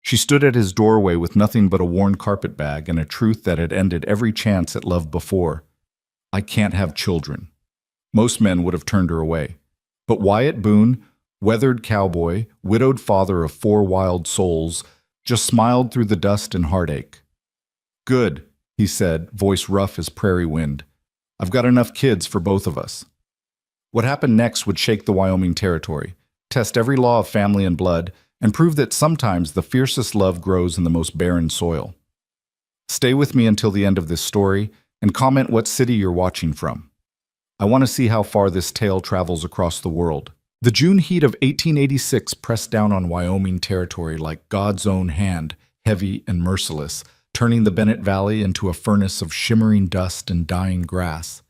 She stood at his doorway with nothing but a worn carpet bag and a truth that had ended every chance at love before. I can't have children. Most men would have turned her away. But Wyatt Boone, weathered cowboy, widowed father of 4 wild souls, just smiled through the dust and heartache. Good, he said, voice rough as prairie wind. I've got enough kids for both of us. What happened next would shake the Wyoming territory, test every law of family and blood, and prove that sometimes the fiercest love grows in the most barren soil. Stay with me until the end of this story and comment what city you're watching from. I want to see how far this tale travels across the world. The June heat of 1886 pressed down on Wyoming territory like God's own hand, heavy and merciless, turning the Bennett Valley into a furnace of shimmering dust and dying grass.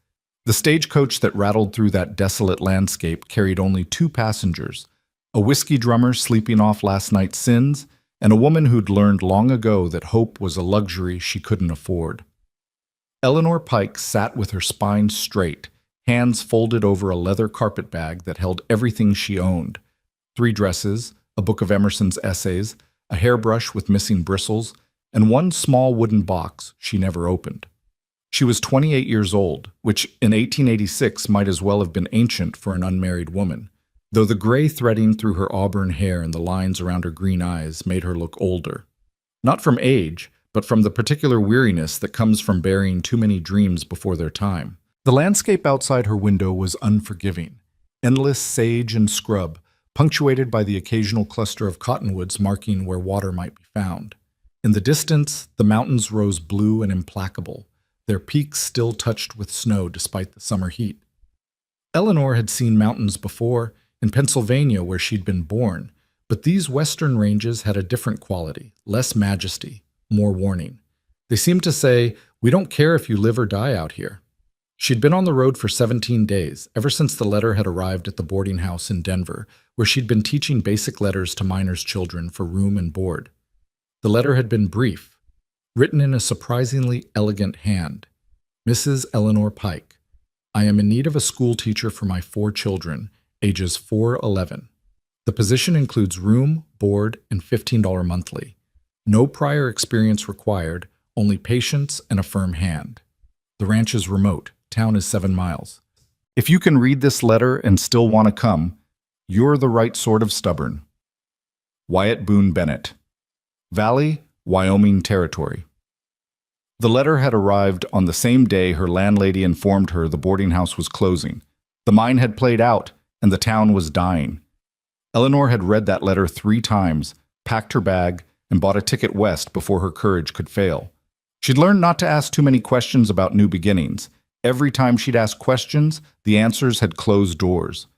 The stagecoach that rattled through that desolate landscape carried only 2 passengers, a whiskey drummer sleeping off last night's sins, and a woman who'd learned long ago that hope was a luxury she couldn't afford. Eleanor Pike sat with her spine straight, hands folded over a leather carpet bag that held everything she owned: 3 dresses, a book of Emerson's essays, a hairbrush with missing bristles, and 1 small wooden box she never opened. She was 28 years old, which in 1886 might as well have been ancient for an unmarried woman, though the gray threading through her auburn hair and the lines around her green eyes made her look older. Not from age, but from the particular weariness that comes from burying too many dreams before their time. The landscape outside her window was unforgiving, endless sage and scrub, punctuated by the occasional cluster of cottonwoods marking where water might be found. In the distance, the mountains rose blue and implacable, their peaks still touched with snow despite the summer heat. Eleanor had seen mountains before, in Pennsylvania where she'd been born, but these western ranges had a different quality, less majesty, more warning. They seemed to say, "We don't care if you live or die out here." She'd been on the road for 17 days, ever since the letter had arrived at the boarding house in Denver, where she'd been teaching basic letters to miners' children for room and board. The letter had been brief, written in a surprisingly elegant hand. Mrs. Eleanor Pike, I am in need of a school teacher for my 4 children, ages 4-11. The position includes room, board, and $15 monthly. No prior experience required, only patience and a firm hand. The ranch is remote. Town is 7 miles. If you can read this letter and still want to come, you're the right sort of stubborn. Wyatt Boone Bennett. Valley, Wyoming Territory. The letter had arrived on the same day her landlady informed her the boarding house was closing. The mine had played out, and the town was dying. Eleanor had read that letter 3 times, packed her bag, and bought a ticket west before her courage could fail. She'd learned not to ask too many questions about new beginnings. Every time she'd asked questions, the answers had closed doors.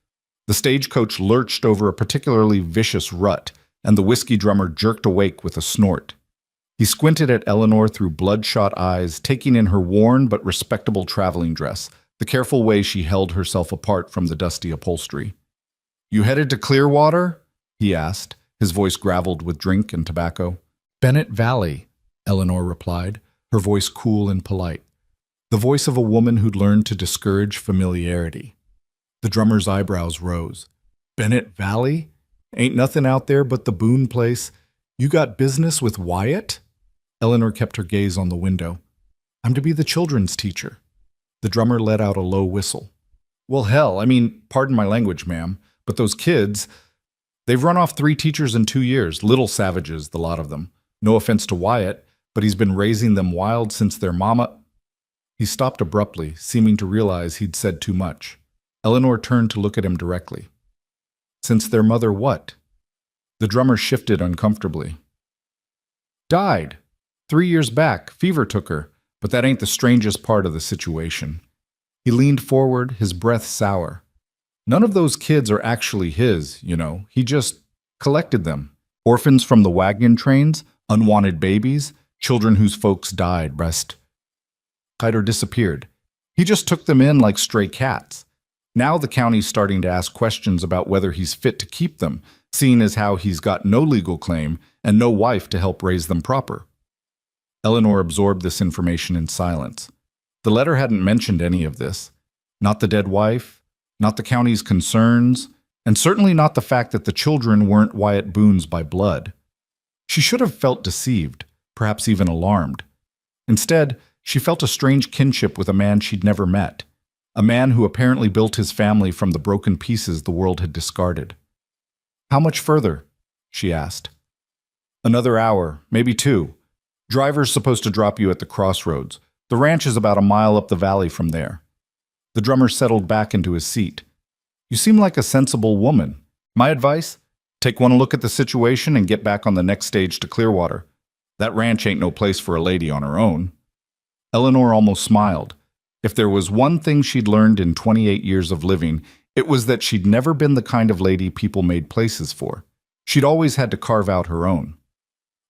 The stagecoach lurched over a particularly vicious rut, and the whiskey drummer jerked awake with a snort. He squinted at Eleanor through bloodshot eyes, taking in her worn but respectable traveling dress, the careful way she held herself apart from the dusty upholstery. "You headed to Clearwater?" he asked, his voice graveled with drink and tobacco. "Bennett Valley," Eleanor replied, her voice cool and polite. The voice of a woman who'd learned to discourage familiarity. The drummer's eyebrows rose. "Bennett Valley? Ain't nothing out there but the Boone place. You got business with Wyatt?" Eleanor kept her gaze on the window. "I'm to be the children's teacher." The drummer let out a low whistle. "Well, hell, pardon my language, ma'am, but those kids, they've run off 3 teachers in 2 years, little savages, the lot of them. No offense to Wyatt, but he's been raising them wild since their mama—" He stopped abruptly, seeming to realize he'd said too much. Eleanor turned to look at him directly. "Since their mother what?" The drummer shifted uncomfortably. "Died. 3 years back, fever took her, but that ain't the strangest part of the situation." He leaned forward, his breath sour. "None of those kids are actually his, He just collected them. Orphans from the wagon trains, unwanted babies, children whose folks died, or disappeared. He just took them in like stray cats. Now the county's starting to ask questions about whether he's fit to keep them, seeing as how he's got no legal claim and no wife to help raise them proper." Eleanor absorbed this information in silence. The letter hadn't mentioned any of this. Not the dead wife, not the county's concerns, and certainly not the fact that the children weren't Wyatt Boone's by blood. She should have felt deceived, perhaps even alarmed. Instead, she felt a strange kinship with a man she'd never met, a man who apparently built his family from the broken pieces the world had discarded. "How much further?" she asked. "Another hour, maybe 2. Driver's supposed to drop you at the crossroads. The ranch is about a mile up the valley from there." The drummer settled back into his seat. "You seem like a sensible woman. My advice? Take one look at the situation and get back on the next stage to Clearwater. That ranch ain't no place for a lady on her own." Eleanor almost smiled. If there was one thing she'd learned in 28 years of living, it was that she'd never been the kind of lady people made places for. She'd always had to carve out her own.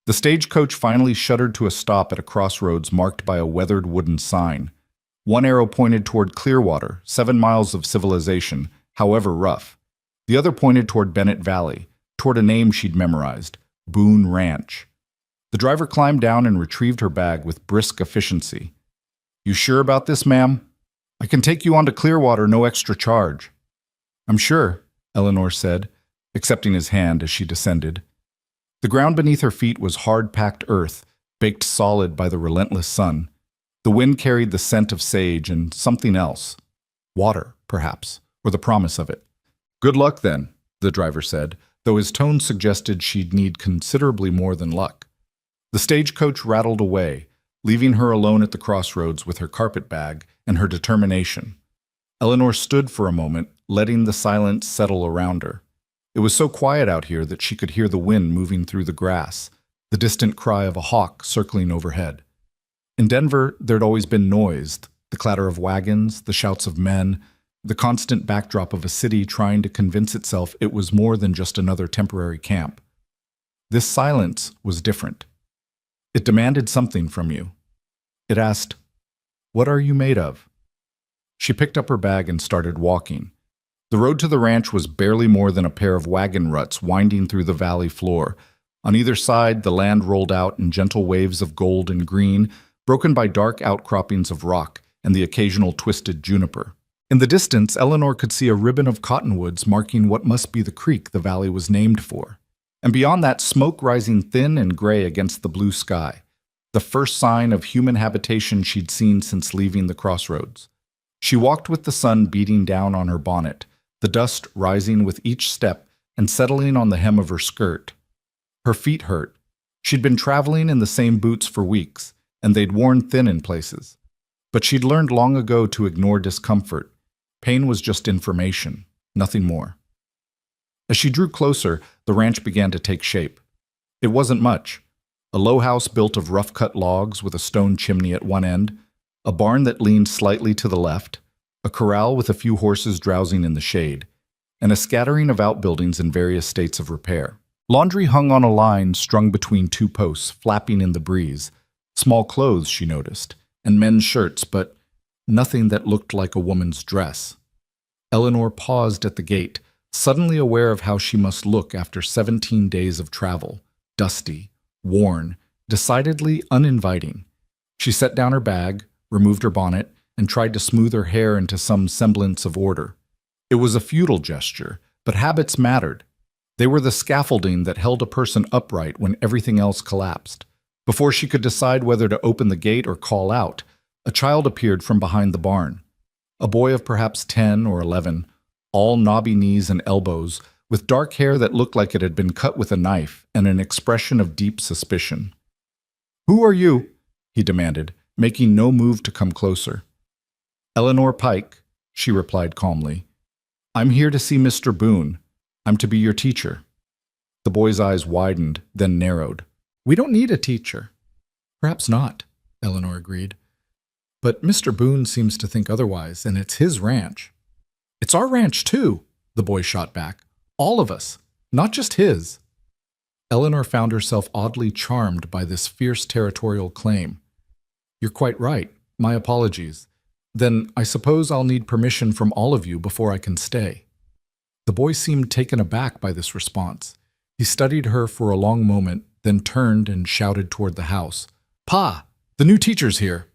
The stagecoach finally shuddered to a stop at a crossroads marked by a weathered wooden sign. One arrow pointed toward Clearwater, 7 miles of civilization, however rough. The other pointed toward Bennett Valley, toward a name she'd memorized, Boone Ranch. The driver climbed down and retrieved her bag with brisk efficiency. "You sure about this, ma'am? I can take you on to Clearwater, no extra charge." "I'm sure," Eleanor said, accepting his hand as she descended. The ground beneath her feet was hard-packed earth, baked solid by the relentless sun. The wind carried the scent of sage and something else. Water, perhaps, or the promise of it. "Good luck, then," the driver said, though his tone suggested she'd need considerably more than luck. The stagecoach rattled away, leaving her alone at the crossroads with her carpet bag and her determination. Eleanor stood for a moment, letting the silence settle around her. It was so quiet out here that she could hear the wind moving through the grass, the distant cry of a hawk circling overhead. In Denver, there'd always been noise, the clatter of wagons, the shouts of men, the constant backdrop of a city trying to convince itself it was more than just another temporary camp. This silence was different. It demanded something from you. It asked, "What are you made of?" She picked up her bag and started walking. The road to the ranch was barely more than a pair of wagon ruts winding through the valley floor. On either side, the land rolled out in gentle waves of gold and green, broken by dark outcroppings of rock and the occasional twisted juniper. In the distance, Eleanor could see a ribbon of cottonwoods marking what must be the creek the valley was named for. And beyond that, smoke rising thin and gray against the blue sky, the first sign of human habitation she'd seen since leaving the crossroads. She walked with the sun beating down on her bonnet, the dust rising with each step and settling on the hem of her skirt. Her feet hurt. She'd been traveling in the same boots for weeks, and they'd worn thin in places. But she'd learned long ago to ignore discomfort. Pain was just information, nothing more. As she drew closer, the ranch began to take shape. It wasn't much. A low house built of rough-cut logs with a stone chimney at one end, a barn that leaned slightly to the left, a corral with a few horses drowsing in the shade, and a scattering of outbuildings in various states of repair. Laundry hung on a line strung between 2 posts, flapping in the breeze. Small clothes, she noticed, and men's shirts, but nothing that looked like a woman's dress. Eleanor paused at the gate, suddenly aware of how she must look after 17 days of travel, dusty, worn, decidedly uninviting. She set down her bag, removed her bonnet, and tried to smooth her hair into some semblance of order. It was a futile gesture, but habits mattered. They were the scaffolding that held a person upright when everything else collapsed. Before she could decide whether to open the gate or call out, a child appeared from behind the barn. A boy of perhaps 10 or 11, all knobby knees and elbows, with dark hair that looked like it had been cut with a knife and an expression of deep suspicion. "Who are you?" he demanded, making no move to come closer. "Eleanor Pike," she replied calmly. "I'm here to see Mr. Boone. I'm to be your teacher." The boy's eyes widened, then narrowed. "We don't need a teacher." "Perhaps not," Eleanor agreed. "But Mr. Boone seems to think otherwise, and it's his ranch." "It's our ranch, too," the boy shot back. "All of us, not just his." Eleanor found herself oddly charmed by this fierce territorial claim. "You're quite right. My apologies. Then I suppose I'll need permission from all of you before I can stay." The boy seemed taken aback by this response. He studied her for a long moment, then turned and shouted toward the house. "Pa, the new teacher's here."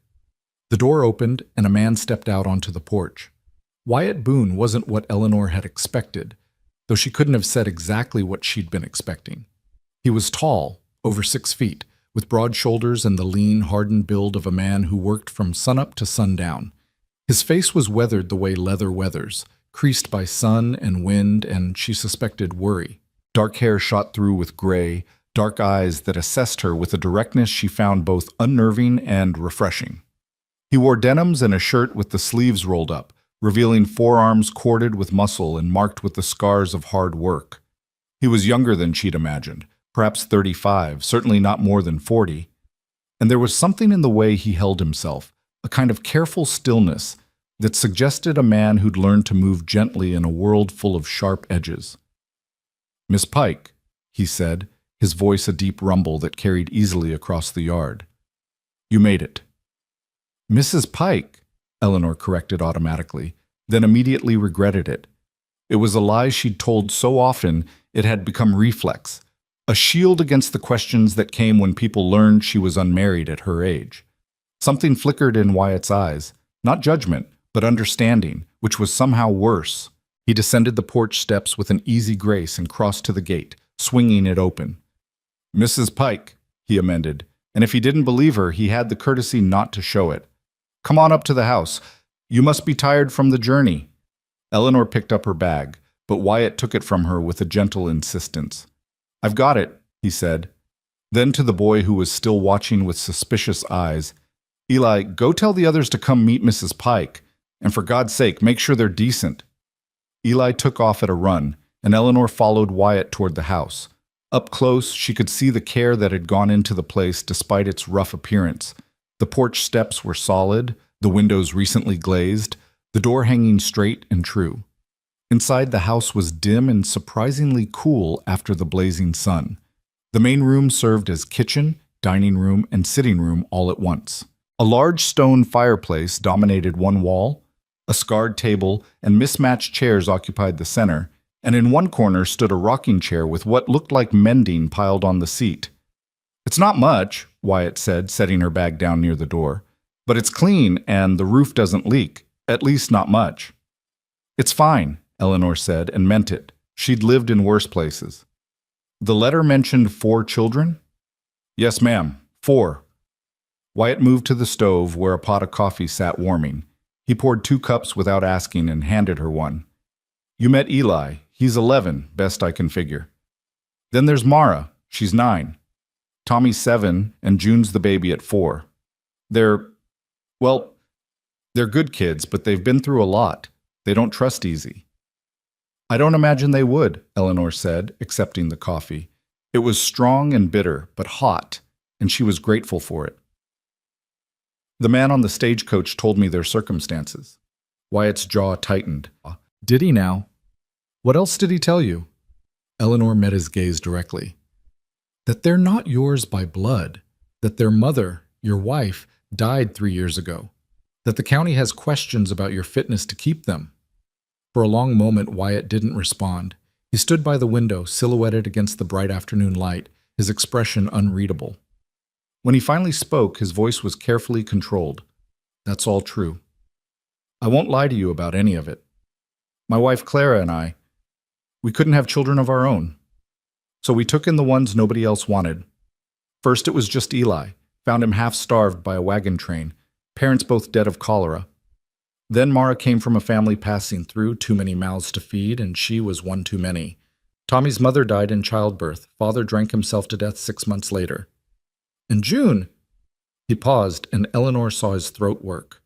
The door opened, and a man stepped out onto the porch. Wyatt Boone wasn't what Eleanor had expected, though she couldn't have said exactly what she'd been expecting. He was tall, over 6 feet, with broad shoulders and the lean, hardened build of a man who worked from sunup to sundown. His face was weathered the way leather weathers, creased by sun and wind and, she suspected, worry. Dark hair shot through with gray, dark eyes that assessed her with a directness she found both unnerving and refreshing. He wore denims and a shirt with the sleeves rolled up, revealing forearms corded with muscle and marked with the scars of hard work. He was younger than she'd imagined, perhaps 35, certainly not more than 40. And there was something in the way he held himself, a kind of careful stillness that suggested a man who'd learned to move gently in a world full of sharp edges. "Miss Pike," he said, his voice a deep rumble that carried easily across the yard. "You made it." "Mrs. Pike," Eleanor corrected automatically, then immediately regretted it. It was a lie she'd told so often it had become reflex, a shield against the questions that came when people learned she was unmarried at her age. Something flickered in Wyatt's eyes, not judgment, but understanding, which was somehow worse. He descended the porch steps with an easy grace and crossed to the gate, swinging it open. "Mrs. Pike," he amended, and if he didn't believe her, he had the courtesy not to show it. "Come on up to the house. You must be tired from the journey." Eleanor picked up her bag, but Wyatt took it from her with a gentle insistence. "I've got it," he said. Then to the boy who was still watching with suspicious eyes, "Eli, go tell the others to come meet Mrs. Pike, and for God's sake, make sure they're decent." Eli took off at a run, and Eleanor followed Wyatt toward the house. Up close, she could see the care that had gone into the place despite its rough appearance. The porch steps were solid, the windows recently glazed, the door hanging straight and true. Inside, the house was dim and surprisingly cool after the blazing sun. The main room served as kitchen, dining room, and sitting room all at once. A large stone fireplace dominated one wall, a scarred table and mismatched chairs occupied the center, and in one corner stood a rocking chair with what looked like mending piled on the seat. "It's not much," Wyatt said, setting her bag down near the door, "but it's clean and the roof doesn't leak, at least not much." "It's fine," Eleanor said, and meant it. She'd lived in worse places. "The letter mentioned 4 children?" "Yes, ma'am, 4. Wyatt moved to the stove where a pot of coffee sat warming. He poured 2 cups without asking and handed her one. "You met Eli. He's 11, best I can figure. Then there's Mara. She's 9. Tommy's 7, and June's the baby at 4. They're good kids, but they've been through a lot. They don't trust easy." "I don't imagine they would," Eleanor said, accepting the coffee. It was strong and bitter, but hot, and she was grateful for it. "The man on the stagecoach told me their circumstances." Wyatt's jaw tightened. "Did he now? What else did he tell you?" Eleanor met his gaze directly. "That they're not yours by blood, that their mother, your wife, died 3 years ago, that the county has questions about your fitness to keep them." For a long moment, Wyatt didn't respond. He stood by the window, silhouetted against the bright afternoon light, his expression unreadable. When he finally spoke, his voice was carefully controlled. "That's all true. I won't lie to you about any of it. My wife Clara and we couldn't have children of our own. So we took in the ones nobody else wanted. First it was just Eli, found him half-starved by a wagon train, parents both dead of cholera. Then Mara came from a family passing through, too many mouths to feed, and she was one too many. Tommy's mother died in childbirth. Father drank himself to death 6 months later. And June—" He paused, and Eleanor saw his throat work.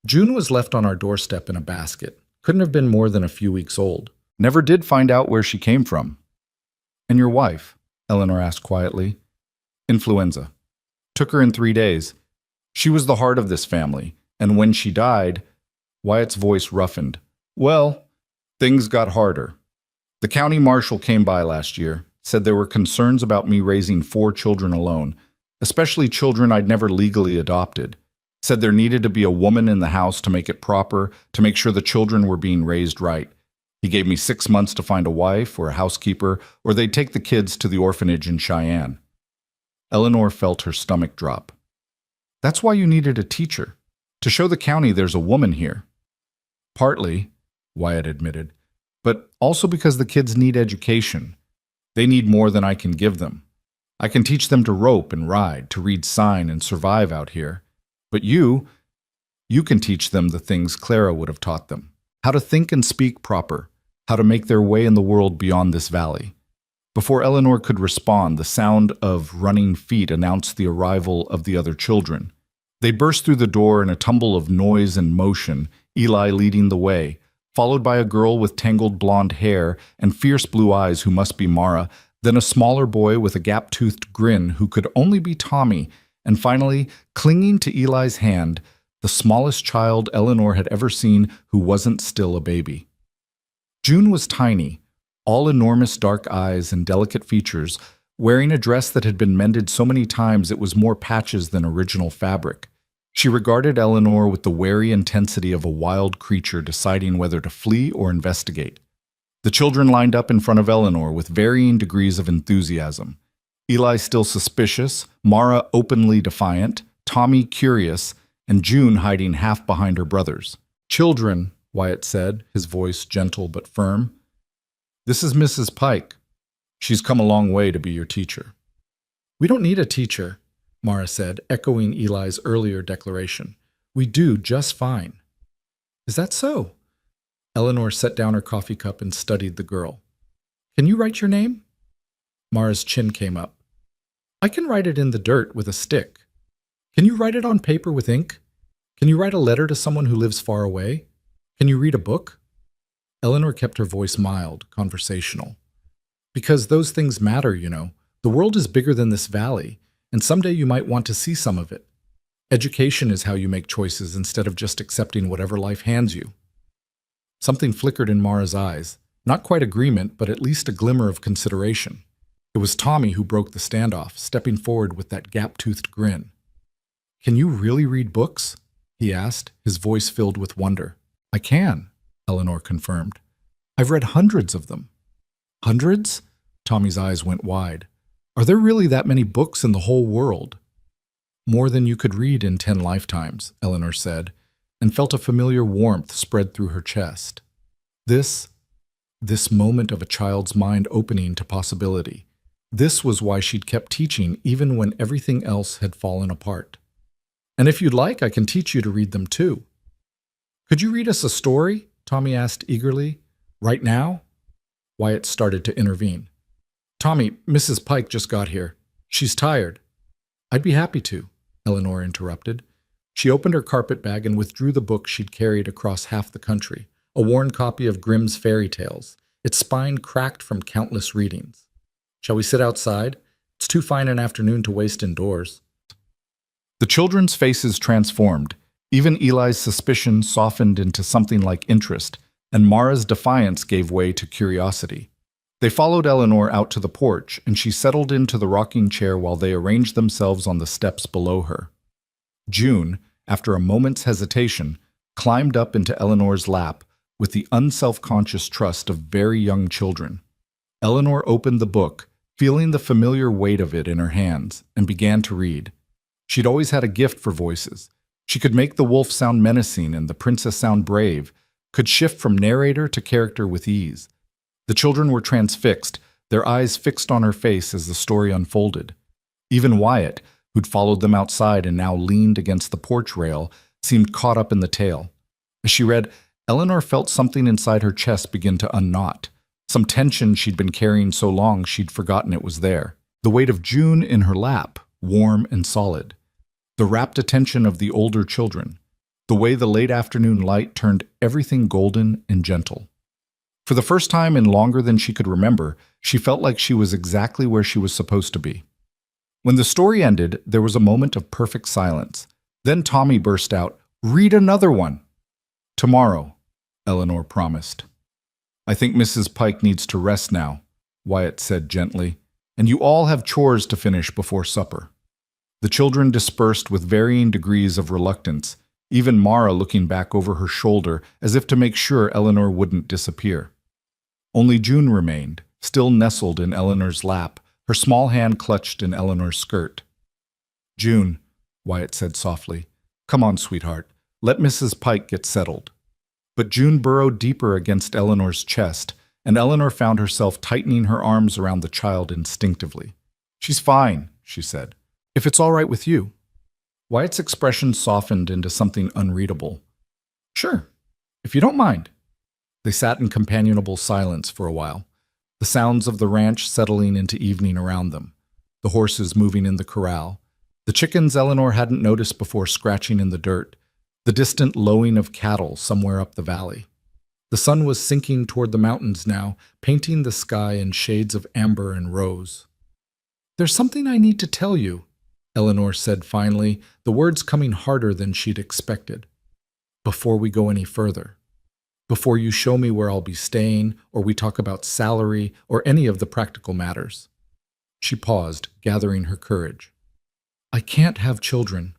"June was left on our doorstep in a basket. Couldn't have been more than a few weeks old. Never did find out where she came from." "And your wife?" Eleanor asked quietly. "Influenza. Took her in 3 days. She was the heart of this family, and when she died—" Wyatt's voice roughened. "Well, things got harder. The county marshal came by last year, said there were concerns about me raising 4 children alone, especially children I'd never legally adopted. Said there needed to be a woman in the house to make it proper, to make sure the children were being raised right. He gave me 6 months to find a wife or a housekeeper, or they'd take the kids to the orphanage in Cheyenne." Eleanor felt her stomach drop. "That's why you needed a teacher, to show the county there's a woman here." "Partly," Wyatt admitted, "but also because the kids need education. They need more than I can give them. I can teach them to rope and ride, to read sign and survive out here. But you can teach them the things Clara would have taught them. How to think and speak proper, how to make their way in the world beyond this valley. Before Eleanor could respond, the sound of running feet announced the arrival of the other children. They burst through the door in a tumble of noise and motion, Eli leading the way, followed by a girl with tangled blonde hair and fierce blue eyes who must be Mara, then a smaller boy with a gap-toothed grin who could only be Tommy, and finally, clinging to Eli's hand, the smallest child Eleanor had ever seen who wasn't still a baby. June was tiny, all enormous dark eyes and delicate features, wearing a dress that had been mended so many times it was more patches than original fabric. She regarded Eleanor with the wary intensity of a wild creature deciding whether to flee or investigate. The children lined up in front of Eleanor with varying degrees of enthusiasm. Eli still suspicious, Mara openly defiant, Tommy curious, and June hiding half behind her brothers. "Children," Wyatt said, his voice gentle but firm. "This is Mrs. Pike. She's come a long way to be your teacher." "We don't need a teacher," Mara said, echoing Eli's earlier declaration. "We do just fine." "Is that so?" Eleanor set down her coffee cup and studied the girl. "Can you write your name?" Mara's chin came up. "I can write it in the dirt with a stick. Can you write it on paper with ink? Can you write a letter to someone who lives far away? Can you read a book?" Eleanor kept her voice mild, conversational. "Because those things matter, you know. The world is bigger than this valley, and someday you might want to see some of it. Education is how you make choices instead of just accepting whatever life hands you." Something flickered in Mara's eyes. Not quite agreement, but at least a glimmer of consideration. It was Tommy who broke the standoff, stepping forward with that gap-toothed grin. "Can you really read books?" he asked, his voice filled with wonder. "I can," Eleanor confirmed. "I've read hundreds of them." "Hundreds?" Tommy's eyes went wide. "Are there really that many books in the whole world?" "More than you could read in 10 lifetimes," Eleanor said, and felt a familiar warmth spread through her chest. This moment of a child's mind opening to possibility. This was why she'd kept teaching even when everything else had fallen apart. "And if you'd like, I can teach you to read them too." "Could you read us a story?" Tommy asked eagerly. "Right now?" Wyatt started to intervene. "Tommy, Mrs. Pike just got here. She's tired." "I'd be happy to," Eleanor interrupted. She opened her carpet bag and withdrew the book she'd carried across half the country, a worn copy of Grimm's fairy tales, its spine cracked from countless readings. "Shall we sit outside? It's too fine an afternoon to waste indoors." The children's faces transformed. Even Eli's suspicion softened into something like interest, and Mara's defiance gave way to curiosity. They followed Eleanor out to the porch, and she settled into the rocking chair while they arranged themselves on the steps below her. June, after a moment's hesitation, climbed up into Eleanor's lap with the unself-conscious trust of very young children. Eleanor opened the book, feeling the familiar weight of it in her hands, and began to read. She'd always had a gift for voices. She could make the wolf sound menacing and the princess sound brave, could shift from narrator to character with ease. The children were transfixed, their eyes fixed on her face as the story unfolded. Even Wyatt, who'd followed them outside and now leaned against the porch rail, seemed caught up in the tale. As she read, Eleanor felt something inside her chest begin to unknot. Some tension she'd been carrying so long she'd forgotten it was there. The weight of June in her lap, warm and solid. The rapt attention of the older children. The way the late afternoon light turned everything golden and gentle. For the first time in longer than she could remember, she felt like she was exactly where she was supposed to be. When the story ended, there was a moment of perfect silence. Then Tommy burst out, "Read another one." "Tomorrow," Eleanor promised. "I think Mrs. Pike needs to rest now," Wyatt said gently, "and you all have chores to finish before supper." The children dispersed with varying degrees of reluctance, even Mara looking back over her shoulder as if to make sure Eleanor wouldn't disappear. Only June remained, still nestled in Eleanor's lap, her small hand clutched in Eleanor's skirt. "June," Wyatt said softly, "come on, sweetheart. Let Mrs. Pike get settled." But June burrowed deeper against Eleanor's chest, and Eleanor found herself tightening her arms around the child instinctively. She's fine, she said. If it's all right with you. Wyatt's expression softened into something unreadable. Sure, if you don't mind. They sat in companionable silence for a while, the sounds of the ranch settling into evening around them, the horses moving in the corral, the chickens Eleanor hadn't noticed before scratching in the dirt, the distant lowing of cattle somewhere up the valley. The sun was sinking toward the mountains now, painting the sky in shades of amber and rose. There's something I need to tell you, Eleanor said finally, the words coming harder than she'd expected. Before we go any further. Before you show me where I'll be staying, or we talk about salary, or any of the practical matters. She paused, gathering her courage. I can't have children.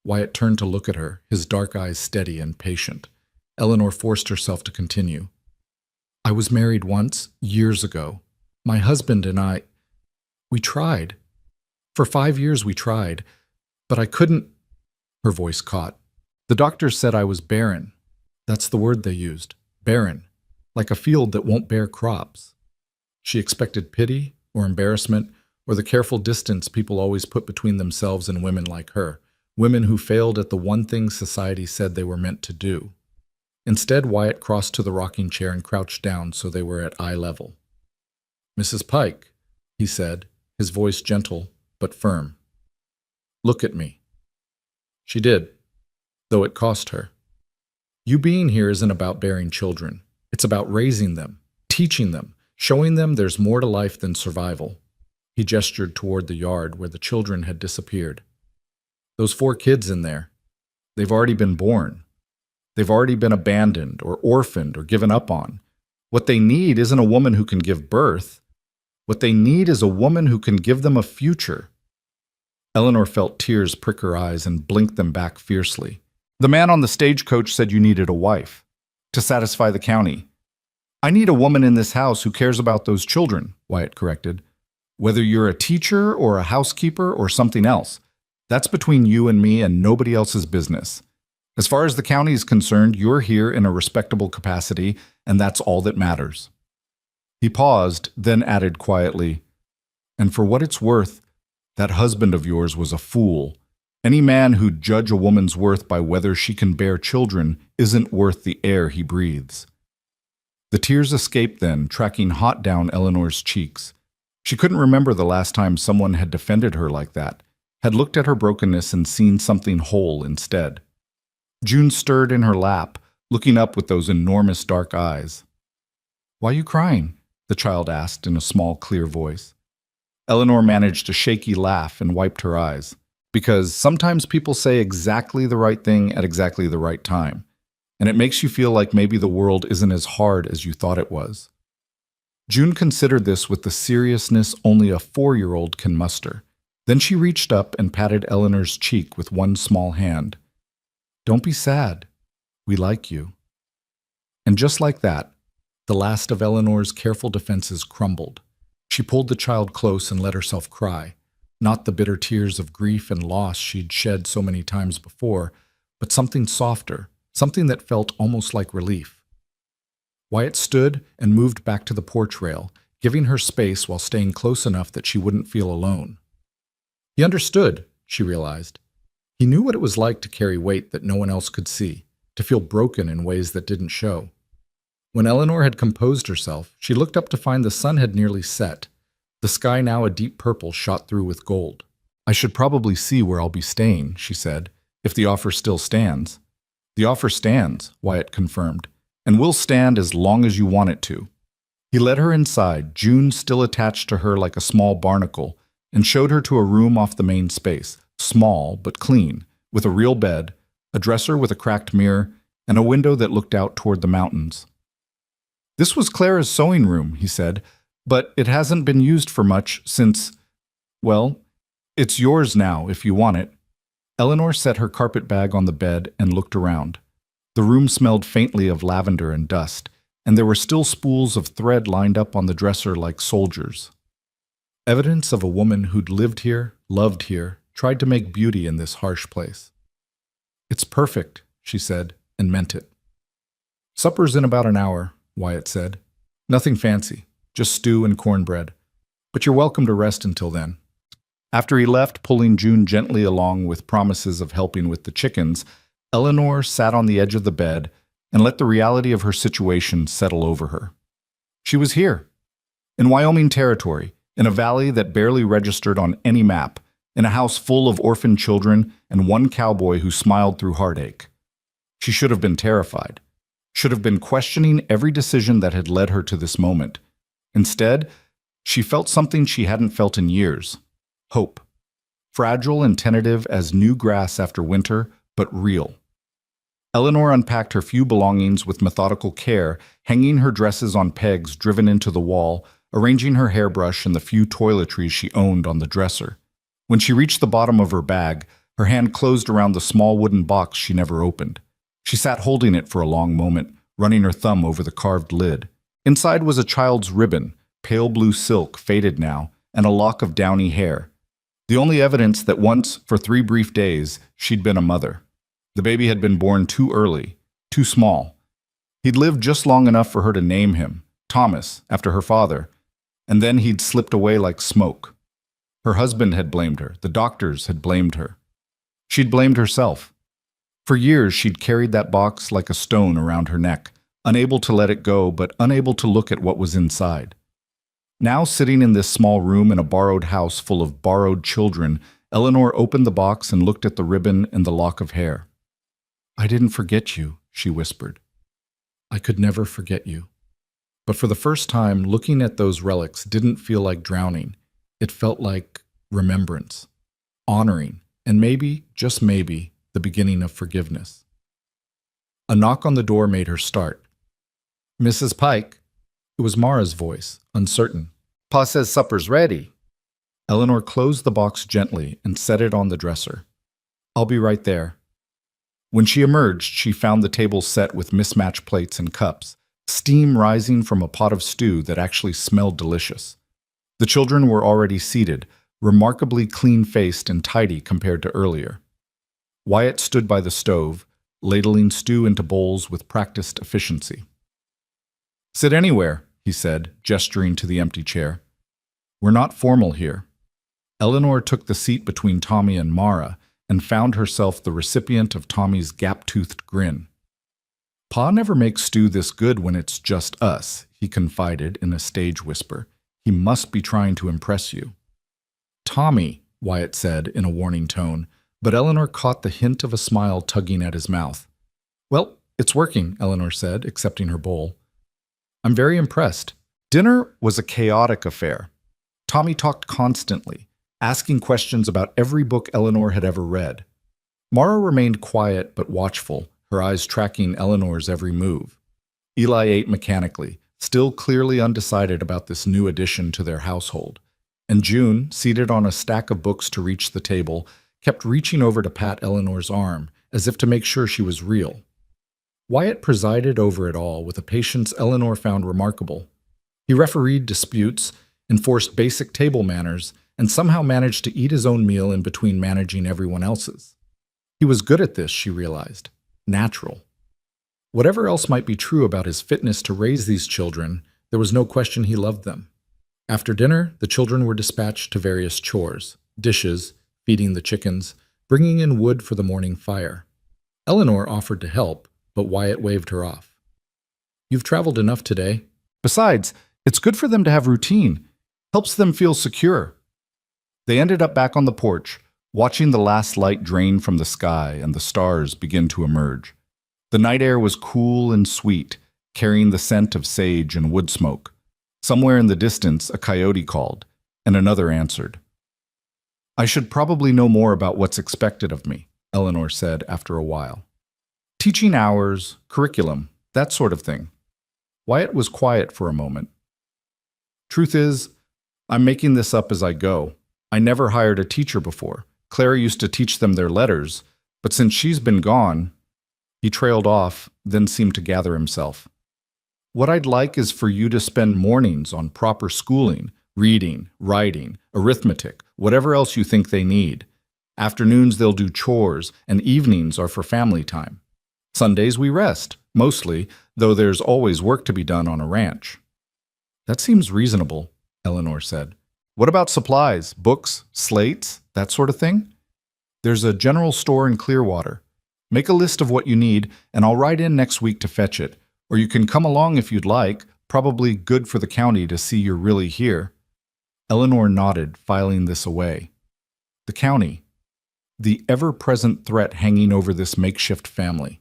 Wyatt turned to look at her, his dark eyes steady and patient. Eleanor forced herself to continue. I was married once, years ago. My husband and I, we tried. For 5 years we tried, but I couldn't. Her voice caught. The doctors said I was barren. That's the word they used, barren, like a field that won't bear crops. She expected pity or embarrassment or the careful distance people always put between themselves and women like her, women who failed at the one thing society said they were meant to do. Instead, Wyatt crossed to the rocking chair and crouched down so they were at eye level. Mrs. Pike, he said, his voice gentle but firm. Look at me. She did, though it cost her. You being here isn't about bearing children. It's about raising them, teaching them, showing them there's more to life than survival. He gestured toward the yard where the children had disappeared. Those 4 kids in there, they've already been born. They've already been abandoned or orphaned or given up on. What they need isn't a woman who can give birth. What they need is a woman who can give them a future. Eleanor felt tears prick her eyes and blinked them back fiercely. The man on the stagecoach said you needed a wife to satisfy the county. I need a woman in this house who cares about those children, Wyatt corrected. Whether you're a teacher or a housekeeper or something else, that's between you and me and nobody else's business. As far as the county is concerned, you're here in a respectable capacity, and that's all that matters. He paused, then added quietly, and for what it's worth, that husband of yours was a fool. Any man who'd judge a woman's worth by whether she can bear children isn't worth the air he breathes. The tears escaped then, tracking hot down Eleanor's cheeks. She couldn't remember the last time someone had defended her like that, had looked at her brokenness and seen something whole instead. June stirred in her lap, looking up with those enormous dark eyes. Why are you crying? The child asked in a small, clear voice. Eleanor managed a shaky laugh and wiped her eyes. Because sometimes people say exactly the right thing at exactly the right time, and it makes you feel like maybe the world isn't as hard as you thought it was. June considered this with the seriousness only a 4-year-old can muster. Then she reached up and patted Eleanor's cheek with one small hand. Don't be sad. We like you. And just like that, the last of Eleanor's careful defenses crumbled. She pulled the child close and let herself cry. Not the bitter tears of grief and loss she'd shed so many times before, but something softer, something that felt almost like relief. Wyatt stood and moved back to the porch rail, giving her space while staying close enough that she wouldn't feel alone. He understood, she realized. He knew what it was like to carry weight that no one else could see, to feel broken in ways that didn't show. When Eleanor had composed herself, she looked up to find the sun had nearly set. The sky now a deep purple shot through with gold. I should probably see where I'll be staying, she said, if the offer still stands. The offer stands, Wyatt confirmed, and will stand as long as you want it to. He led her inside, June still attached to her like a small barnacle, and showed her to a room off the main space, small but clean, with a real bed, a dresser with a cracked mirror, and a window that looked out toward the mountains. This was Clara's sewing room, he said, but it hasn't been used for much since, well, it's yours now if you want it. Eleanor set her carpet bag on the bed and looked around. The room smelled faintly of lavender and dust, and there were still spools of thread lined up on the dresser like soldiers. Evidence of a woman who'd lived here, loved here, tried to make beauty in this harsh place. It's perfect, she said, and meant it. Supper's in about an hour, Wyatt said. Nothing fancy. Just stew and cornbread. But you're welcome to rest until then. After he left, pulling June gently along with promises of helping with the chickens, Eleanor sat on the edge of the bed and let the reality of her situation settle over her. She was here, in Wyoming territory, in a valley that barely registered on any map, in a house full of orphan children and one cowboy who smiled through heartache. She should have been terrified, should have been questioning every decision that had led her to this moment. Instead, she felt something she hadn't felt in years: hope. Fragile and tentative as new grass after winter, but real. Eleanor unpacked her few belongings with methodical care, hanging her dresses on pegs driven into the wall, arranging her hairbrush and the few toiletries she owned on the dresser. When she reached the bottom of her bag, her hand closed around the small wooden box she never opened. She sat holding it for a long moment, running her thumb over the carved lid. Inside was a child's ribbon, pale blue silk, faded now, and a lock of downy hair. The only evidence that once, for 3 brief days, she'd been a mother. The baby had been born too early, too small. He'd lived just long enough for her to name him, Thomas, after her father, and then he'd slipped away like smoke. Her husband had blamed her. The doctors had blamed her. She'd blamed herself. For years, she'd carried that box like a stone around her neck, unable to let it go, but unable to look at what was inside. Now, sitting in this small room in a borrowed house full of borrowed children, Eleanor opened the box and looked at the ribbon and the lock of hair. "I didn't forget you," she whispered. "I could never forget you." But for the first time, looking at those relics didn't feel like drowning. It felt like remembrance, honoring, and maybe, just maybe, the beginning of forgiveness. A knock on the door made her start. "Mrs. Pike." It was Mara's voice, uncertain. "Pa says supper's ready." Eleanor closed the box gently and set it on the dresser. "I'll be right there." When she emerged, she found the table set with mismatched plates and cups, steam rising from a pot of stew that actually smelled delicious. The children were already seated, remarkably clean-faced and tidy compared to earlier. Wyatt stood by the stove, ladling stew into bowls with practiced efficiency. "Sit anywhere," he said, gesturing to the empty chair. "We're not formal here." Eleanor took the seat between Tommy and Mara and found herself the recipient of Tommy's gap-toothed grin. "Pa never makes stew this good when it's just us," he confided in a stage whisper. "He must be trying to impress you." "Tommy," Wyatt said in a warning tone, but Eleanor caught the hint of a smile tugging at his mouth. "Well, it's working," Eleanor said, accepting her bowl. "I'm very impressed." Dinner was a chaotic affair. Tommy talked constantly, asking questions about every book Eleanor had ever read. Mara remained quiet but watchful, her eyes tracking Eleanor's every move. Eli ate mechanically, still clearly undecided about this new addition to their household. And June, seated on a stack of books to reach the table, kept reaching over to pat Eleanor's arm, as if to make sure she was real. Wyatt presided over it all with a patience Eleanor found remarkable. He refereed disputes, enforced basic table manners, and somehow managed to eat his own meal in between managing everyone else's. He was good at this, she realized. Natural. Whatever else might be true about his fitness to raise these children, there was no question he loved them. After dinner, the children were dispatched to various chores, dishes, feeding the chickens, bringing in wood for the morning fire. Eleanor offered to help, but Wyatt waved her off. "You've traveled enough today. Besides, it's good for them to have routine. Helps them feel secure." They ended up back on the porch, watching the last light drain from the sky and the stars begin to emerge. The night air was cool and sweet, carrying the scent of sage and wood smoke. Somewhere in the distance, a coyote called, and another answered. "I should probably know more about what's expected of me," Eleanor said after a while. "Teaching hours, curriculum, that sort of thing." Wyatt was quiet for a moment. "Truth is, I'm making this up as I go. I never hired a teacher before. Clara used to teach them their letters, but since she's been gone..." He trailed off, then seemed to gather himself. "What I'd like is for you to spend mornings on proper schooling, reading, writing, arithmetic, whatever else you think they need. Afternoons they'll do chores, and evenings are for family time. Sundays we rest, mostly, though there's always work to be done on a ranch." "That seems reasonable," Eleanor said. What about supplies, books, slates, that sort of thing? There's a general store in Clearwater. Make a list of what you need, and I'll ride in next week to fetch it. Or you can come along if you'd like. Probably good for the county to see you're really here. Eleanor nodded, filing this away. The county. The ever-present threat hanging over this makeshift family.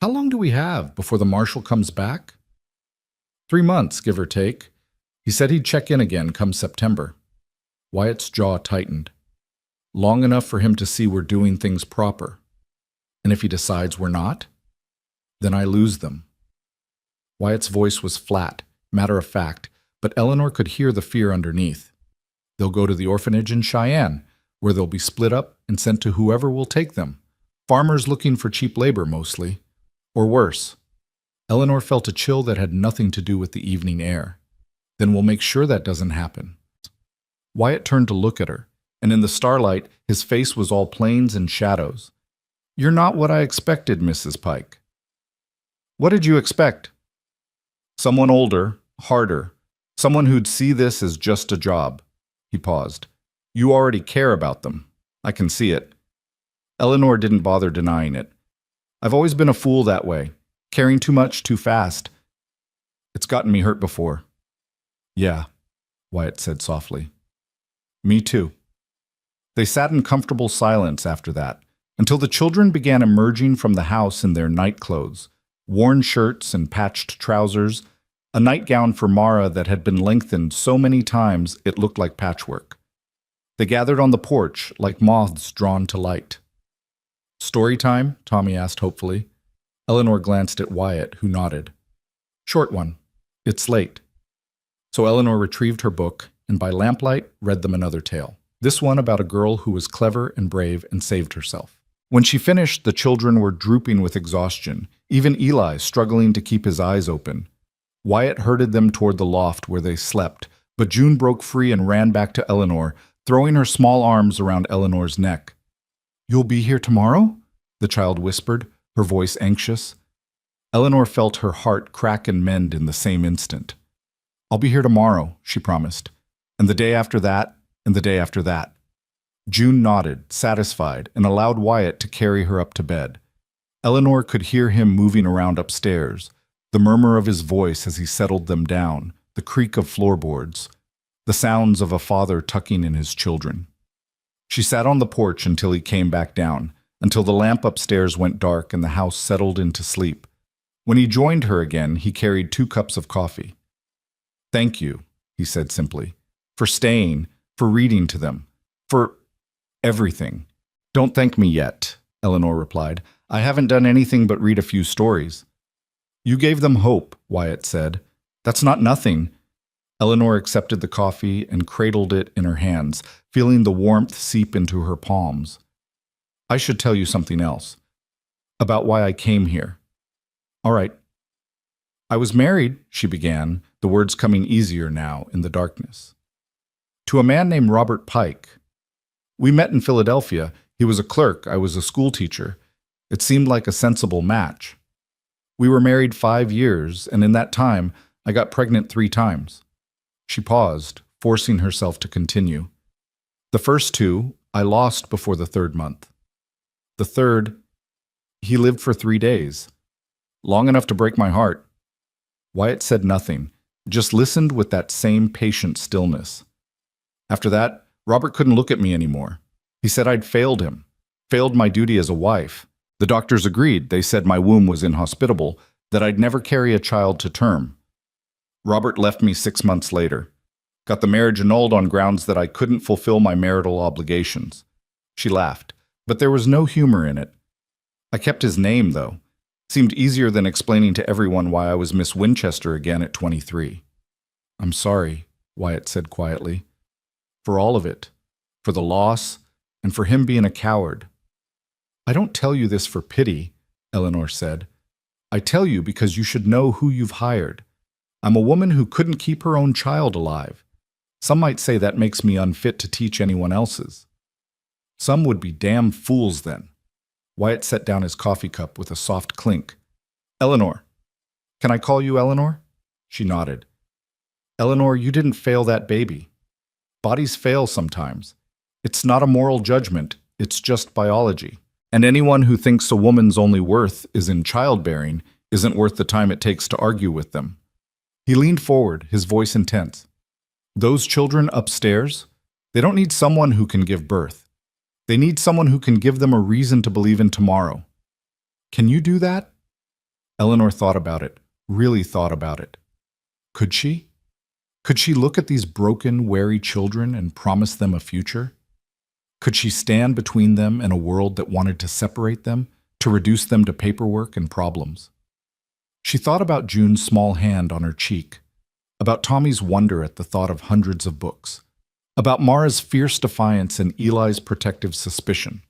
How long do we have before the marshal comes back? 3 months, give or take. He said he'd check in again come September. Wyatt's jaw tightened. Long enough for him to see we're doing things proper. And if he decides we're not, then I lose them. Wyatt's voice was flat, matter-of-fact, but Eleanor could hear the fear underneath. They'll go to the orphanage in Cheyenne, where they'll be split up and sent to whoever will take them. Farmers looking for cheap labor, mostly. Or worse. Eleanor felt a chill that had nothing to do with the evening air. Then we'll make sure that doesn't happen. Wyatt turned to look at her, and in the starlight, his face was all plains and shadows. You're not what I expected, Mrs. Pike. What did you expect? Someone older, harder, someone who'd see this as just a job. He paused. You already care about them. I can see it. Eleanor didn't bother denying it. I've always been a fool that way, caring too much too fast. It's gotten me hurt before. Yeah, Wyatt said softly. Me too. They sat in comfortable silence after that, until the children began emerging from the house in their night clothes, worn shirts and patched trousers, a nightgown for Mara that had been lengthened so many times it looked like patchwork. They gathered on the porch like moths drawn to light. Story time? Tommy asked hopefully. Eleanor glanced at Wyatt, who nodded. Short one. It's late. So Eleanor retrieved her book and by lamplight read them another tale. This one about a girl who was clever and brave and saved herself. When she finished, the children were drooping with exhaustion, even Eli struggling to keep his eyes open. Wyatt herded them toward the loft where they slept, but June broke free and ran back to Eleanor, throwing her small arms around Eleanor's neck. You'll be here tomorrow? The child whispered, her voice anxious. Eleanor felt her heart crack and mend in the same instant. I'll be here tomorrow, she promised, and the day after that, and the day after that. June nodded, satisfied, and allowed Wyatt to carry her up to bed. Eleanor could hear him moving around upstairs, the murmur of his voice as he settled them down, the creak of floorboards, the sounds of a father tucking in his children. She sat on the porch until he came back down, until the lamp upstairs went dark and the house settled into sleep. When he joined her again, he carried 2 cups of coffee. Thank you, he said simply, for staying, for reading to them, for everything. Don't thank me yet, Eleanor replied. I haven't done anything but read a few stories. You gave them hope, Wyatt said. That's not nothing. Eleanor accepted the coffee and cradled it in her hands, feeling the warmth seep into her palms. I should tell you something else. About why I came here. All right. I was married, she began, the words coming easier now in the darkness. To a man named Robert Pike. We met in Philadelphia. He was a clerk, I was a school teacher. It seemed like a sensible match. We were married 5 years, and in that time, I got pregnant 3 times. She paused, forcing herself to continue. The first 2, I lost before the 3rd month. The 3rd, he lived for 3 days. Long enough to break my heart. Wyatt said nothing, just listened with that same patient stillness. After that, Robert couldn't look at me anymore. He said I'd failed him, failed my duty as a wife. The doctors agreed. They said my womb was inhospitable, that I'd never carry a child to term. Robert left me 6 months later. Got the marriage annulled on grounds that I couldn't fulfill my marital obligations. She laughed, but there was no humor in it. I kept his name, though. Seemed easier than explaining to everyone why I was Miss Winchester again at 23. I'm sorry, Wyatt said quietly. For all of it. For the loss, and for him being a coward. I don't tell you this for pity, Eleanor said. I tell you because you should know who you've hired. I'm a woman who couldn't keep her own child alive. Some might say that makes me unfit to teach anyone else's. Some would be damn fools then. Wyatt set down his coffee cup with a soft clink. Eleanor. Can I call you Eleanor? She nodded. Eleanor, you didn't fail that baby. Bodies fail sometimes. It's not a moral judgment, it's just biology. And anyone who thinks a woman's only worth is in childbearing isn't worth the time it takes to argue with them. He leaned forward, his voice intense. Those children upstairs, they don't need someone who can give birth. They need someone who can give them a reason to believe in tomorrow. Can you do that? Eleanor thought about it, really thought about it. Could she? Could she look at these broken, wary children and promise them a future? Could she stand between them and a world that wanted to separate them, to reduce them to paperwork and problems? She thought about June's small hand on her cheek, about Tommy's wonder at the thought of hundreds of books, about Mara's fierce defiance and Eli's protective suspicion,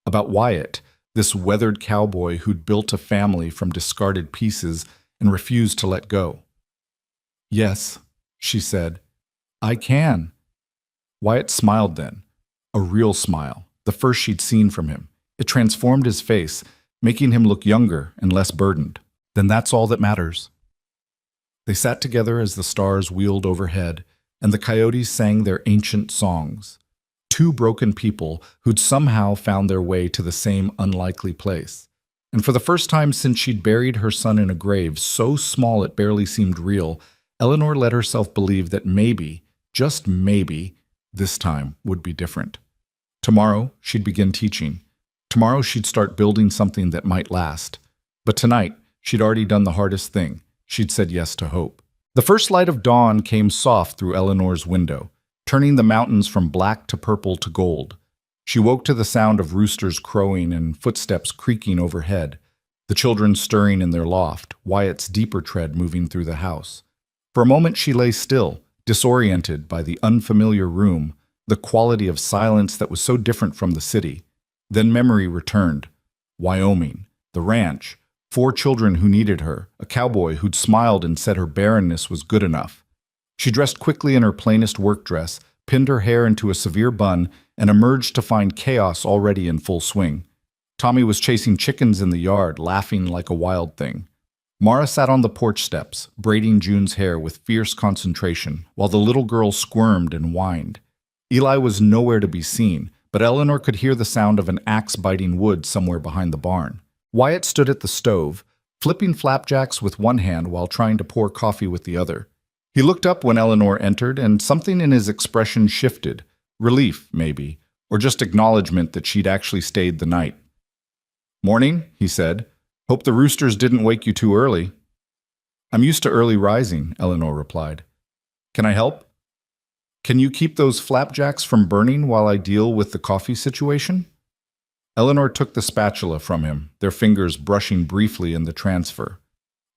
about Wyatt, this weathered cowboy who'd built a family from discarded pieces and refused to let go. Yes, she said, I can. Wyatt smiled then, a real smile, the first she'd seen from him. It transformed his face, making him look younger and less burdened. Then that's all that matters. They sat together as the stars wheeled overhead, and the coyotes sang their ancient songs. Two broken people who'd somehow found their way to the same unlikely place. And for the first time since she'd buried her son in a grave so small it barely seemed real, Eleanor let herself believe that maybe, just maybe, this time would be different. Tomorrow, she'd begin teaching. Tomorrow, she'd start building something that might last. But tonight, she'd already done the hardest thing. She'd said yes to hope. The first light of dawn came soft through Eleanor's window, turning the mountains from black to purple to gold. She woke to the sound of roosters crowing and footsteps creaking overhead, the children stirring in their loft, Wyatt's deeper tread moving through the house. For a moment she lay still, disoriented by the unfamiliar room, the quality of silence that was so different from the city. Then memory returned. Wyoming, the ranch, 4 children who needed her, a cowboy who'd smiled and said her barrenness was good enough. She dressed quickly in her plainest work dress, pinned her hair into a severe bun, and emerged to find chaos already in full swing. Tommy was chasing chickens in the yard, laughing like a wild thing. Mara sat on the porch steps, braiding June's hair with fierce concentration, while the little girl squirmed and whined. Eli was nowhere to be seen, but Eleanor could hear the sound of an axe biting wood somewhere behind the barn. Wyatt stood at the stove, flipping flapjacks with one hand while trying to pour coffee with the other. He looked up when Eleanor entered, and something in his expression shifted. Relief, maybe, or just acknowledgement that she'd actually stayed the night. "Morning," he said. "Hope the roosters didn't wake you too early." "I'm used to early rising," Eleanor replied. "Can I help?" "Can you keep those flapjacks from burning while I deal with the coffee situation?" Eleanor took the spatula from him, their fingers brushing briefly in the transfer.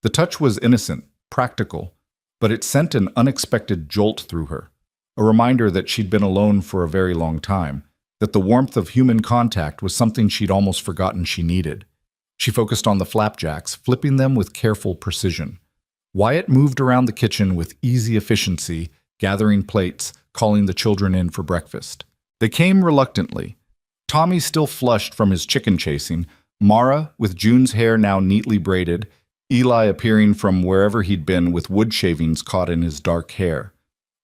The touch was innocent, practical, but it sent an unexpected jolt through her, a reminder that she'd been alone for a very long time, that the warmth of human contact was something she'd almost forgotten she needed. She focused on the flapjacks, flipping them with careful precision. Wyatt moved around the kitchen with easy efficiency, gathering plates, calling the children in for breakfast. They came reluctantly. Tommy still flushed from his chicken chasing, Mara, with June's hair now neatly braided, Eli appearing from wherever he'd been with wood shavings caught in his dark hair.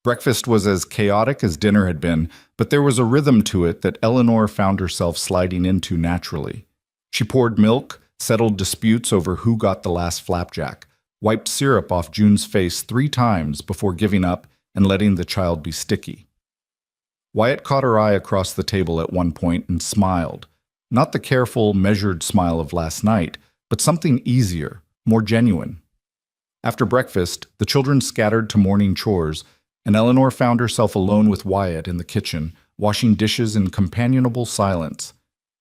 Breakfast was as chaotic as dinner had been, but there was a rhythm to it that Eleanor found herself sliding into naturally. She poured milk, settled disputes over who got the last flapjack, wiped syrup off June's face 3 times before giving up and letting the child be sticky. Wyatt caught her eye across the table at one point and smiled. Not the careful, measured smile of last night, but something easier, more genuine. After breakfast, the children scattered to morning chores, and Eleanor found herself alone with Wyatt in the kitchen, washing dishes in companionable silence.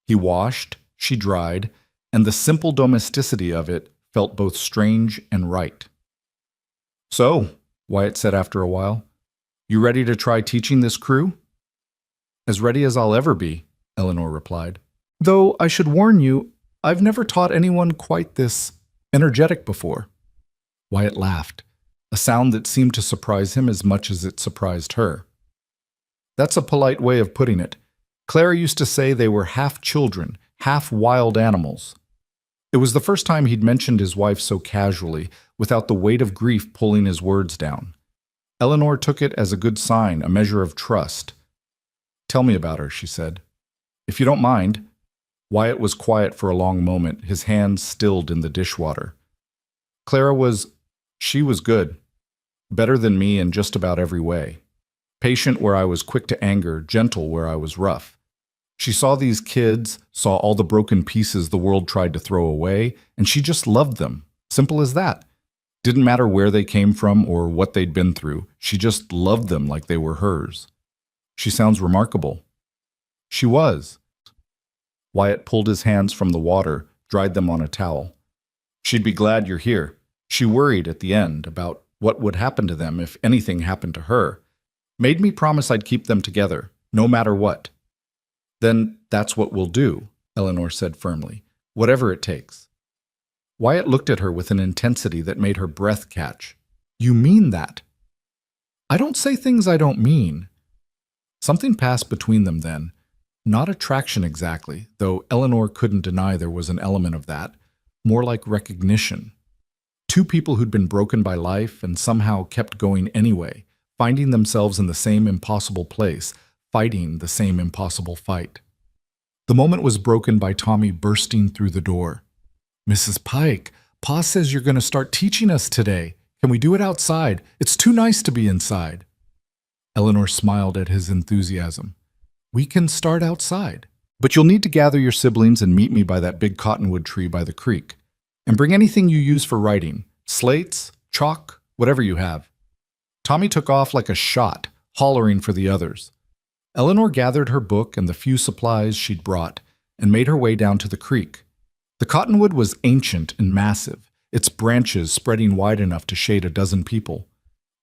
He washed, she dried, and the simple domesticity of it felt both strange and right. "So," Wyatt said after a while, "you ready to try teaching this crew?" "As ready as I'll ever be," Eleanor replied. "Though I should warn you, I've never taught anyone quite this energetic before." Wyatt laughed, a sound that seemed to surprise him as much as it surprised her. "That's a polite way of putting it. Clara used to say they were half children, half wild animals." It was the first time he'd mentioned his wife so casually, without the weight of grief pulling his words down. Eleanor took it as a good sign, a measure of trust. "Tell me about her," she said. "If you don't mind." Wyatt was quiet for a long moment, his hands stilled in the dishwater. She was good. Better than me in just about every way. Patient where I was quick to anger, gentle where I was rough. She saw these kids, saw all the broken pieces the world tried to throw away, and she just loved them. Simple as that. Didn't matter where they came from or what they'd been through. She just loved them like they were hers. She sounds remarkable. She was. Wyatt pulled his hands from the water, dried them on a towel. She'd be glad you're here. She worried at the end about what would happen to them if anything happened to her. Made me promise I'd keep them together, no matter what. Then that's what we'll do, Eleanor said firmly, whatever it takes. Wyatt looked at her with an intensity that made her breath catch. You mean that? I don't say things I don't mean. Something passed between them then. Not attraction exactly, though Eleanor couldn't deny there was an element of that. More like recognition. Two people who'd been broken by life and somehow kept going anyway, finding themselves in the same impossible place, fighting the same impossible fight. The moment was broken by Tommy bursting through the door. Mrs. Pike, Pa says you're going to start teaching us today. Can we do it outside? It's too nice to be inside. Eleanor smiled at his enthusiasm. We can start outside. But you'll need to gather your siblings and meet me by that big cottonwood tree by the creek. And bring anything you use for writing. Slates, chalk, whatever you have. Tommy took off like a shot, hollering for the others. Eleanor gathered her book and the few supplies she'd brought and made her way down to the creek. The cottonwood was ancient and massive, its branches spreading wide enough to shade a dozen people.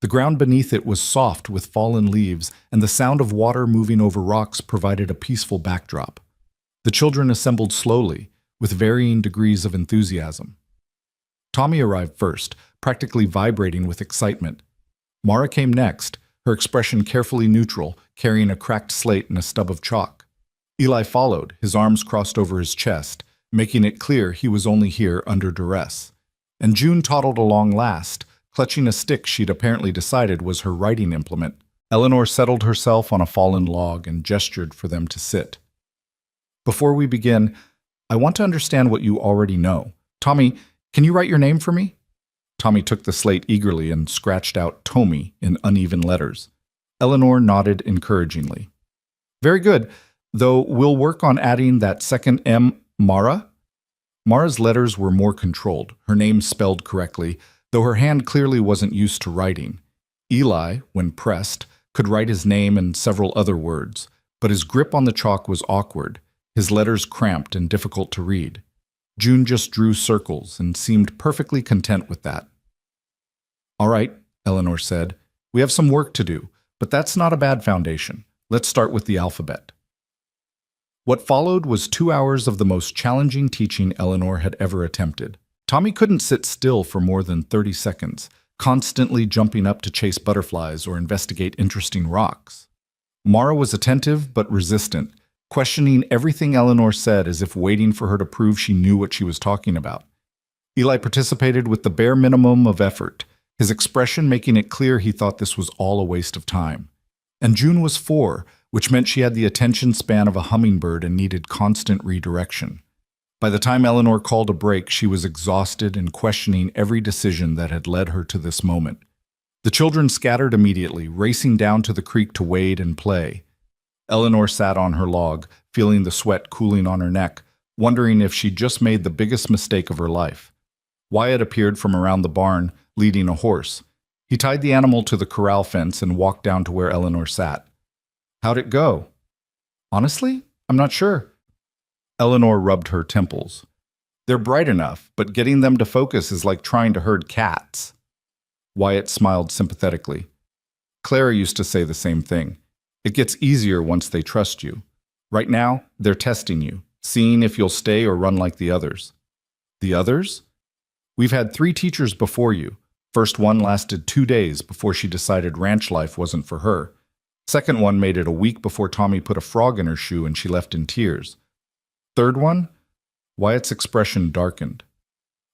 The ground beneath it was soft with fallen leaves, and the sound of water moving over rocks provided a peaceful backdrop. The children assembled slowly, with varying degrees of enthusiasm. Tommy arrived first, practically vibrating with excitement. Mara came next, her expression carefully neutral, carrying a cracked slate and a stub of chalk. Eli followed, his arms crossed over his chest, making it clear he was only here under duress. And June toddled along last, clutching a stick she'd apparently decided was her writing implement. Eleanor settled herself on a fallen log and gestured for them to sit. Before we begin, I want to understand what you already know. Tommy, can you write your name for me? Tommy took the slate eagerly and scratched out Tommy in uneven letters. Eleanor nodded encouragingly. Very good, though we'll work on adding that second M, Mara. Mara's letters were more controlled, her name spelled correctly, though her hand clearly wasn't used to writing. Eli, when pressed, could write his name and several other words, but his grip on the chalk was awkward, his letters cramped and difficult to read. June just drew circles and seemed perfectly content with that. All right, Eleanor said, we have some work to do, but that's not a bad foundation. Let's start with the alphabet. What followed was 2 hours of the most challenging teaching Eleanor had ever attempted. Tommy couldn't sit still for more than 30 seconds, constantly jumping up to chase butterflies or investigate interesting rocks. Mara was attentive but resistant, questioning everything Eleanor said as if waiting for her to prove she knew what she was talking about. Eli participated with the bare minimum of effort, his expression making it clear he thought this was all a waste of time. And June was 4, which meant she had the attention span of a hummingbird and needed constant redirection. By the time Eleanor called a break, she was exhausted and questioning every decision that had led her to this moment. The children scattered immediately, racing down to the creek to wade and play. Eleanor sat on her log, feeling the sweat cooling on her neck, wondering if she'd just made the biggest mistake of her life. Wyatt appeared from around the barn, leading a horse. He tied the animal to the corral fence and walked down to where Eleanor sat. How'd it go? Honestly, I'm not sure. Eleanor rubbed her temples. They're bright enough, but getting them to focus is like trying to herd cats. Wyatt smiled sympathetically. Clara used to say the same thing. It gets easier once they trust you. Right now, they're testing you, seeing if you'll stay or run like the others. The others? We've had 3 teachers before you. First one lasted 2 days before she decided ranch life wasn't for her. Second one made it a week before Tommy put a frog in her shoe and she left in tears. Third one? Wyatt's expression darkened.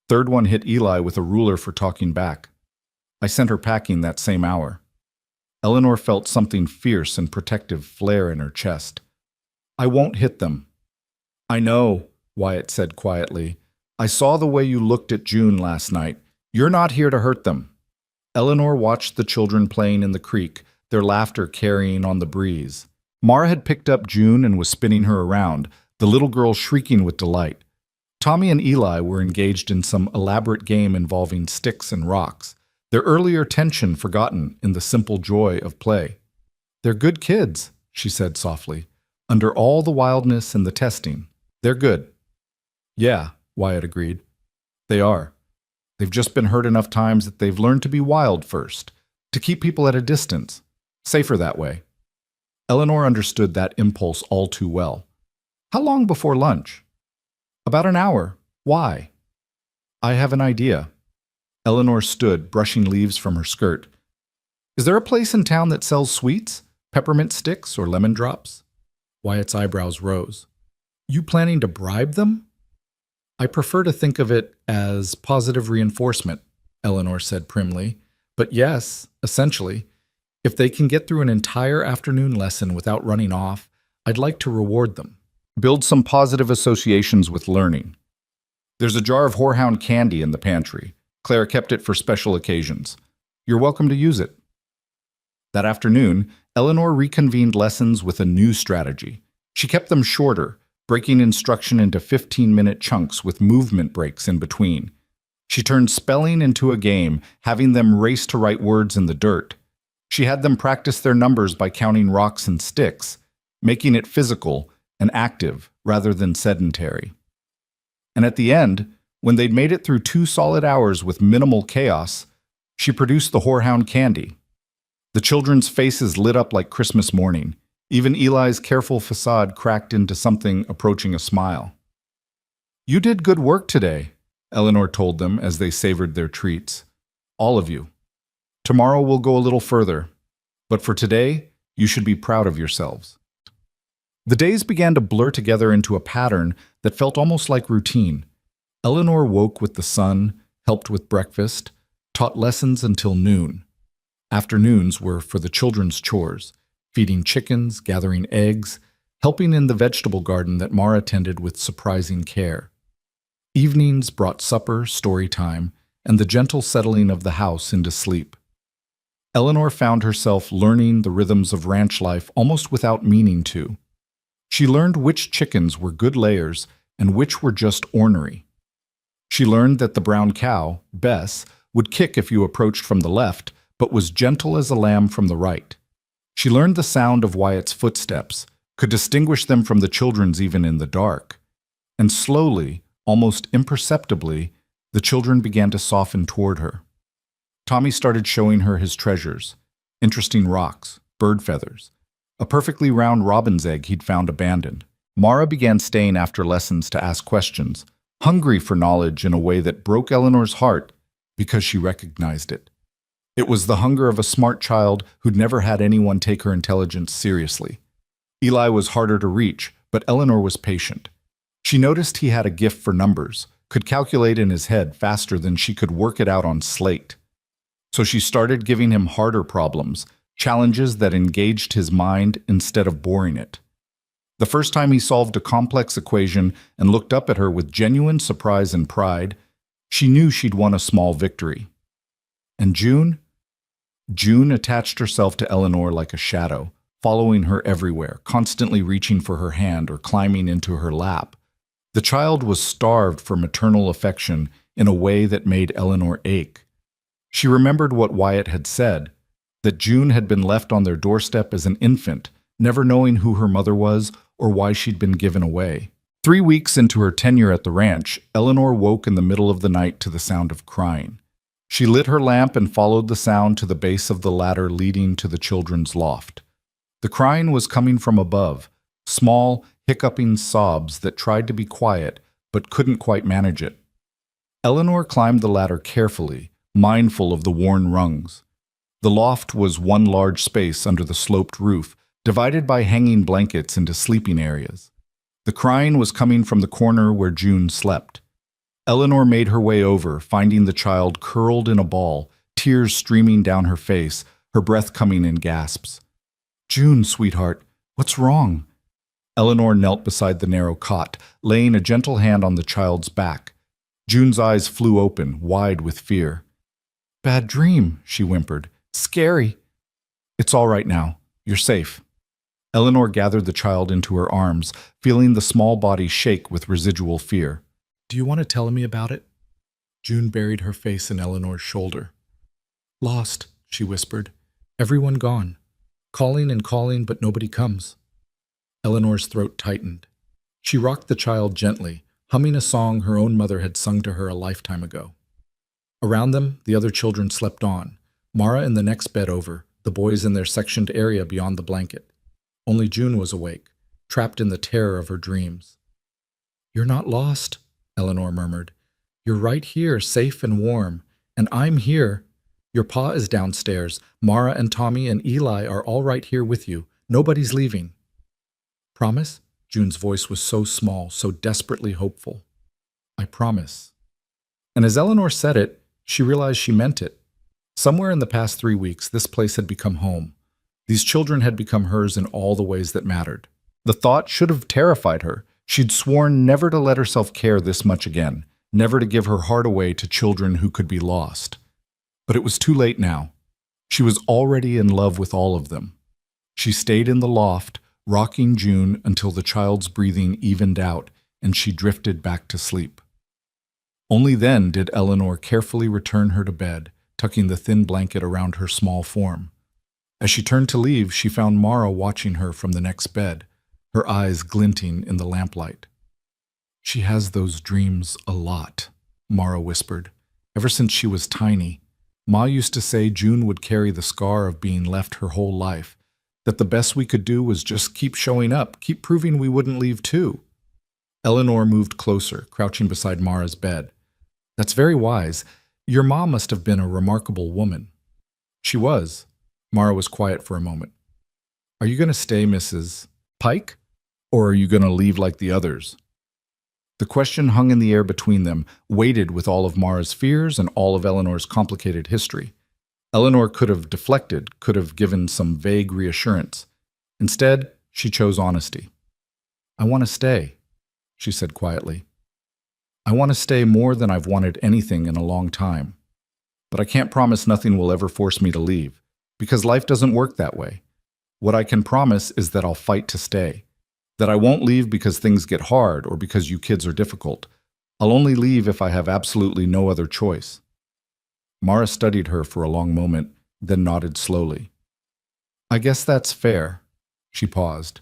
Third one hit Eli with a ruler for talking back. I sent her packing that same hour. Eleanor felt something fierce and protective flare in her chest. I won't hit them. I know, Wyatt said quietly. I saw the way you looked at June last night. You're not here to hurt them. Eleanor watched the children playing in the creek, their laughter carrying on the breeze. Mara had picked up June and was spinning her around, the little girl shrieking with delight. Tommy and Eli were engaged in some elaborate game involving sticks and rocks, their earlier tension forgotten in the simple joy of play. They're good kids, she said softly. Under all the wildness and the testing, they're good. Yeah, Wyatt agreed. They are. They've just been hurt enough times that they've learned to be wild first, to keep people at a distance, safer that way. Eleanor understood that impulse all too well. How long before lunch? About an hour. Why? I have an idea. Eleanor stood, brushing leaves from her skirt. Is there a place in town that sells sweets, peppermint sticks, or lemon drops? Wyatt's eyebrows rose. You planning to bribe them? I prefer to think of it as positive reinforcement, Eleanor said primly. But yes, essentially, if they can get through an entire afternoon lesson without running off, I'd like to reward them. Build some positive associations with learning. There's a jar of horehound candy in the pantry. Claire kept it for special occasions. You're welcome to use it. That afternoon, Eleanor reconvened lessons with a new strategy. She kept them shorter, breaking instruction into 15-minute chunks with movement breaks in between. She turned spelling into a game, having them race to write words in the dirt. She had them practice their numbers by counting rocks and sticks, making it physical and active rather than sedentary. And at the end, when they'd made it through 2 solid hours with minimal chaos, she produced the horehound candy. The children's faces lit up like Christmas morning. Even Eli's careful facade cracked into something approaching a smile. You did good work today, Eleanor told them as they savored their treats. All of you. Tomorrow we'll go a little further, but for today, you should be proud of yourselves. The days began to blur together into a pattern that felt almost like routine. Eleanor woke with the sun, helped with breakfast, taught lessons until noon. Afternoons were for the children's chores, feeding chickens, gathering eggs, helping in the vegetable garden that Mara tended with surprising care. Evenings brought supper, story time, and the gentle settling of the house into sleep. Eleanor found herself learning the rhythms of ranch life almost without meaning to. She learned which chickens were good layers and which were just ornery. She learned that the brown cow, Bess, would kick if you approached from the left, but was gentle as a lamb from the right. She learned the sound of Wyatt's footsteps, could distinguish them from the children's even in the dark. And slowly, almost imperceptibly, the children began to soften toward her. Tommy started showing her his treasures, interesting rocks, bird feathers, a perfectly round robin's egg he'd found abandoned. Mara began staying after lessons to ask questions, hungry for knowledge in a way that broke Eleanor's heart because she recognized it. It was the hunger of a smart child who'd never had anyone take her intelligence seriously. Eli was harder to reach, but Eleanor was patient. She noticed he had a gift for numbers, could calculate in his head faster than she could work it out on slate. So she started giving him harder problems, challenges that engaged his mind instead of boring it. The first time he solved a complex equation and looked up at her with genuine surprise and pride, she knew she'd won a small victory. And June? June attached herself to Eleanor like a shadow, following her everywhere, constantly reaching for her hand or climbing into her lap. The child was starved for maternal affection in a way that made Eleanor ache. She remembered what Wyatt had said, that June had been left on their doorstep as an infant, never knowing who her mother was or why she'd been given away. 3 weeks into her tenure at the ranch, Eleanor woke in the middle of the night to the sound of crying. She lit her lamp and followed the sound to the base of the ladder leading to the children's loft. The crying was coming from above, small, hiccuping sobs that tried to be quiet but couldn't quite manage it. Eleanor climbed the ladder carefully, mindful of the worn rungs. The loft was one large space under the sloped roof, divided by hanging blankets into sleeping areas. The crying was coming from the corner where June slept. Eleanor made her way over, finding the child curled in a ball, tears streaming down her face, her breath coming in gasps. "June, sweetheart, what's wrong?" Eleanor knelt beside the narrow cot, laying a gentle hand on the child's back. June's eyes flew open, wide with fear. "Bad dream," she whimpered. "Scary." "It's all right now. You're safe." Eleanor gathered the child into her arms, feeling the small body shake with residual fear. "Do you want to tell me about it?" June buried her face in Eleanor's shoulder. "Lost," she whispered. "Everyone gone. Calling and calling, but nobody comes." Eleanor's throat tightened. She rocked the child gently, humming a song her own mother had sung to her a lifetime ago. Around them, the other children slept on, Mara in the next bed over, the boys in their sectioned area beyond the blanket. Only June was awake, trapped in the terror of her dreams. "You're not lost," Eleanor murmured. "You're right here, safe and warm, and I'm here. Your pa is downstairs. Mara and Tommy and Eli are all right here with you. Nobody's leaving." "Promise?" June's voice was so small, so desperately hopeful. "I promise." And as Eleanor said it, she realized she meant it. Somewhere in the past 3 weeks, this place had become home. These children had become hers in all the ways that mattered. The thought should have terrified her. She'd sworn never to let herself care this much again, never to give her heart away to children who could be lost. But it was too late now. She was already in love with all of them. She stayed in the loft, rocking June until the child's breathing evened out and she drifted back to sleep. Only then did Eleanor carefully return her to bed, tucking the thin blanket around her small form. As she turned to leave, she found Mara watching her from the next bed, her eyes glinting in the lamplight. "She has those dreams a lot," Mara whispered. "Ever since she was tiny, Ma used to say June would carry the scar of being left her whole life, that the best we could do was just keep showing up, keep proving we wouldn't leave too." Eleanor moved closer, crouching beside Mara's bed. "That's very wise. Your ma must have been a remarkable woman." "She was." Mara was quiet for a moment. "Are you going to stay, Mrs. Pike? Or are you going to leave like the others?" The question hung in the air between them, weighted with all of Mara's fears and all of Eleanor's complicated history. Eleanor could have deflected, could have given some vague reassurance. Instead, she chose honesty. "I want to stay," she said quietly. "I want to stay more than I've wanted anything in a long time. But I can't promise nothing will ever force me to leave, because life doesn't work that way. What I can promise is that I'll fight to stay. That I won't leave because things get hard or because you kids are difficult. I'll only leave if I have absolutely no other choice." Mara studied her for a long moment, then nodded slowly. "I guess that's fair." She paused.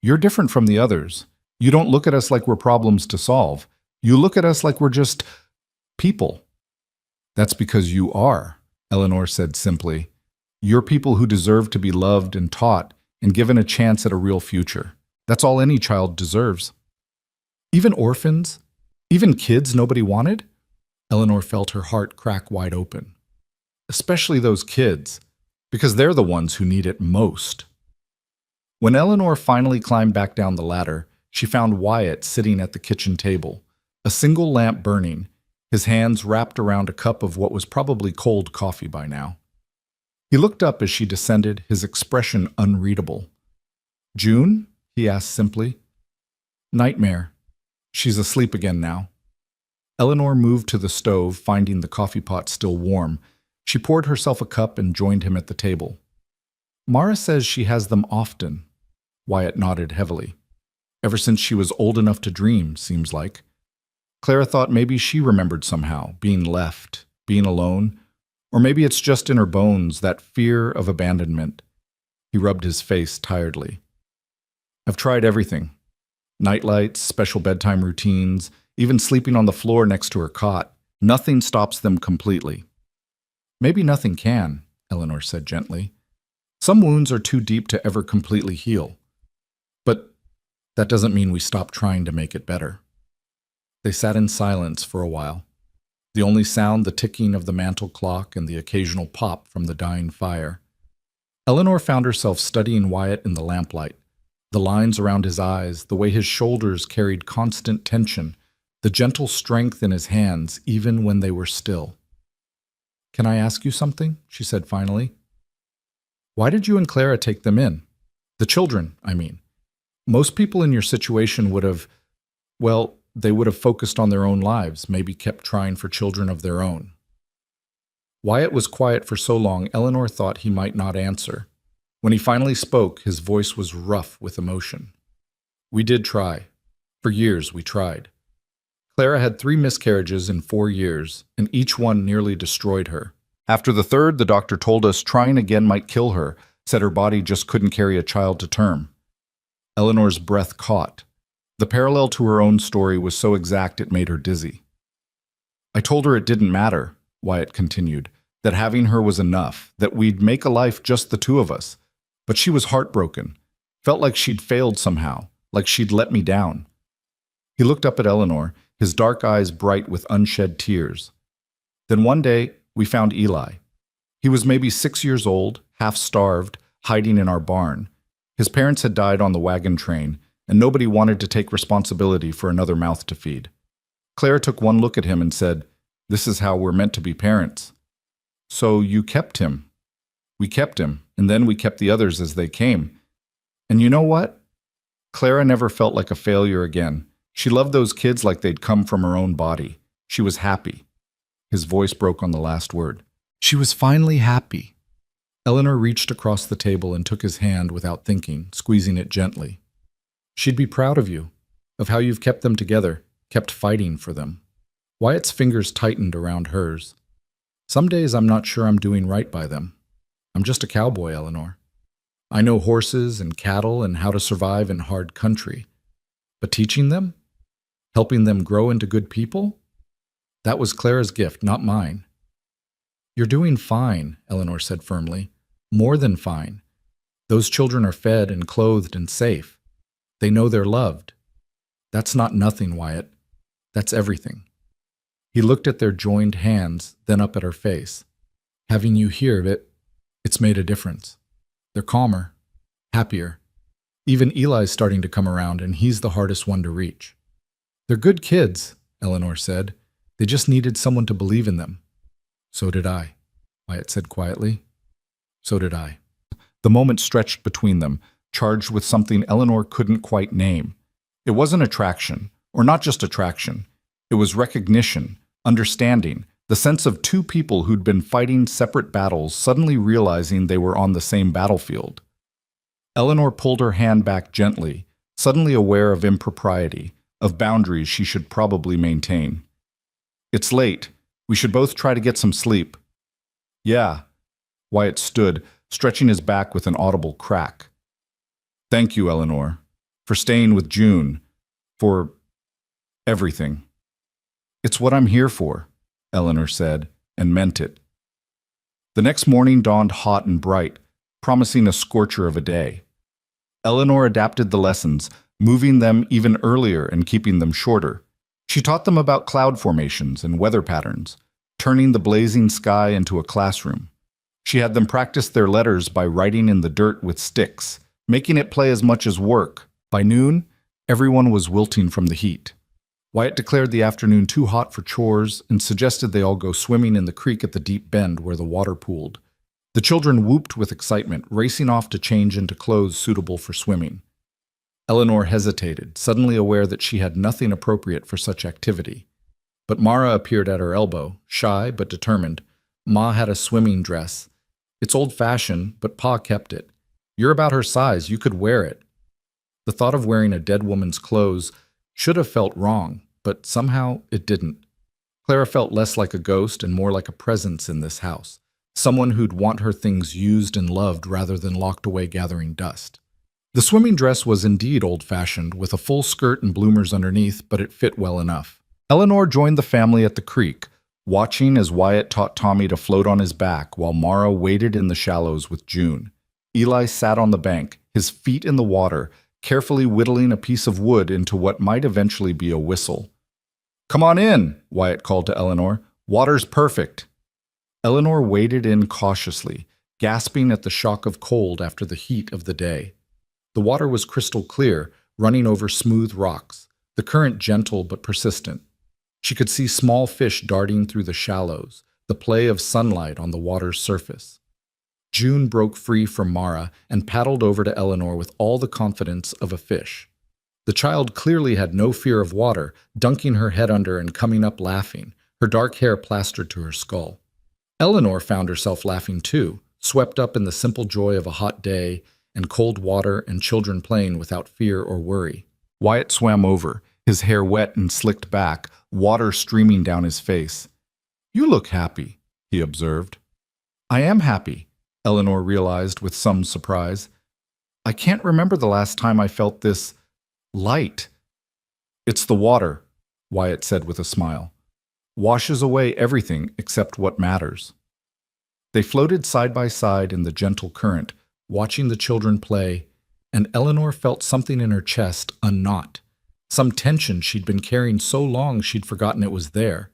"You're different from the others. You don't look at us like we're problems to solve. You look at us like we're just people." "That's because you are," Eleanor said simply. "You're people who deserve to be loved and taught and given a chance at a real future. That's all any child deserves." "Even orphans? Even kids nobody wanted?" Eleanor felt her heart crack wide open. "Especially those kids, because they're the ones who need it most." When Eleanor finally climbed back down the ladder, she found Wyatt sitting at the kitchen table, a single lamp burning, his hands wrapped around a cup of what was probably cold coffee by now. He looked up as she descended, his expression unreadable. "June?" he asked simply. "Nightmare. She's asleep again now." Eleanor moved to the stove, finding the coffee pot still warm. She poured herself a cup and joined him at the table. "Mara says she has them often." Wyatt nodded heavily. "Ever since she was old enough to dream, seems like. Clara thought maybe she remembered somehow, being left, being alone, or maybe it's just in her bones, that fear of abandonment." He rubbed his face tiredly. "I've tried everything. Nightlights, special bedtime routines, even sleeping on the floor next to her cot. Nothing stops them completely." "Maybe nothing can," Eleanor said gently. "Some wounds are too deep to ever completely heal. But that doesn't mean we stop trying to make it better." They sat in silence for a while. The only sound the ticking of the mantel clock and the occasional pop from the dying fire. Eleanor found herself studying Wyatt in the lamplight. The lines around his eyes, the way his shoulders carried constant tension, the gentle strength in his hands even when they were still. "Can I ask you something?" she said finally. Why did you and Clara take them in? The children, I mean. Most people in your situation would have, well, they would have focused on their own lives, maybe kept trying for children of their own. Wyatt was quiet for so long, Eleanor thought he might not answer. When he finally spoke, his voice was rough with emotion. We did try. For years, we tried. Clara had 3 miscarriages in 4 years, and each one nearly destroyed her. After the third, the doctor told us trying again might kill her, said her body just couldn't carry a child to term. Eleanor's breath caught. The parallel to her own story was so exact it made her dizzy. I told her it didn't matter, Wyatt continued, that having her was enough, that we'd make a life just the 2 of us. But she was heartbroken, felt like she'd failed somehow, like she'd let me down. He looked up at Eleanor, his dark eyes bright with unshed tears. Then one day, we found Eli. He was maybe 6 years old, half-starved, hiding in our barn. His parents had died on the wagon train, and nobody wanted to take responsibility for another mouth to feed. Claire took one look at him and said, "This is how we're meant to be parents." "So you kept him." "We kept him, and then we kept the others as they came. And you know what? Clara never felt like a failure again. She loved those kids like they'd come from her own body. She was happy." His voice broke on the last word. She was finally happy. Eleanor reached across the table and took his hand without thinking, squeezing it gently. She'd be proud of you, of how you've kept them together, kept fighting for them. Wyatt's fingers tightened around hers. Some days I'm not sure I'm doing right by them. I'm just a cowboy, Eleanor. I know horses and cattle and how to survive in hard country. But teaching them? Helping them grow into good people? That was Clara's gift, not mine. You're doing fine, Eleanor said firmly. More than fine. Those children are fed and clothed and safe. They know they're loved. That's not nothing, Wyatt. That's everything. He looked at their joined hands, then up at her face. Having you here, it's made a difference. They're calmer, happier. Even Eli's starting to come around, and he's the hardest one to reach. They're good kids, Eleanor said. They just needed someone to believe in them. So did I, Wyatt said quietly. So did I. The moment stretched between them, charged with something Eleanor couldn't quite name. It wasn't attraction, or not just attraction. It was recognition, understanding, the sense of 2 people who'd been fighting separate battles suddenly realizing they were on the same battlefield. Eleanor pulled her hand back gently, suddenly aware of impropriety, of boundaries she should probably maintain. It's late. We should both try to get some sleep. Yeah. Wyatt stood, stretching his back with an audible crack. Thank you, Eleanor, for staying with June, for everything. It's what I'm here for, Eleanor said, and meant it. The next morning dawned hot and bright, promising a scorcher of a day. Eleanor adapted the lessons, moving them even earlier and keeping them shorter. She taught them about cloud formations and weather patterns, turning the blazing sky into a classroom. She had them practice their letters by writing in the dirt with sticks, making it play as much as work. By noon, everyone was wilting from the heat. Wyatt declared the afternoon too hot for chores and suggested they all go swimming in the creek at the deep bend where the water pooled. The children whooped with excitement, racing off to change into clothes suitable for swimming. Eleanor hesitated, suddenly aware that she had nothing appropriate for such activity. But Mara appeared at her elbow, shy but determined. Ma had a swimming dress. It's old-fashioned, but Pa kept it. You're about her size, you could wear it. The thought of wearing a dead woman's clothes should have felt wrong, but somehow it didn't. Clara felt less like a ghost and more like a presence in this house, someone who'd want her things used and loved rather than locked away gathering dust. The swimming dress was indeed old-fashioned, with a full skirt and bloomers underneath, but it fit well enough. Eleanor joined the family at the creek, watching as Wyatt taught Tommy to float on his back while Mara waded in the shallows with June. Eli sat on the bank, his feet in the water, carefully whittling a piece of wood into what might eventually be a whistle. "Come on in," Wyatt called to Eleanor. "Water's perfect." Eleanor waded in cautiously, gasping at the shock of cold after the heat of the day. The water was crystal clear, running over smooth rocks, the current gentle but persistent. She could see small fish darting through the shallows, the play of sunlight on the water's surface. June broke free from Mara and paddled over to Eleanor with all the confidence of a fish. The child clearly had no fear of water, dunking her head under and coming up laughing, her dark hair plastered to her skull. Eleanor found herself laughing too, swept up in the simple joy of a hot day and cold water and children playing without fear or worry. Wyatt swam over, his hair wet and slicked back, water streaming down his face. "You look happy," he observed. "I am happy," Eleanor realized with some surprise. "I can't remember the last time I felt this light." "It's the water," Wyatt said with a smile. "Washes away everything except what matters." They floated side by side in the gentle current, watching the children play, and Eleanor felt something in her chest unknot, some tension she'd been carrying so long she'd forgotten it was there.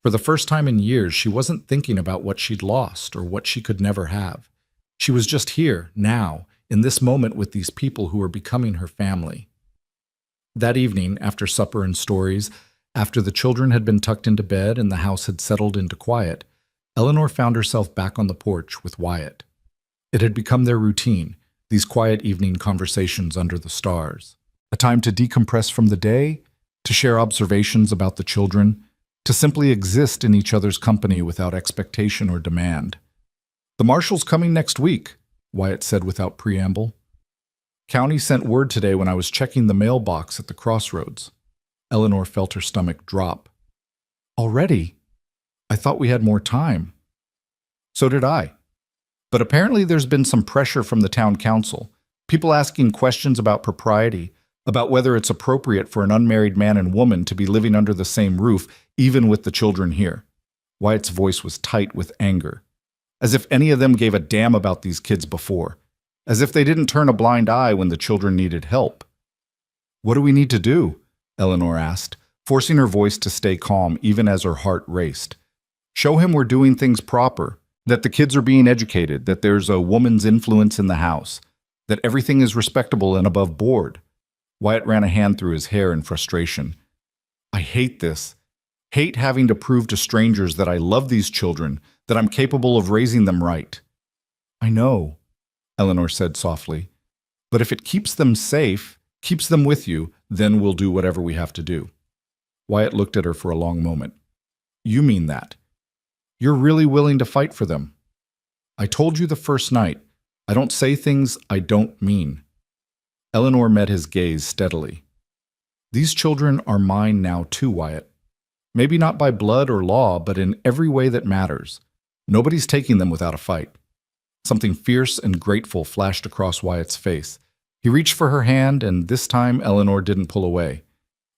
For the first time in years, she wasn't thinking about what she'd lost or what she could never have. She was just here, now, in this moment with these people who were becoming her family. That evening, after supper and stories, after the children had been tucked into bed and the house had settled into quiet, Eleanor found herself back on the porch with Wyatt. It had become their routine, these quiet evening conversations under the stars. A time to decompress from the day, to share observations about the children, to simply exist in each other's company without expectation or demand. "The marshal's coming next week," Wyatt said without preamble. "County sent word today when I was checking the mailbox at the crossroads." Eleanor felt her stomach drop. "Already? I thought we had more time." "So did I. But apparently there's been some pressure from the town council, people asking questions about propriety, about whether it's appropriate for an unmarried man and woman to be living under the same roof, even with the children here." Wyatt's voice was tight with anger. As if any of them gave a damn about these kids before. As if they didn't turn a blind eye when the children needed help. "What do we need to do?" Eleanor asked, forcing her voice to stay calm even as her heart raced. "Show him we're doing things proper, that the kids are being educated, that there's a woman's influence in the house, that everything is respectable and above board." Wyatt ran a hand through his hair in frustration. "I hate this. Hate having to prove to strangers that I love these children, that I'm capable of raising them right." "I know," Eleanor said softly. "But if it keeps them safe, keeps them with you, then we'll do whatever we have to do." Wyatt looked at her for a long moment. "You mean that? You're really willing to fight for them?" "I told you the first night, I don't say things I don't mean." Eleanor met his gaze steadily. "These children are mine now too, Wyatt. Maybe not by blood or law, but in every way that matters. Nobody's taking them without a fight." Something fierce and grateful flashed across Wyatt's face. He reached for her hand, and this time Eleanor didn't pull away.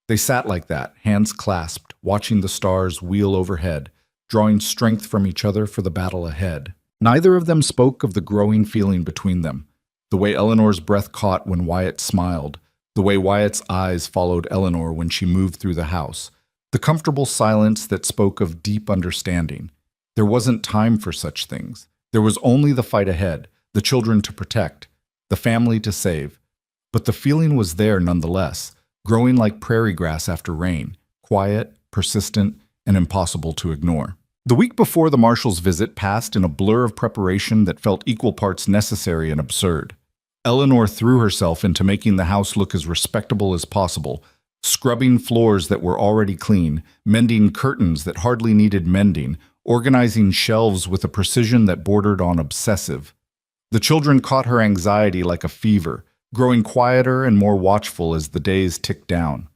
They sat like that, hands clasped, watching the stars wheel overhead, drawing strength from each other for the battle ahead. Neither of them spoke of the growing feeling between them, the way Eleanor's breath caught when Wyatt smiled, the way Wyatt's eyes followed Eleanor when she moved through the house, the comfortable silence that spoke of deep understanding. There wasn't time for such things. There was only the fight ahead, the children to protect, the family to save. But the feeling was there nonetheless, growing like prairie grass after rain, quiet, persistent, and impossible to ignore. The week before the marshal's visit passed in a blur of preparation that felt equal parts necessary and absurd. Eleanor threw herself into making the house look as respectable as possible, scrubbing floors that were already clean, mending curtains that hardly needed mending, organizing shelves with a precision that bordered on obsessive. The children caught her anxiety like a fever, growing quieter and more watchful as the days ticked down.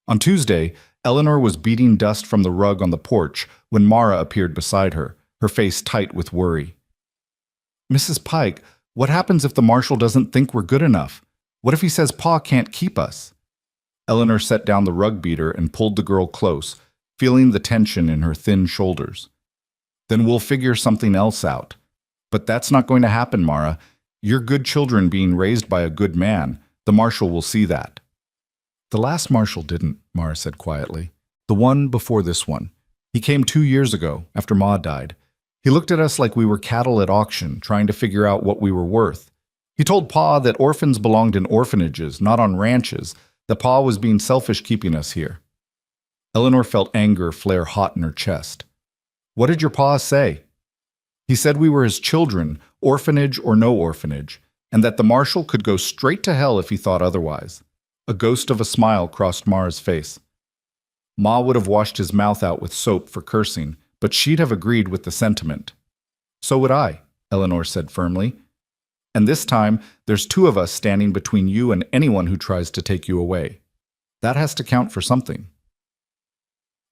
On Tuesday, Eleanor was beating dust from the rug on the porch when Mara appeared beside her, her face tight with worry. "Mrs. Pike, what happens if the marshal doesn't think we're good enough? What if he says Pa can't keep us?" Eleanor set down the rug beater and pulled the girl close, feeling the tension in her thin shoulders. "Then we'll figure something else out. But that's not going to happen, Mara. You're good children being raised by a good man. The marshal will see that." "The last marshal didn't," Mara said quietly. "The one before this one. He came 2 years ago, after Ma died. He looked at us like we were cattle at auction, trying to figure out what we were worth. He told Pa that orphans belonged in orphanages, not on ranches, that Pa was being selfish keeping us here." Eleanor felt anger flare hot in her chest. "What did your Pa say?" He said we were his children, orphanage or no orphanage, and that the marshal could go straight to hell if he thought otherwise. A ghost of a smile crossed Mara's face. Ma would have washed his mouth out with soap for cursing, but she'd have agreed with the sentiment. So would I, Eleanor said firmly. And this time, there's two of us standing between you and anyone who tries to take you away. That has to count for something.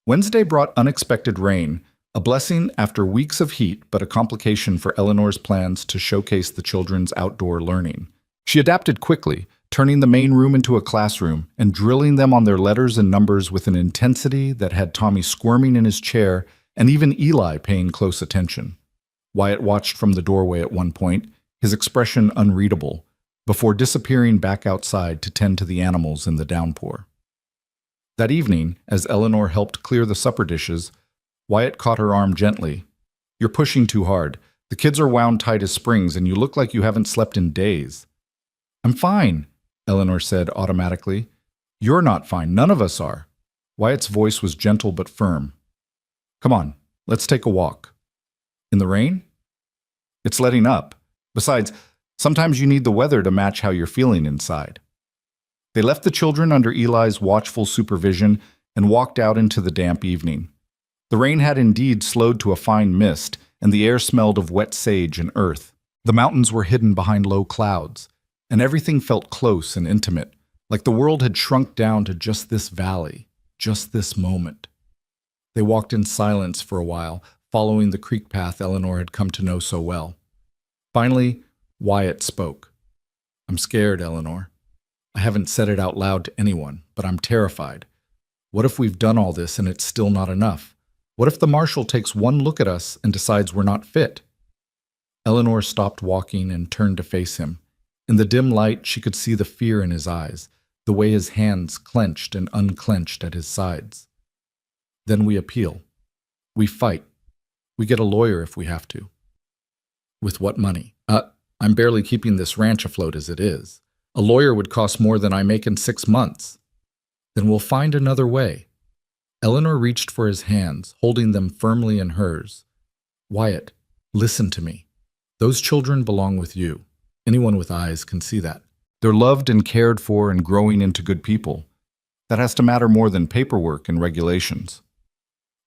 Wednesday brought unexpected rain, a blessing after weeks of heat, but a complication for Eleanor's plans to showcase the children's outdoor learning. She adapted quickly, turning the main room into a classroom and drilling them on their letters and numbers with an intensity that had Tommy squirming in his chair and even Eli paying close attention. Wyatt watched from the doorway at one point, his expression unreadable, before disappearing back outside to tend to the animals in the downpour. That evening, as Eleanor helped clear the supper dishes, Wyatt caught her arm gently. You're pushing too hard. The kids are wound tight as springs, and you look like you haven't slept in days. I'm fine, Eleanor said automatically. You're not fine. None of us are. Wyatt's voice was gentle but firm. Come on, let's take a walk. In the rain? It's letting up. Besides, sometimes you need the weather to match how you're feeling inside. They left the children under Eli's watchful supervision and walked out into the damp evening. The rain had indeed slowed to a fine mist, and the air smelled of wet sage and earth. The mountains were hidden behind low clouds, and everything felt close and intimate, like the world had shrunk down to just this valley, just this moment. They walked in silence for a while, following the creek path Eleanor had come to know so well. Finally, Wyatt spoke. I'm scared, Eleanor. I haven't said it out loud to anyone, but I'm terrified. What if we've done all this and it's still not enough? What if the marshal takes one look at us and decides we're not fit? Eleanor stopped walking and turned to face him. In the dim light, she could see the fear in his eyes, the way his hands clenched and unclenched at his sides. Then we appeal. We fight. We get a lawyer if we have to. With what money? I'm barely keeping this ranch afloat as it is. A lawyer would cost more than I make in 6 months. Then we'll find another way. Eleanor reached for his hands, holding them firmly in hers. Wyatt, listen to me. Those children belong with you. Anyone with eyes can see that. They're loved and cared for and growing into good people. That has to matter more than paperwork and regulations.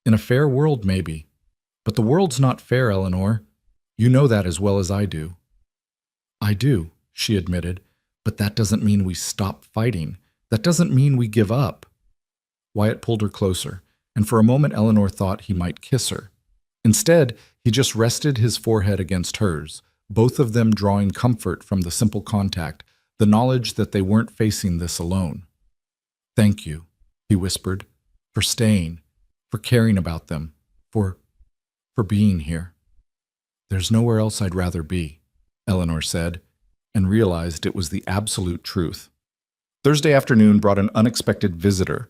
In a fair world, maybe. But the world's not fair, Eleanor. You know that as well as I do. I do, she admitted, but that doesn't mean we stop fighting. That doesn't mean we give up. Wyatt pulled her closer, and for a moment Eleanor thought he might kiss her. Instead, he just rested his forehead against hers, both of them drawing comfort from the simple contact, the knowledge that they weren't facing this alone. Thank you, he whispered, for staying, for caring about them, for being here. There's nowhere else I'd rather be, Eleanor said, and realized it was the absolute truth. Thursday afternoon brought an unexpected visitor.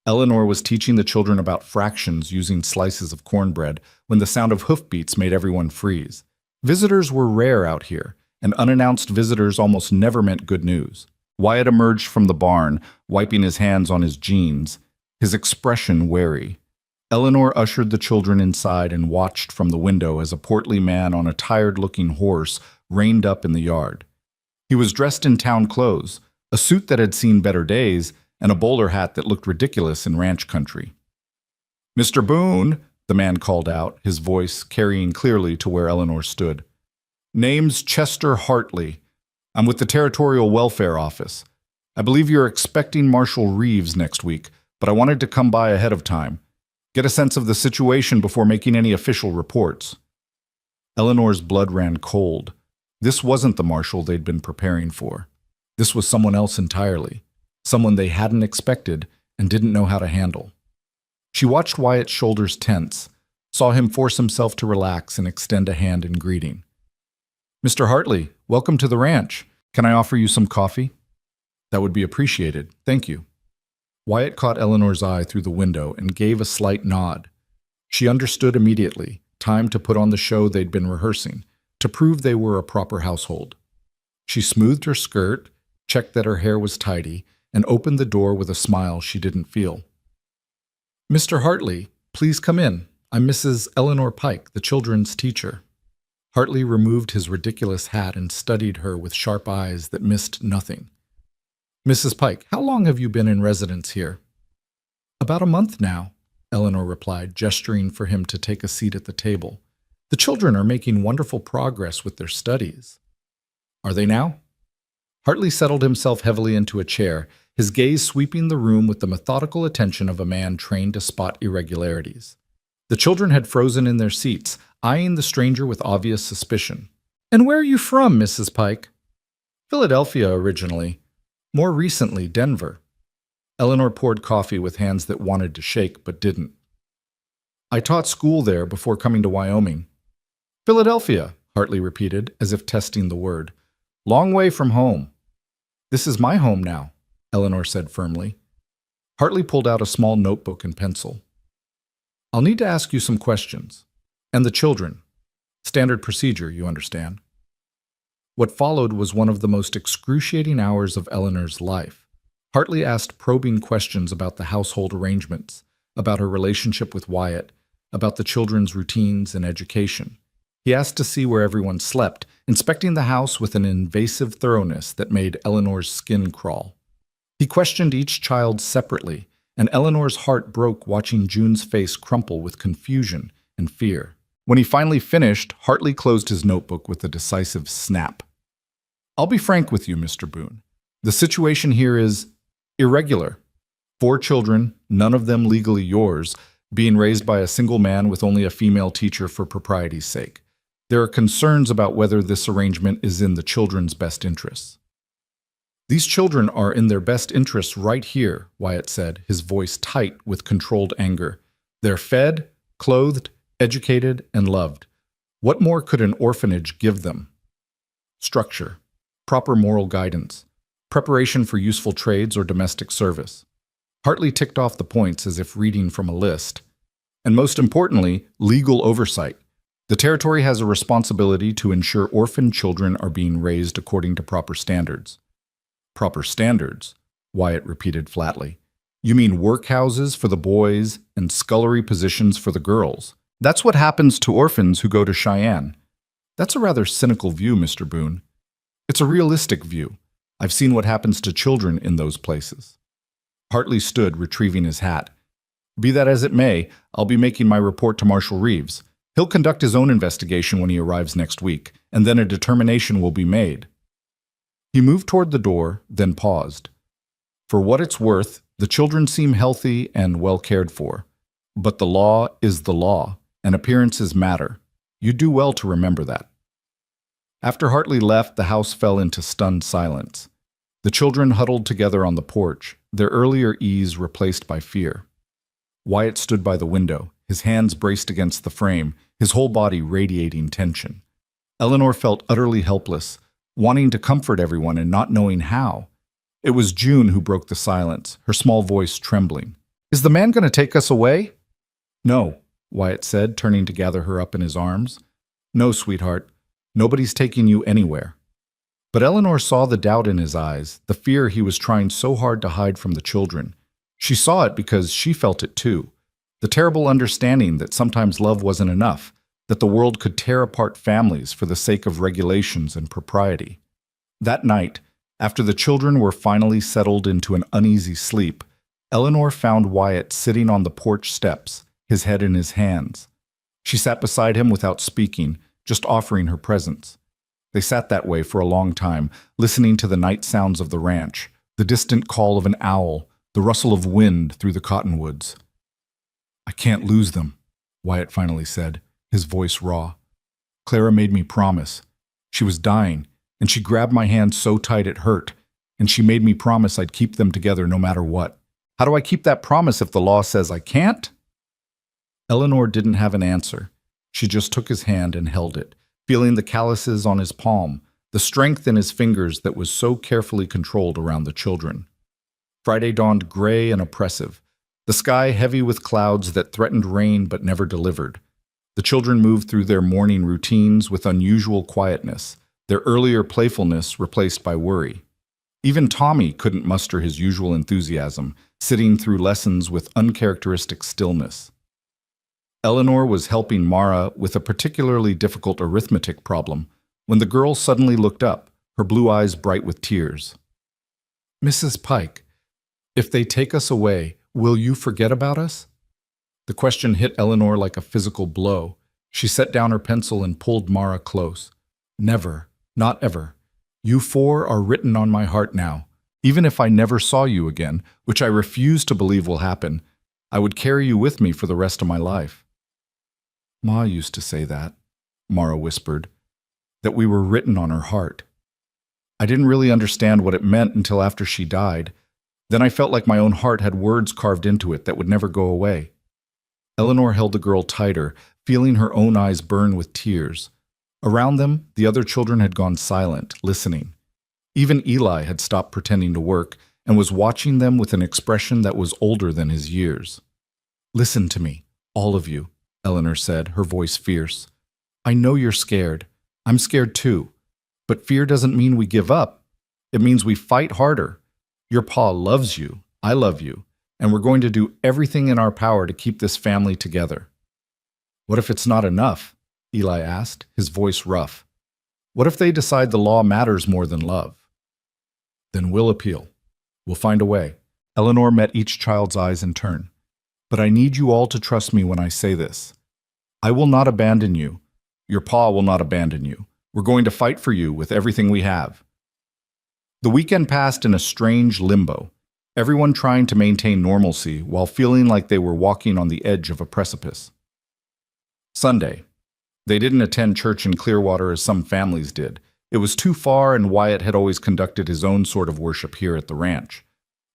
Eleanor was teaching the children about fractions using slices of cornbread when the sound of hoofbeats made everyone freeze. Visitors were rare out here, and unannounced visitors almost never meant good news. Wyatt emerged from the barn, wiping his hands on his jeans, his expression wary. Eleanor ushered the children inside and watched from the window as a portly man on a tired-looking horse reined up in the yard. He was dressed in town clothes, a suit that had seen better days, and a bowler hat that looked ridiculous in ranch country. "Mr. Boone," the man called out, his voice carrying clearly to where Eleanor stood. "Name's Chester Hartley. I'm with the Territorial Welfare Office. I believe you're expecting Marshal Reeves next week, but I wanted to come by ahead of time. Get a sense of the situation before making any official reports." Eleanor's blood ran cold. This wasn't the marshal they'd been preparing for. This was someone else entirely, someone they hadn't expected and didn't know how to handle. She watched Wyatt's shoulders tense, saw him force himself to relax and extend a hand in greeting. "Mr. Hartley, welcome to the ranch. Can I offer you some coffee?" "That would be appreciated. Thank you." Wyatt caught Eleanor's eye through the window and gave a slight nod. She understood immediately, time to put on the show they'd been rehearsing, to prove they were a proper household. She smoothed her skirt, checked that her hair was tidy, and opened the door with a smile she didn't feel. "Mr. Hartley, please come in. I'm Mrs. Eleanor Pike, the children's teacher." Hartley removed his ridiculous hat and studied her with sharp eyes that missed nothing. "Mrs. Pike, how long have you been in residence here?" "About a month now," Eleanor replied, gesturing for him to take a seat at the table. "The children are making wonderful progress with their studies." "Are they now?" Hartley settled himself heavily into a chair, his gaze sweeping the room with the methodical attention of a man trained to spot irregularities. The children had frozen in their seats, eyeing the stranger with obvious suspicion. "And where are you from, Mrs. Pike?" "Philadelphia originally. More recently, Denver." Eleanor poured coffee with hands that wanted to shake but didn't. "I taught school there before coming to Wyoming." "Philadelphia," Hartley repeated, as if testing the word. "Long way from home." "This is my home now," Eleanor said firmly. Hartley pulled out a small notebook and pencil. "I'll need to ask you some questions. And the children. Standard procedure, you understand." What followed was one of the most excruciating hours of Eleanor's life. Hartley asked probing questions about the household arrangements, about her relationship with Wyatt, about the children's routines and education. He asked to see where everyone slept, inspecting the house with an invasive thoroughness that made Eleanor's skin crawl. He questioned each child separately, and Eleanor's heart broke watching June's face crumple with confusion and fear. When he finally finished, Hartley closed his notebook with a decisive snap. "I'll be frank with you, Mr. Boone. The situation here is irregular. 4 children, none of them legally yours, being raised by a single man with only a female teacher for propriety's sake. There are concerns about whether this arrangement is in the children's best interests." "These children are in their best interests right here," Wyatt said, his voice tight with controlled anger. "They're fed, clothed, educated, and loved. What more could an orphanage give them? Structure, proper moral guidance, preparation for useful trades or domestic service." Hartley ticked off the points as if reading from a list. "And most importantly, legal oversight. The territory has a responsibility to ensure orphan children are being raised according to proper standards." "Proper standards," Wyatt repeated flatly. "You mean workhouses for the boys and scullery positions for the girls? That's what happens to orphans who go to Cheyenne." "That's a rather cynical view, Mr. Boone." "It's a realistic view. I've seen what happens to children in those places." Hartley stood, retrieving his hat. "Be that as it may, I'll be making my report to Marshal Reeves. He'll conduct his own investigation when he arrives next week, and then a determination will be made." He moved toward the door, then paused. "For what it's worth, the children seem healthy and well cared for. But the law is the law, and appearances matter. You do well to remember that." After Hartley left, the house fell into stunned silence. The children huddled together on the porch, their earlier ease replaced by fear. Wyatt stood by the window, his hands braced against the frame, his whole body radiating tension. Eleanor felt utterly helpless, wanting to comfort everyone and not knowing how. It was June who broke the silence, her small voice trembling. "Is the man going to take us away?" "No," Wyatt said, turning to gather her up in his arms. "No, sweetheart. Nobody's taking you anywhere." But Eleanor saw the doubt in his eyes, the fear he was trying so hard to hide from the children. She saw it because she felt it too. The terrible understanding that sometimes love wasn't enough, that the world could tear apart families for the sake of regulations and propriety. That night, after the children were finally settled into an uneasy sleep, Eleanor found Wyatt sitting on the porch steps, his head in his hands. She sat beside him without speaking, just offering her presence. They sat that way for a long time, listening to the night sounds of the ranch, the distant call of an owl, the rustle of wind through the cottonwoods. "I can't lose them," Wyatt finally said, his voice raw. "Clara made me promise. She was dying, and she grabbed my hand so tight it hurt, and she made me promise I'd keep them together no matter what. How do I keep that promise if the law says I can't?" Eleanor didn't have an answer. She just took his hand and held it, feeling the calluses on his palm, the strength in his fingers that was so carefully controlled around the children. Friday dawned gray and oppressive, the sky heavy with clouds that threatened rain but never delivered. The children moved through their morning routines with unusual quietness, their earlier playfulness replaced by worry. Even Tommy couldn't muster his usual enthusiasm, sitting through lessons with uncharacteristic stillness. Eleanor was helping Mara with a particularly difficult arithmetic problem when the girl suddenly looked up, her blue eyes bright with tears. "Mrs. Pike, if they take us away, will you forget about us?" The question hit Eleanor like a physical blow. She set down her pencil and pulled Mara close. "Never, not ever. You four are written on my heart now. Even if I never saw you again, which I refuse to believe will happen, I would carry you with me for the rest of my life." "Ma used to say that," Mara whispered, "that we were written on her heart. I didn't really understand what it meant until after she died. Then I felt like my own heart had words carved into it that would never go away." Eleanor held the girl tighter, feeling her own eyes burn with tears. Around them, the other children had gone silent, listening. Even Eli had stopped pretending to work and was watching them with an expression that was older than his years. "Listen to me, all of you," Eleanor said, her voice fierce. "I know you're scared. I'm scared too. But fear doesn't mean we give up. It means we fight harder. Your pa loves you. I love you. And we're going to do everything in our power to keep this family together." "What if it's not enough?" Eli asked, his voice rough. "What if they decide the law matters more than love?" "Then we'll appeal. We'll find a way." Eleanor met each child's eyes in turn. "But I need you all to trust me when I say this. I will not abandon you. Your pa will not abandon you. We're going to fight for you with everything we have." The weekend passed in a strange limbo, everyone trying to maintain normalcy while feeling like they were walking on the edge of a precipice. Sunday. They didn't attend church in Clearwater as some families did. It was too far, and Wyatt had always conducted his own sort of worship here at the ranch.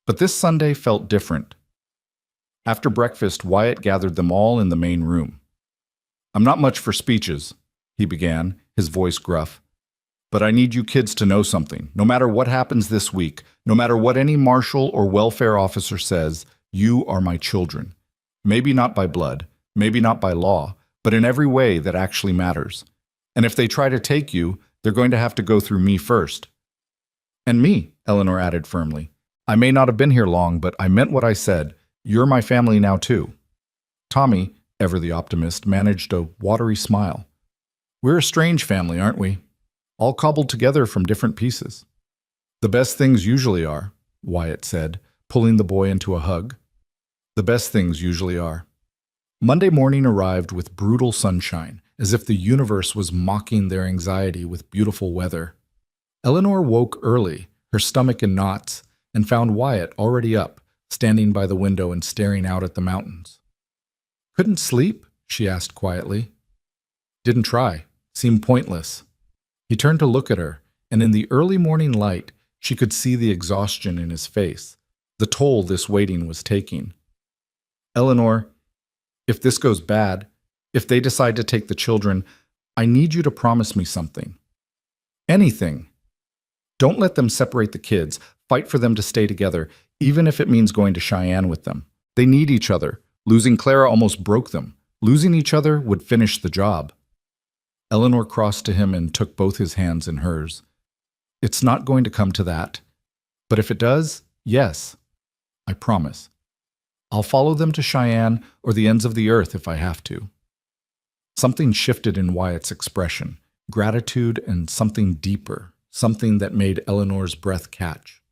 But this Sunday felt different. After breakfast, Wyatt gathered them all in the main room. "I'm not much for speeches," he began, his voice gruff. "But I need you kids to know something. No matter what happens this week, no matter what any marshal or welfare officer says, you are my children. Maybe not by blood, maybe not by law, but in every way that actually matters. And if they try to take you, they're going to have to go through me first." "And me," Eleanor added firmly. "I may not have been here long, but I meant what I said. You're my family now too." Tommy, ever the optimist, managed a watery smile. "We're a strange family, aren't we? All cobbled together from different pieces." "The best things usually are," Wyatt said, pulling the boy into a hug. "The best things usually are." Monday morning arrived with brutal sunshine, as if the universe was mocking their anxiety with beautiful weather. Eleanor woke early, her stomach in knots, and found Wyatt already up, standing by the window and staring out at the mountains. "Couldn't sleep?" she asked quietly. "Didn't try. Seemed pointless." He turned to look at her, and in the early morning light, she could see the exhaustion in his face, the toll this waiting was taking. "Eleanor, if this goes bad, if they decide to take the children, I need you to promise me something. Anything. Don't let them separate the kids. Fight for them to stay together, even if it means going to Cheyenne with them. They need each other. Losing Clara almost broke them. Losing each other would finish the job." Eleanor crossed to him and took both his hands in hers. "It's not going to come to that. But if it does, yes. I promise. I'll follow them to Cheyenne or the ends of the earth if I have to." Something shifted in Wyatt's expression, gratitude and something deeper, something that made Eleanor's breath catch.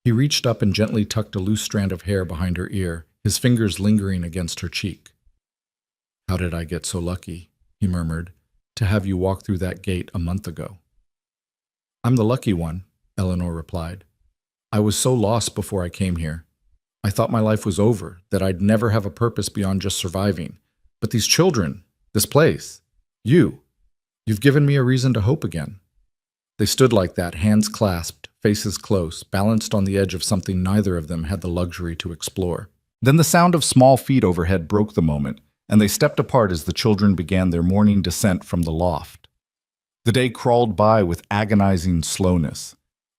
He reached up and gently tucked a loose strand of hair behind her ear, his fingers lingering against her cheek. "How did I get so lucky," he murmured, "to have you walk through that gate a month ago?" "I'm the lucky one," Eleanor replied. "I was so lost before I came here. I thought my life was over, that I'd never have a purpose beyond just surviving. But these children, this place, you've given me a reason to hope again." They stood like that, hands clasped, faces close, balanced on the edge of something neither of them had the luxury to explore. Then the sound of small feet overhead broke the moment, and they stepped apart as the children began their morning descent from the loft. The day crawled by with agonizing slowness.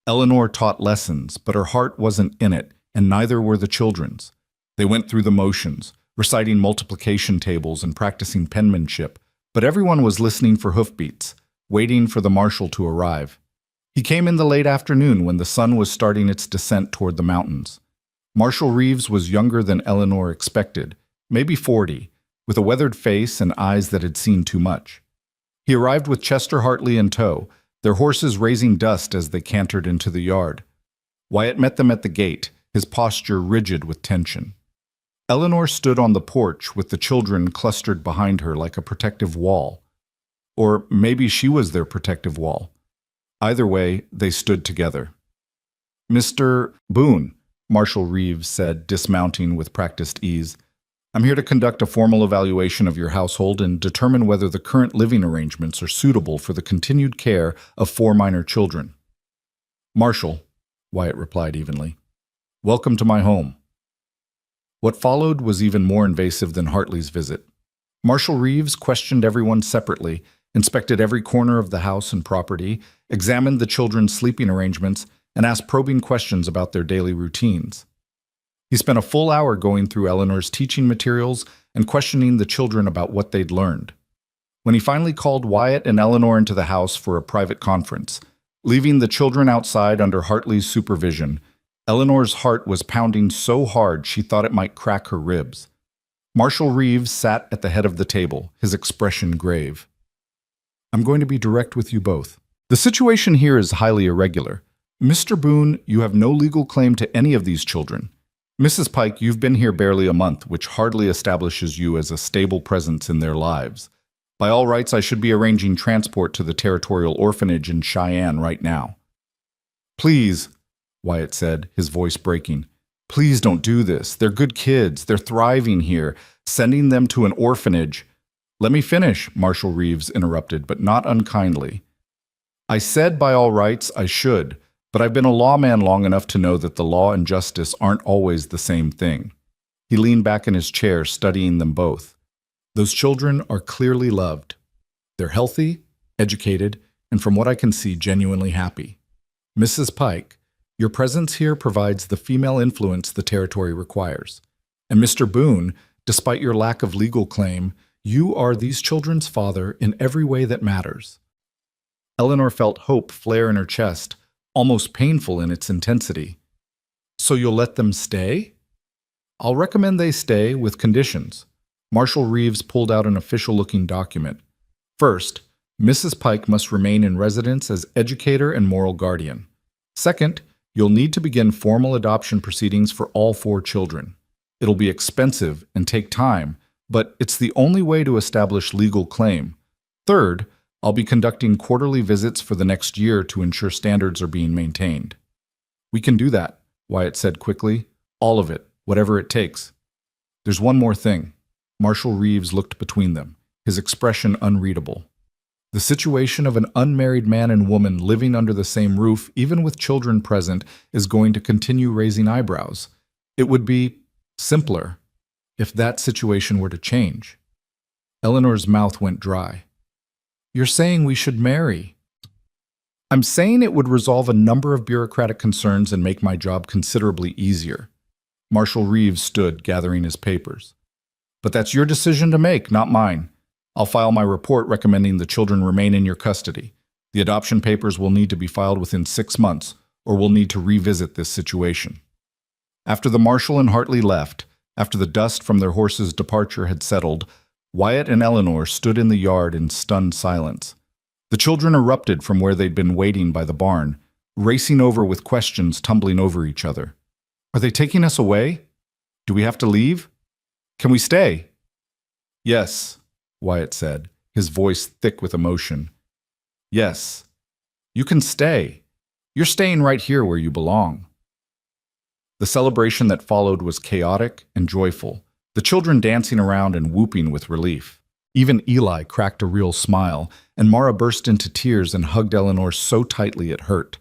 Eleanor taught lessons, but her heart wasn't in it, and neither were the children's. They went through the motions, reciting multiplication tables and practicing penmanship, but everyone was listening for hoofbeats, waiting for the marshal to arrive. He came in the late afternoon when the sun was starting its descent toward the mountains. Marshal Reeves was younger than Eleanor expected, maybe 40, with a weathered face and eyes that had seen too much. He arrived with Chester Hartley in tow, their horses raising dust as they cantered into the yard. Wyatt met them at the gate, his posture rigid with tension. Eleanor stood on the porch with the children clustered behind her like a protective wall. Or maybe she was their protective wall. Either way, they stood together. "Mr. Boone," Marshal Reeves said, dismounting with practiced ease, "I'm here to conduct a formal evaluation of your household and determine whether the current living arrangements are suitable for the continued care of 4 minor children." "Marshal," Wyatt replied evenly, "welcome to my home." What followed was even more invasive than Hartley's visit. Marshal Reeves questioned everyone separately, inspected every corner of the house and property, examined the children's sleeping arrangements, and asked probing questions about their daily routines. He spent a full hour going through Eleanor's teaching materials and questioning the children about what they'd learned. When he finally called Wyatt and Eleanor into the house for a private conference, leaving the children outside under Hartley's supervision, Eleanor's heart was pounding so hard she thought it might crack her ribs. Marshal Reeves sat at the head of the table, his expression grave. "I'm going to be direct with you both. The situation here is highly irregular. Mr. Boone, you have no legal claim to any of these children. Mrs. Pike, you've been here barely a month, which hardly establishes you as a stable presence in their lives. By all rights, I should be arranging transport to the Territorial Orphanage in Cheyenne right now." "Please," Wyatt said, his voice breaking. "Please don't do this. They're good kids. They're thriving here. Sending them to an orphanage—" "Let me finish," Marshal Reeves interrupted, but not unkindly. "I said by all rights I should, but I've been a lawman long enough to know that the law and justice aren't always the same thing." He leaned back in his chair, studying them both. "Those children are clearly loved. They're healthy, educated, and from what I can see, genuinely happy. Mrs. Pike, your presence here provides the female influence the territory requires. And Mr. Boone, despite your lack of legal claim, you are these children's father in every way that matters." Eleanor felt hope flare in her chest, almost painful in its intensity. "So you'll let them stay?" "I'll recommend they stay with conditions." Marshal Reeves pulled out an official-looking document. "First, Mrs. Pike must remain in residence as educator and moral guardian. Second, you'll need to begin formal adoption proceedings for all 4 children. It'll be expensive and take time, but it's the only way to establish legal claim. Third, I'll be conducting quarterly visits for the next year to ensure standards are being maintained." "We can do that," Wyatt said quickly. "All of it, whatever it takes." "There's one more thing." Marshal Reeves looked between them, his expression unreadable. "The situation of an unmarried man and woman living under the same roof, even with children present, is going to continue raising eyebrows. It would be simpler if that situation were to change." Eleanor's mouth went dry. "You're saying we should marry?" "I'm saying it would resolve a number of bureaucratic concerns and make my job considerably easier." Marshal Reeves stood, gathering his papers. "But that's your decision to make, not mine. I'll file my report recommending the children remain in your custody. The adoption papers will need to be filed within 6 months, or we'll need to revisit this situation." After the Marshal and Hartley left, after the dust from their horses' departure had settled, Wyatt and Eleanor stood in the yard in stunned silence. The children erupted from where they'd been waiting by the barn, racing over with questions tumbling over each other. "Are they taking us away? Do we have to leave? Can we stay?" "Yes," Wyatt said, his voice thick with emotion. "Yes. You can stay. You're staying right here where you belong." The celebration that followed was chaotic and joyful, the children dancing around and whooping with relief. Even Eli cracked a real smile, and Mara burst into tears and hugged Eleanor so tightly it hurt.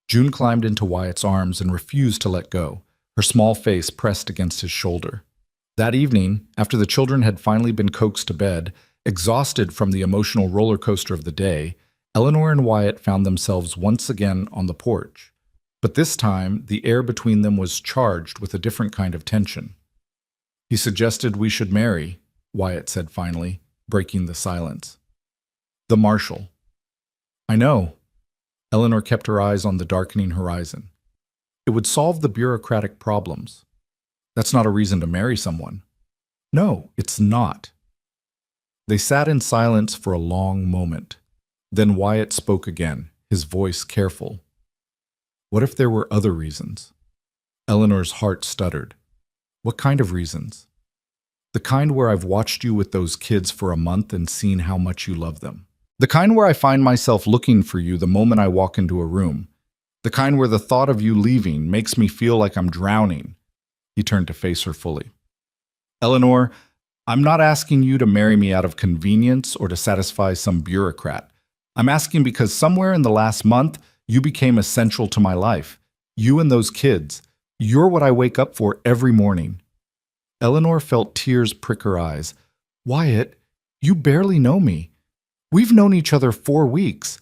June climbed into Wyatt's arms and refused to let go, her small face pressed against his shoulder. That evening, after the children had finally been coaxed to bed, exhausted from the emotional roller coaster of the day, Eleanor and Wyatt found themselves once again on the porch. But this time, the air between them was charged with a different kind of tension. "He suggested we should marry," Wyatt said finally, breaking the silence. "The Marshal." "I know." Eleanor kept her eyes on the darkening horizon. "It would solve the bureaucratic problems." "That's not a reason to marry someone." "No, it's not. They sat in silence for a long moment. Then Wyatt spoke again, his voice careful. What if there were other reasons? Eleanor's heart stuttered. What kind of reasons? The kind where I've watched you with those kids for a month and seen how much you love them. The kind where I find myself looking for you the moment I walk into a room. The kind where the thought of you leaving makes me feel like I'm drowning. He turned to face her fully. Eleanor, I'm not asking you to marry me out of convenience or to satisfy some bureaucrat. I'm asking because somewhere in the last month, you became essential to my life. You and those kids. You're what I wake up for every morning. Eleanor felt tears prick her eyes. Wyatt, you barely know me. We've known each other 4 weeks.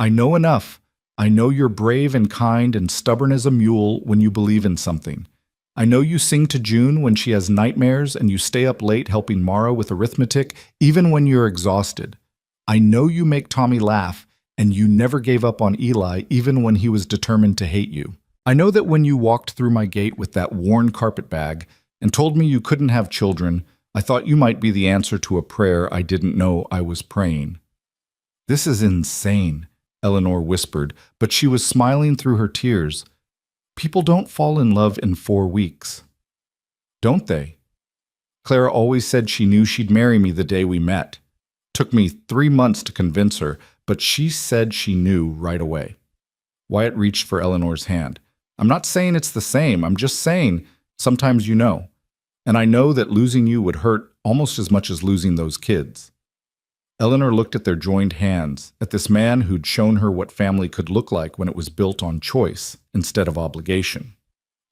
I know enough. I know you're brave and kind and stubborn as a mule when you believe in something. I know you sing to June when she has nightmares and you stay up late helping Mara with arithmetic even when you're exhausted. I know you make Tommy laugh and you never gave up on Eli even when he was determined to hate you. I know that when you walked through my gate with that worn carpet bag and told me you couldn't have children, I thought you might be the answer to a prayer I didn't know I was praying. This is insane, Eleanor whispered, but she was smiling through her tears. People don't fall in love in 4 weeks. Don't they? Clara always said she knew she'd marry me the day we met. Took me 3 months to convince her, but she said she knew right away. Wyatt reached for Eleanor's hand. I'm not saying it's the same. I'm just saying sometimes you know. And I know that losing you would hurt almost as much as losing those kids. Eleanor looked at their joined hands, at this man who'd shown her what family could look like when it was built on choice instead of obligation.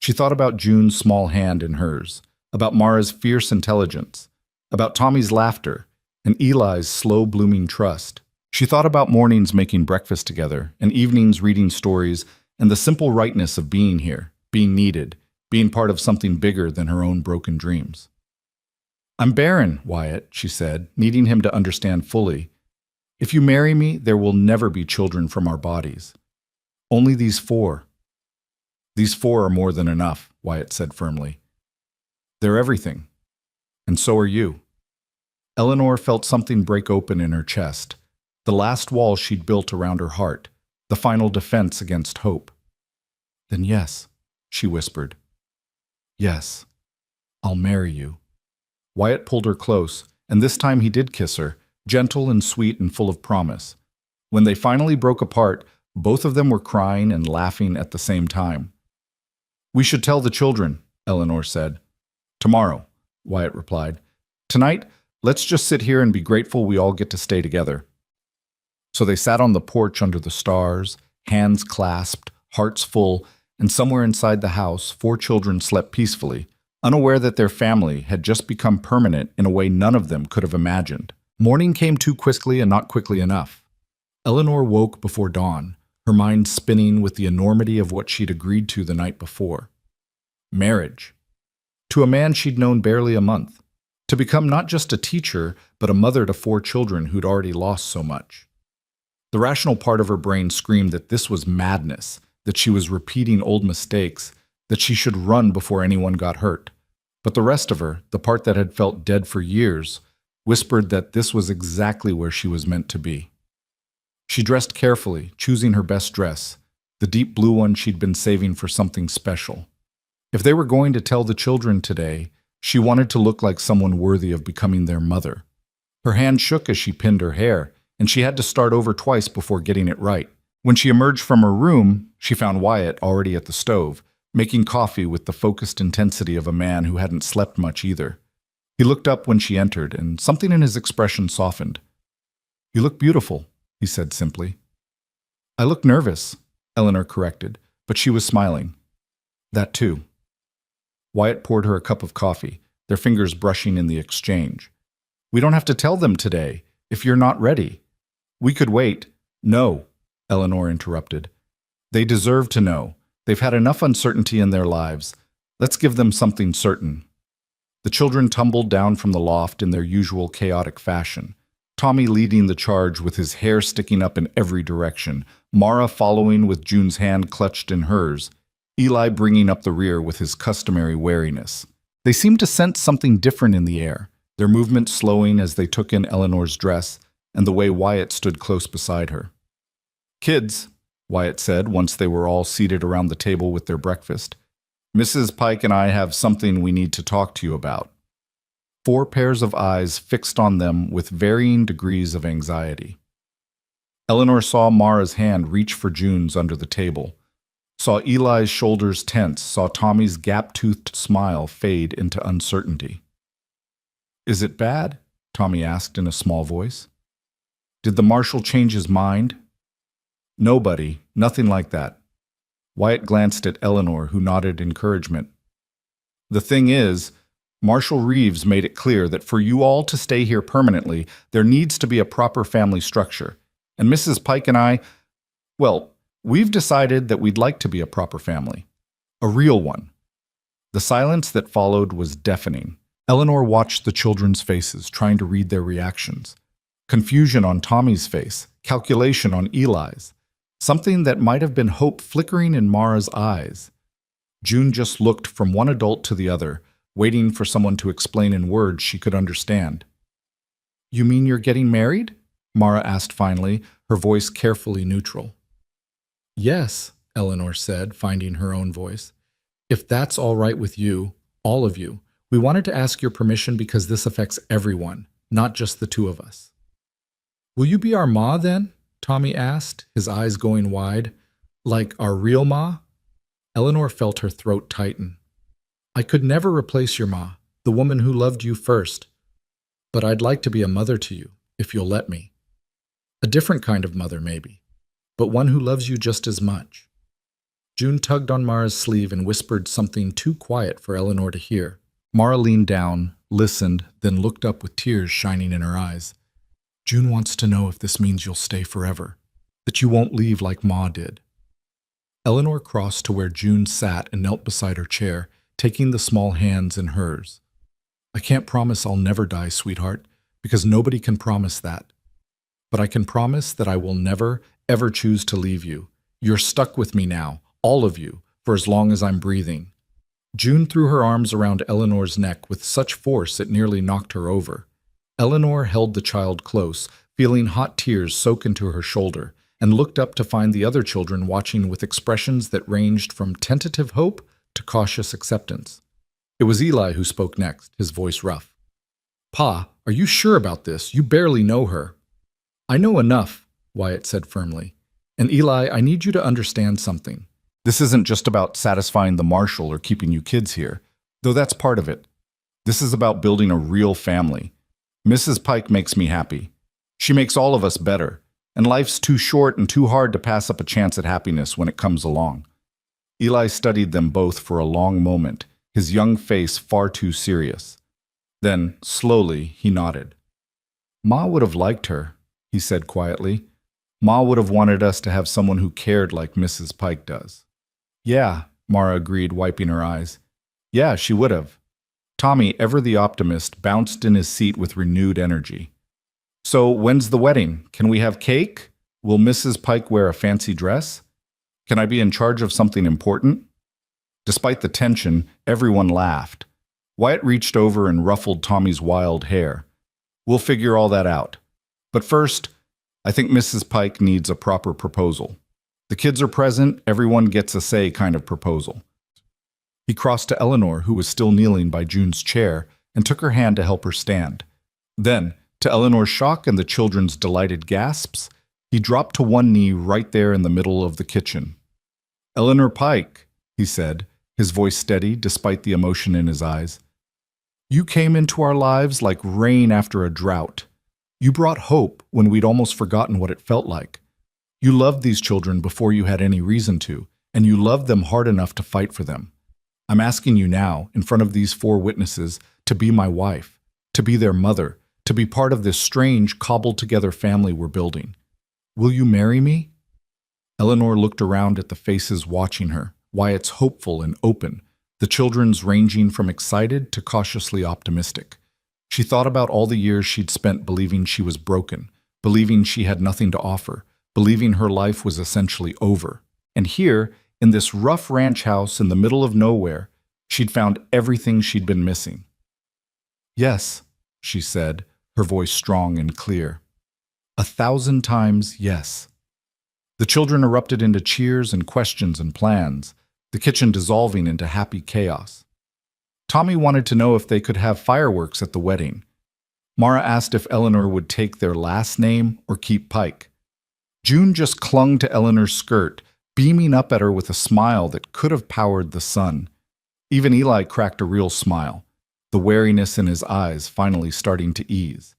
She thought about June's small hand in hers, about Mara's fierce intelligence, about Tommy's laughter, and Eli's slow-blooming trust. She thought about mornings making breakfast together, and evenings reading stories, and the simple rightness of being here, being needed, being part of something bigger than her own broken dreams. I'm barren, Wyatt, she said, needing him to understand fully. If you marry me, there will never be children from our bodies. Only these 4. These 4 are more than enough, Wyatt said firmly. They're everything. And so are you. Eleanor felt something break open in her chest, the last wall she'd built around her heart, the final defense against hope. Then yes, she whispered. Yes, I'll marry you. Wyatt pulled her close, and this time he did kiss her, gentle and sweet and full of promise. When they finally broke apart, both of them were crying and laughing at the same time. We should tell the children, Eleanor said. Tomorrow, Wyatt replied. Tonight, let's just sit here and be grateful we all get to stay together. So they sat on the porch under the stars, hands clasped, hearts full, and somewhere inside the house, 4 children slept peacefully, unaware that their family had just become permanent in a way none of them could have imagined. Morning came too quickly and not quickly enough. Eleanor woke before dawn, her mind spinning with the enormity of what she'd agreed to the night before. Marriage. To a man she'd known barely a month. To become not just a teacher, but a mother to 4 children who'd already lost so much. The rational part of her brain screamed that this was madness, that she was repeating old mistakes, that she should run before anyone got hurt. But the rest of her, the part that had felt dead for years, whispered that this was exactly where she was meant to be. She dressed carefully, choosing her best dress, the deep blue one she'd been saving for something special. If they were going to tell the children today, she wanted to look like someone worthy of becoming their mother. Her hand shook as she pinned her hair, and she had to start over twice before getting it right. When she emerged from her room, she found Wyatt already at the stove, making coffee with the focused intensity of a man who hadn't slept much either. He looked up when she entered, and something in his expression softened. You look beautiful, he said simply. I look nervous, Eleanor corrected, but she was smiling. That too. Wyatt poured her a cup of coffee, their fingers brushing in the exchange. We don't have to tell them today, if you're not ready. We could wait. No, Eleanor interrupted. They deserve to know. They've had enough uncertainty in their lives. Let's give them something certain. The children tumbled down from the loft in their usual chaotic fashion, Tommy leading the charge with his hair sticking up in every direction, Mara following with June's hand clutched in hers, Eli bringing up the rear with his customary wariness. They seemed to sense something different in the air, their movements slowing as they took in Eleanor's dress and the way Wyatt stood close beside her. "Kids," Wyatt said once they were all seated around the table with their breakfast, "Mrs. Pike and I have something we need to talk to you about." 4 pairs of eyes fixed on them with varying degrees of anxiety. Eleanor saw Mara's hand reach for June's under the table, saw Eli's shoulders tense, saw Tommy's gap-toothed smile fade into uncertainty. "Is it bad?" Tommy asked in a small voice. "Did the marshal change his mind?" "Nobody, nothing like that." Wyatt glanced at Eleanor, who nodded encouragement. "The thing is, Marshal Reeves made it clear that for you all to stay here permanently, there needs to be a proper family structure. And Mrs. Pike and I, well, we've decided that we'd like to be a proper family. A real one." The silence that followed was deafening. Eleanor watched the children's faces, trying to read their reactions. Confusion on Tommy's face, calculation on Eli's. Something that might have been hope flickering in Mara's eyes. June just looked from one adult to the other, waiting for someone to explain in words she could understand. "You mean you're getting married?" Mara asked finally, her voice carefully neutral. "Yes," Eleanor said, finding her own voice. "If that's all right with you, all of you, we wanted to ask your permission because this affects everyone, not just the 2 of us." "Will you be our ma then?" Tommy asked, his eyes going wide. "Like our real ma?" Eleanor felt her throat tighten. "I could never replace your ma, the woman who loved you first. But I'd like to be a mother to you, if you'll let me. A different kind of mother, maybe, but one who loves you just as much." June tugged on Mara's sleeve and whispered something too quiet for Eleanor to hear. Mara leaned down, listened, then looked up with tears shining in her eyes. "June wants to know if this means you'll stay forever, that you won't leave like Ma did." Eleanor crossed to where June sat and knelt beside her chair, taking the small hands in hers. "I can't promise I'll never die, sweetheart, because nobody can promise that. But I can promise that I will never, ever choose to leave you. You're stuck with me now, all of you, for as long as I'm breathing." June threw her arms around Eleanor's neck with such force it nearly knocked her over. Eleanor held the child close, feeling hot tears soak into her shoulder, and looked up to find the other children watching with expressions that ranged from tentative hope to cautious acceptance. It was Eli who spoke next, his voice rough. "Pa, are you sure about this? You barely know her." "I know enough," Wyatt said firmly. "And Eli, I need you to understand something. This isn't just about satisfying the marshal or keeping you kids here, though that's part of it. This is about building a real family. Mrs. Pike makes me happy. She makes all of us better, and life's too short and too hard to pass up a chance at happiness when it comes along." Eli studied them both for a long moment, his young face far too serious. Then, slowly, he nodded. "Ma would have liked her," he said quietly. "Ma would have wanted us to have someone who cared like Mrs. Pike does." "Yeah," Mara agreed, wiping her eyes. "Yeah, she would have." Tommy, ever the optimist, bounced in his seat with renewed energy. "So, when's the wedding? Can we have cake? Will Mrs. Pike wear a fancy dress? Can I be in charge of something important?" Despite the tension, everyone laughed. Wyatt reached over and ruffled Tommy's wild hair. "We'll figure all that out. But first, I think Mrs. Pike needs a proper proposal. The kids are present, everyone gets a say kind of proposal." He crossed to Eleanor, who was still kneeling by June's chair, and took her hand to help her stand. Then, to Eleanor's shock and the children's delighted gasps, he dropped to one knee right there in the middle of the kitchen. "Eleanor Pike," he said, his voice steady despite the emotion in his eyes. "You came into our lives like rain after a drought. You brought hope when we'd almost forgotten what it felt like. You loved these children before you had any reason to, and you loved them hard enough to fight for them. I'm asking you now, in front of these 4 witnesses, to be my wife, to be their mother, to be part of this strange, cobbled-together family we're building. Will you marry me?" Eleanor looked around at the faces watching her, Wyatt's hopeful and open, the children's ranging from excited to cautiously optimistic. She thought about all the years she'd spent believing she was broken, believing she had nothing to offer, believing her life was essentially over. And here, in this rough ranch house in the middle of nowhere, she'd found everything she'd been missing. "Yes," she said, her voice strong and clear. 1,000 times yes. The children erupted into cheers and questions and plans, the kitchen dissolving into happy chaos. Tommy wanted to know if they could have fireworks at the wedding. Mara asked if Eleanor would take their last name or keep Pike. June just clung to Eleanor's skirt, beaming up at her with a smile that could have powered the sun. Even Eli cracked a real smile, the wariness in his eyes finally starting to ease.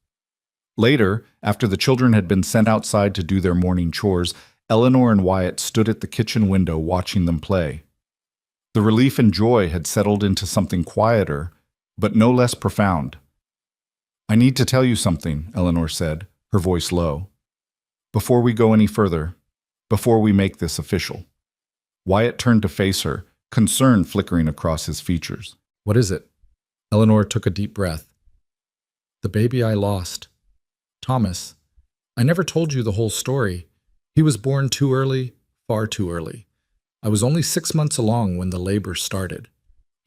Later, after the children had been sent outside to do their morning chores, Eleanor and Wyatt stood at the kitchen window watching them play. The relief and joy had settled into something quieter, but no less profound. "I need to tell you something," Eleanor said, her voice low. "Before we go any further, before we make this official." Wyatt turned to face her, concern flickering across his features. "What is it?" Eleanor took a deep breath. "The baby I lost. Thomas. I never told you the whole story. He was born too early, far too early. I was only 6 months along when the labor started.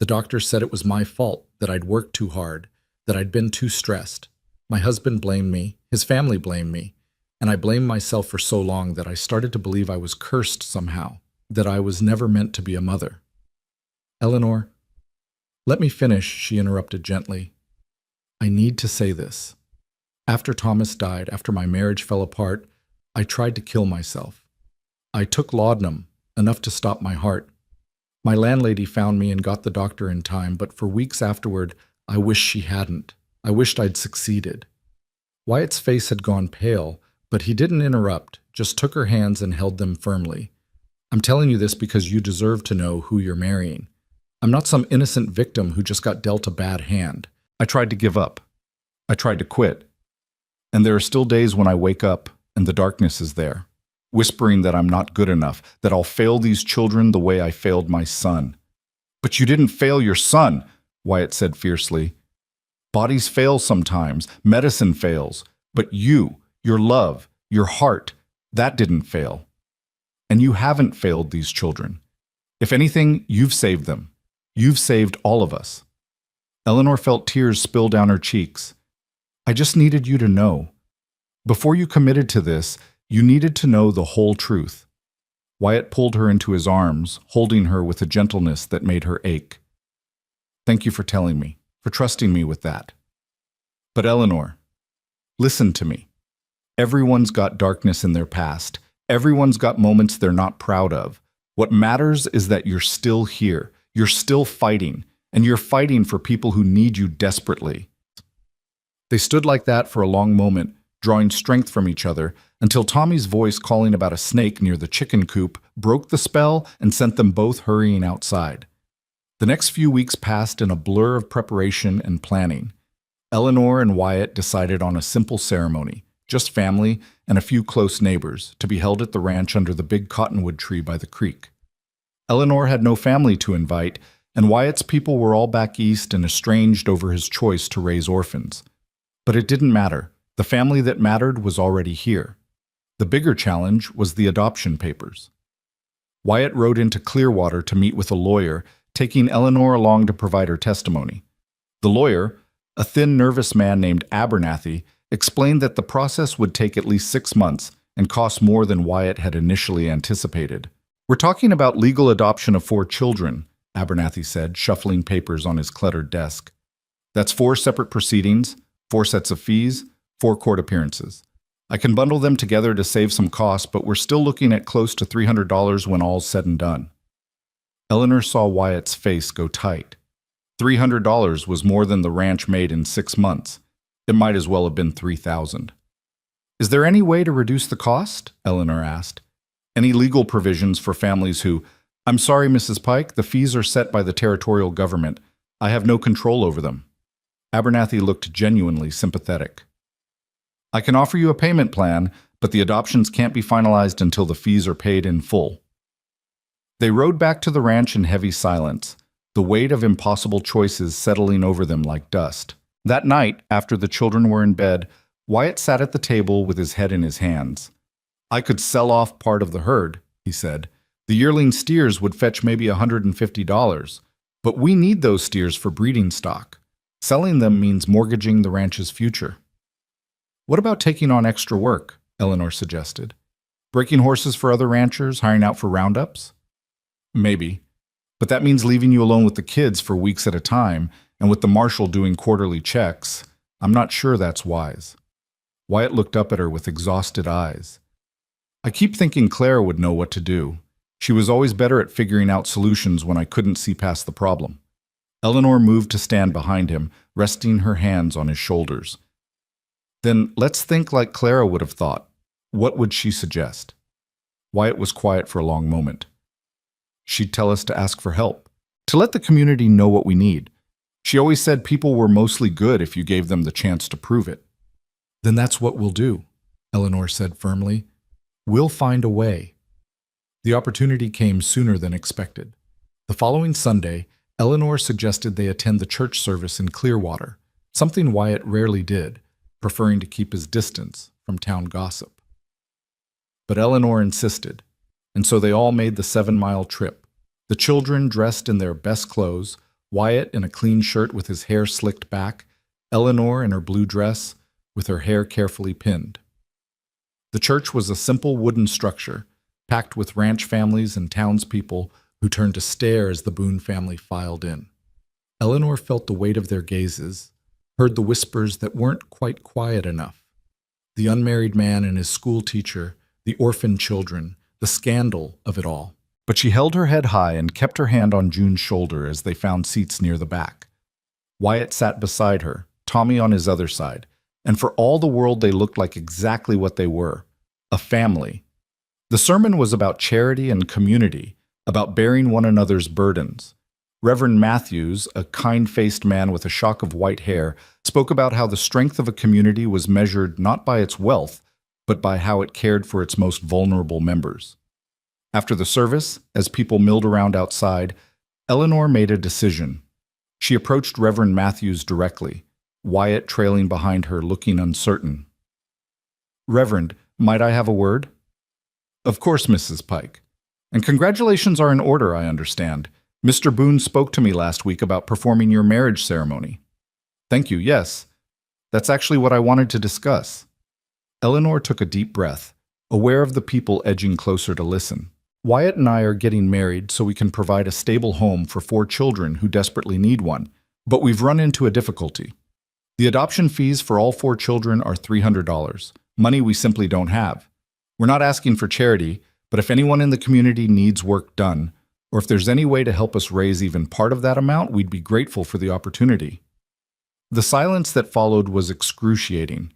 The doctor said it was my fault, that I'd worked too hard, that I'd been too stressed. My husband blamed me, his family blamed me, and I blamed myself for so long that I started to believe I was cursed somehow, that I was never meant to be a mother." "Eleanor, let me finish," she interrupted gently. "I need to say this. After Thomas died, after my marriage fell apart, I tried to kill myself. I took laudanum, enough to stop my heart. My landlady found me and got the doctor in time, but for weeks afterward, I wished she hadn't. I wished I'd succeeded." Wyatt's face had gone pale, but he didn't interrupt, just took her hands and held them firmly. "I'm telling you this because you deserve to know who you're marrying. I'm not some innocent victim who just got dealt a bad hand. I tried to give up. I tried to quit. And there are still days when I wake up and the darkness is there, whispering that I'm not good enough, that I'll fail these children the way I failed my son." "But you didn't fail your son," Wyatt said fiercely. "Bodies fail sometimes, medicine fails, but you, your love, your heart, that didn't fail. And you haven't failed these children. If anything, you've saved them. You've saved all of us." Eleanor felt tears spill down her cheeks. "I just needed you to know. Before you committed to this, you needed to know the whole truth." Wyatt pulled her into his arms, holding her with a gentleness that made her ache. "Thank you for telling me, for trusting me with that. But Eleanor, listen to me. Everyone's got darkness in their past. Everyone's got moments they're not proud of. What matters is that you're still here. You're still fighting, and you're fighting for people who need you desperately." They stood like that for a long moment, drawing strength from each other, until Tommy's voice calling about a snake near the chicken coop broke the spell and sent them both hurrying outside. The next few weeks passed in a blur of preparation and planning. Eleanor and Wyatt decided on a simple ceremony, just family and a few close neighbors, to be held at the ranch under the big cottonwood tree by the creek. Eleanor had no family to invite, and Wyatt's people were all back east and estranged over his choice to raise orphans. But it didn't matter. The family that mattered was already here. The bigger challenge was the adoption papers. Wyatt rode into Clearwater to meet with a lawyer, taking Eleanor along to provide her testimony. The lawyer, a thin, nervous man named Abernathy, explained that the process would take at least 6 months and cost more than Wyatt had initially anticipated. "We're talking about legal adoption of 4 children, Abernathy said, shuffling papers on his cluttered desk. "That's 4 separate proceedings, 4 sets of fees, 4 court appearances. I can bundle them together to save some costs, but we're still looking at close to $300 when all's said and done." Eleanor saw Wyatt's face go tight. $300 was more than the ranch made in 6 months. It might as well have been $3,000. "Is there any way to reduce the cost?" Eleanor asked. "Any legal provisions for families who—" "I'm sorry, Mrs. Pike, the fees are set by the territorial government. I have no control over them." Abernathy looked genuinely sympathetic. "I can offer you a payment plan, but the adoptions can't be finalized until the fees are paid in full." They rode back to the ranch in heavy silence, the weight of impossible choices settling over them like dust. That night, after the children were in bed, Wyatt sat at the table with his head in his hands. "I could sell off part of the herd," he said. "The yearling steers would fetch maybe $150, but we need those steers for breeding stock. Selling them means mortgaging the ranch's future. What about taking on extra work? Eleanor suggested. Breaking horses for other ranchers, hiring out for roundups? Maybe. But that means leaving you alone with the kids for weeks at a time, and with the marshal doing quarterly checks. I'm not sure that's wise. Wyatt looked up at her with exhausted eyes. I keep thinking Clara would know what to do. She was always better at figuring out solutions when I couldn't see past the problem. Eleanor moved to stand behind him, resting her hands on his shoulders. Then let's think like Clara would have thought. What would she suggest? Wyatt was quiet for a long moment. She'd tell us to ask for help, to let the community know what we need. She always said people were mostly good if you gave them the chance to prove it. Then that's what we'll do, Eleanor said firmly. We'll find a way. The opportunity came sooner than expected. The following Sunday, Eleanor suggested they attend the church service in Clearwater, something Wyatt rarely did, preferring to keep his distance from town gossip. But Eleanor insisted, and so they all made the 7-mile trip. The children dressed in their best clothes, Wyatt in a clean shirt with his hair slicked back, Eleanor in her blue dress with her hair carefully pinned. The church was a simple wooden structure, packed with ranch families and townspeople who turned to stare as the Boone family filed in. Eleanor felt the weight of their gazes, heard the whispers that weren't quite quiet enough. The unmarried man and his school teacher, the orphan children, the scandal of it all. But she held her head high and kept her hand on June's shoulder as they found seats near the back. Wyatt sat beside her, Tommy on his other side, and for all the world they looked like exactly what they were, a family. The sermon was about charity and community, about bearing one another's burdens. Reverend Matthews, a kind-faced man with a shock of white hair, spoke about how the strength of a community was measured not by its wealth, but by how it cared for its most vulnerable members. After the service, as people milled around outside, Eleanor made a decision. She approached Reverend Matthews directly, Wyatt trailing behind her, looking uncertain. "Reverend, might I have a word?" "Of course, Mrs. Pike. And congratulations are in order, I understand. Mr. Boone spoke to me last week about performing your marriage ceremony." "Thank you, yes. That's actually what I wanted to discuss." Eleanor took a deep breath, aware of the people edging closer to listen. "Wyatt and I are getting married so we can provide a stable home for 4 children who desperately need one, but we've run into a difficulty. The adoption fees for all 4 children are $300, money we simply don't have. We're not asking for charity, but if anyone in the community needs work done, or if there's any way to help us raise even part of that amount, we'd be grateful for the opportunity." The silence that followed was excruciating.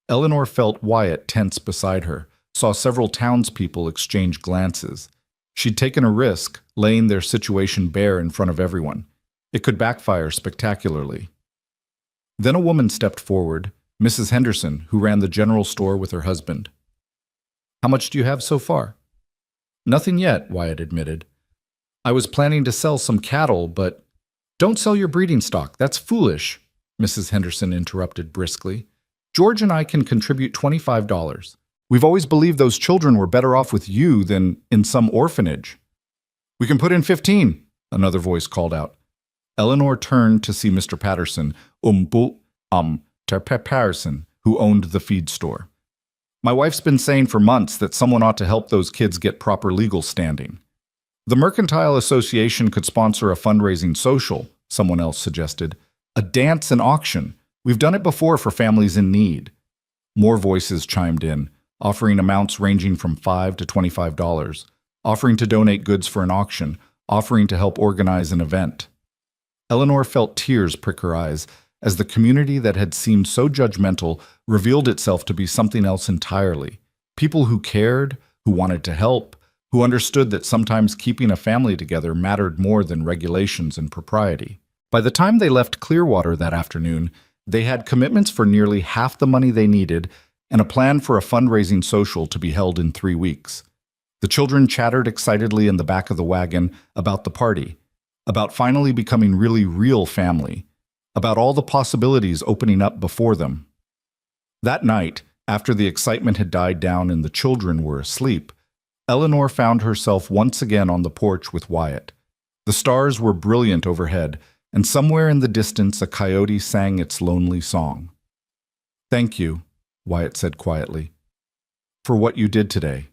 Eleanor felt Wyatt tense beside her, saw several townspeople exchange glances. She'd taken a risk, laying their situation bare in front of everyone. It could backfire spectacularly. Then a woman stepped forward, Mrs. Henderson, who ran the general store with her husband. "How much do you have so far?" "Nothing yet," Wyatt admitted. "I was planning to sell some cattle, but—" "Don't sell your breeding stock. That's foolish," Mrs. Henderson interrupted briskly. "George and I can contribute $25. We've always believed those children were better off with you than in some orphanage." "We can put in 15, another voice called out. Eleanor turned to see Mr. Patterson, Patterson, who owned the feed store. "My wife's been saying for months that someone ought to help those kids get proper legal standing." "The Mercantile Association could sponsor a fundraising social," someone else suggested. "A dance and auction. We've done it before for families in need." More voices chimed in, offering amounts ranging from $5 to $25, offering to donate goods for an auction, offering to help organize an event. Eleanor felt tears prick her eyes as the community that had seemed so judgmental revealed itself to be something else entirely. People who cared, who wanted to help, who understood that sometimes keeping a family together mattered more than regulations and propriety. By the time they left Clearwater that afternoon, they had commitments for nearly half the money they needed and a plan for a fundraising social to be held in 3 weeks. The children chattered excitedly in the back of the wagon about the party, about finally becoming really real family, about all the possibilities opening up before them. That night, after the excitement had died down and the children were asleep, Eleanor found herself once again on the porch with Wyatt. The stars were brilliant overhead, and somewhere in the distance a coyote sang its lonely song. "Thank you," Wyatt said quietly, "for what you did today.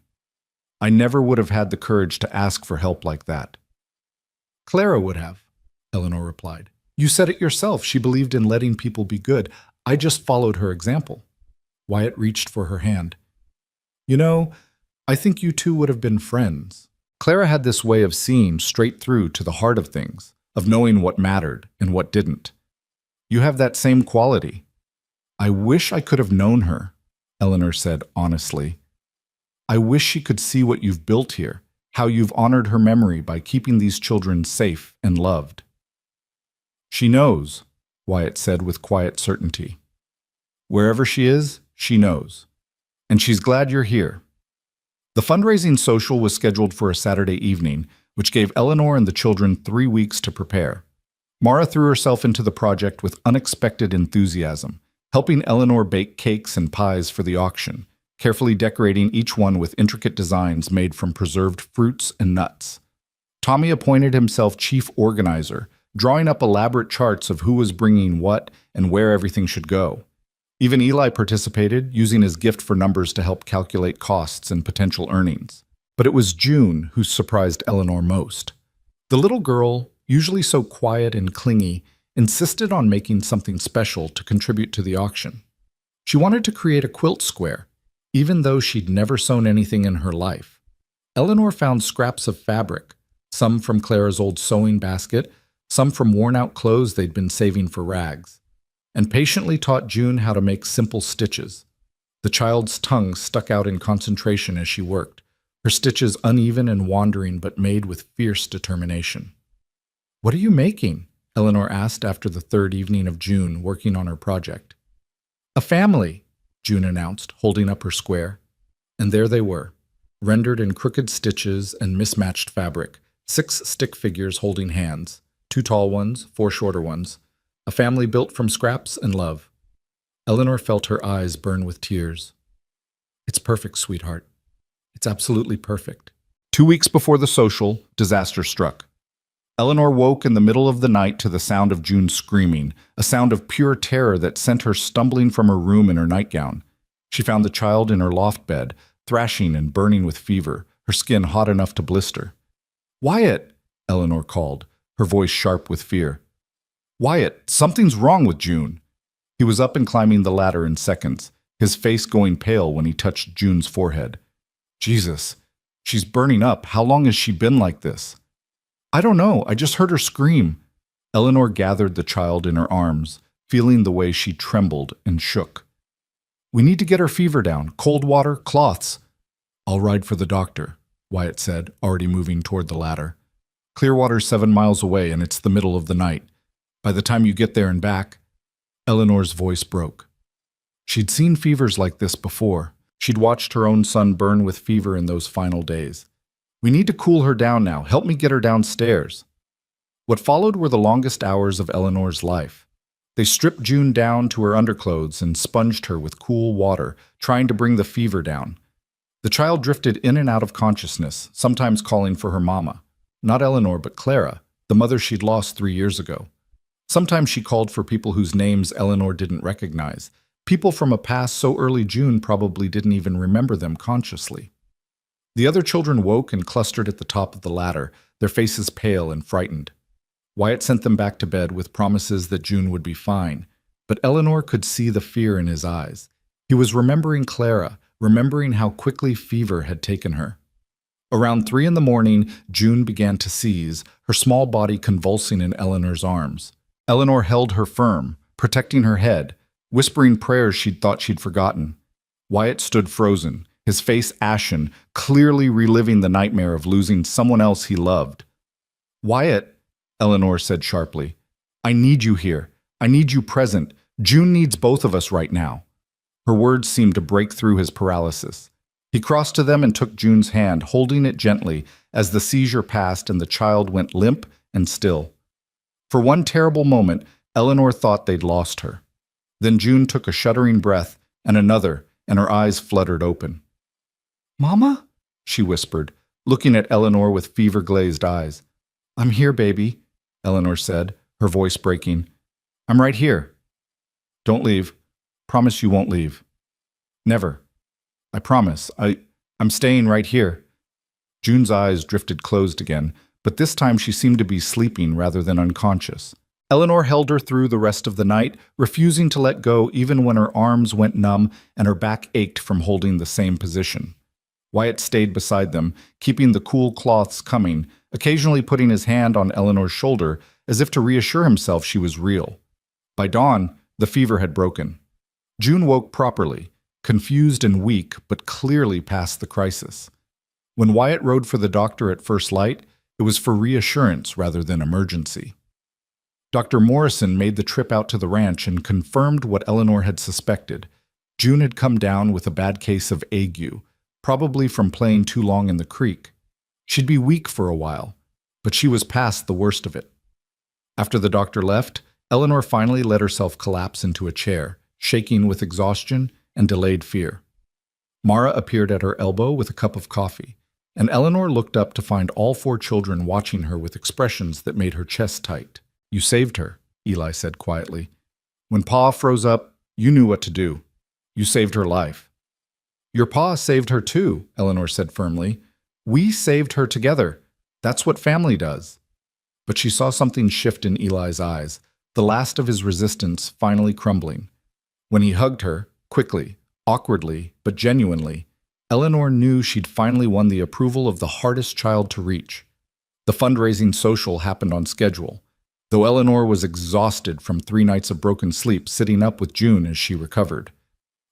I never would have had the courage to ask for help like that." "Clara would have," Eleanor replied. "You said it yourself. She believed in letting people be good. I just followed her example." Wyatt reached for her hand. "You know, I think you two would have been friends." Clara had this way of seeing straight through to the heart of things, of knowing what mattered and what didn't. "You have that same quality." "I wish I could have known her," Eleanor said honestly. "I wish she could see what you've built here, how you've honored her memory by keeping these children safe and loved." "She knows," Wyatt said with quiet certainty. "Wherever she is, she knows. And she's glad you're here." The fundraising social was scheduled for a Saturday evening, which gave Eleanor and the children 3 weeks to prepare. Mara threw herself into the project with unexpected enthusiasm, helping Eleanor bake cakes and pies for the auction, carefully decorating each one with intricate designs made from preserved fruits and nuts. Tommy appointed himself chief organizer, drawing up elaborate charts of who was bringing what and where everything should go. Even Eli participated, using his gift for numbers to help calculate costs and potential earnings. But it was June who surprised Eleanor most. The little girl, usually so quiet and clingy, insisted on making something special to contribute to the auction. She wanted to create a quilt square, even though she'd never sewn anything in her life. Eleanor found scraps of fabric, some from Clara's old sewing basket, some from worn-out clothes they'd been saving for rags, and patiently taught June how to make simple stitches. The child's tongue stuck out in concentration as she worked, her stitches uneven and wandering but made with fierce determination. "What are you making?" Eleanor asked after the third evening of June working on her project. "A family," June announced, holding up her square. And there they were, rendered in crooked stitches and mismatched fabric, 6 stick figures holding hands, 2 tall ones, 4 shorter ones, a family built from scraps and love. Eleanor felt her eyes burn with tears. "It's perfect, sweetheart. It's absolutely perfect." 2 weeks before the social, disaster struck. Eleanor woke in the middle of the night to the sound of June screaming, a sound of pure terror that sent her stumbling from her room in her nightgown. She found the child in her loft bed, thrashing and burning with fever, her skin hot enough to blister. "Wyatt!" Eleanor called, her voice sharp with fear. "Wyatt, something's wrong with June." He was up and climbing the ladder in seconds, his face going pale when he touched June's forehead. "Jesus, she's burning up. How long has she been like this?" "I don't know. I just heard her scream." Eleanor gathered the child in her arms, feeling the way she trembled and shook. "We need to get her fever down. Cold water, cloths." "I'll ride for the doctor," Wyatt said, already moving toward the ladder. "Clearwater's 7 miles away, and it's the middle of the night. By the time you get there and back..." Eleanor's voice broke. She'd seen fevers like this before. She'd watched her own son burn with fever in those final days. "We need to cool her down now. Help me get her downstairs." What followed were the longest hours of Eleanor's life. They stripped June down to her underclothes and sponged her with cool water, trying to bring the fever down. The child drifted in and out of consciousness, sometimes calling for her mama. Not Eleanor, but Clara, the mother she'd lost 3 years ago. Sometimes she called for people whose names Eleanor didn't recognize, people from a past so early June probably didn't even remember them consciously. The other children woke and clustered at the top of the ladder, their faces pale and frightened. Wyatt sent them back to bed with promises that June would be fine, but Eleanor could see the fear in his eyes. He was remembering Clara, remembering how quickly fever had taken her. Around 3 in the morning, June began to seize, her small body convulsing in Eleanor's arms. Eleanor held her firm, protecting her head, whispering prayers she'd thought she'd forgotten. Wyatt stood frozen, his face ashen, clearly reliving the nightmare of losing someone else he loved. "Wyatt," Eleanor said sharply, "I need you here. I need you present. June needs both of us right now." Her words seemed to break through his paralysis. He crossed to them and took June's hand, holding it gently as the seizure passed and the child went limp and still. For one terrible moment, Eleanor thought they'd lost her. Then June took a shuddering breath, and another, and her eyes fluttered open. "Mama?" she whispered, looking at Eleanor with fever-glazed eyes. "I'm here, baby," Eleanor said, her voice breaking. "I'm right here." "Don't leave. Promise you won't leave." "Never. I promise. I'm staying right here." June's eyes drifted closed again, but this time she seemed to be sleeping rather than unconscious. Eleanor held her through the rest of the night, refusing to let go even when her arms went numb and her back ached from holding the same position. Wyatt stayed beside them, keeping the cool cloths coming, occasionally putting his hand on Eleanor's shoulder as if to reassure himself she was real. By dawn, the fever had broken. June woke properly, confused and weak, but clearly past the crisis. When Wyatt rode for the doctor at first light, it was for reassurance rather than emergency. Dr. Morrison made the trip out to the ranch and confirmed what Eleanor had suspected. June had come down with a bad case of ague, probably from playing too long in the creek. She'd be weak for a while, but she was past the worst of it. After the doctor left, Eleanor finally let herself collapse into a chair, shaking with exhaustion and delayed fear. Mara appeared at her elbow with a cup of coffee, and Eleanor looked up to find all 4 children watching her with expressions that made her chest tight. "You saved her," Eli said quietly. "When Pa froze up, you knew what to do. You saved her life." "Your Pa saved her too," Eleanor said firmly. "We saved her together. That's what family does." But she saw something shift in Eli's eyes, the last of his resistance finally crumbling. When he hugged her, quickly, awkwardly, but genuinely, Eleanor knew she'd finally won the approval of the hardest child to reach. The fundraising social happened on schedule, though Eleanor was exhausted from 3 nights of broken sleep sitting up with June as she recovered.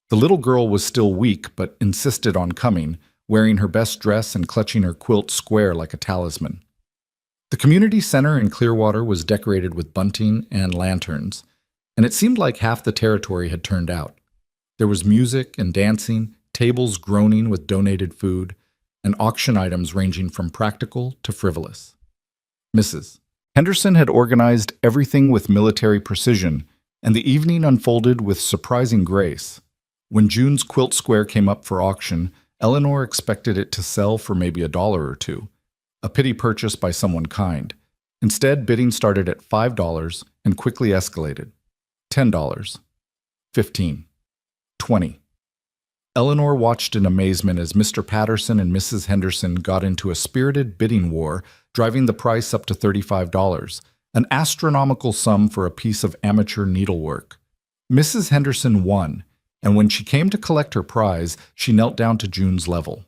The little girl was still weak but insisted on coming, wearing her best dress and clutching her quilt square like a talisman. The community center in Clearwater was decorated with bunting and lanterns, and it seemed like half the territory had turned out. There was music and dancing, tables groaning with donated food, and auction items ranging from practical to frivolous. Mrs. Henderson had organized everything with military precision, and the evening unfolded with surprising grace. When June's quilt square came up for auction, Eleanor expected it to sell for maybe $1 or $2, a pity purchase by someone kind. Instead, bidding started at $5 and quickly escalated. $10, $15, $20. Eleanor watched in amazement as Mr. Patterson and Mrs. Henderson got into a spirited bidding war, driving the price up to $35, an astronomical sum for a piece of amateur needlework. Mrs. Henderson won, and when she came to collect her prize, she knelt down to June's level.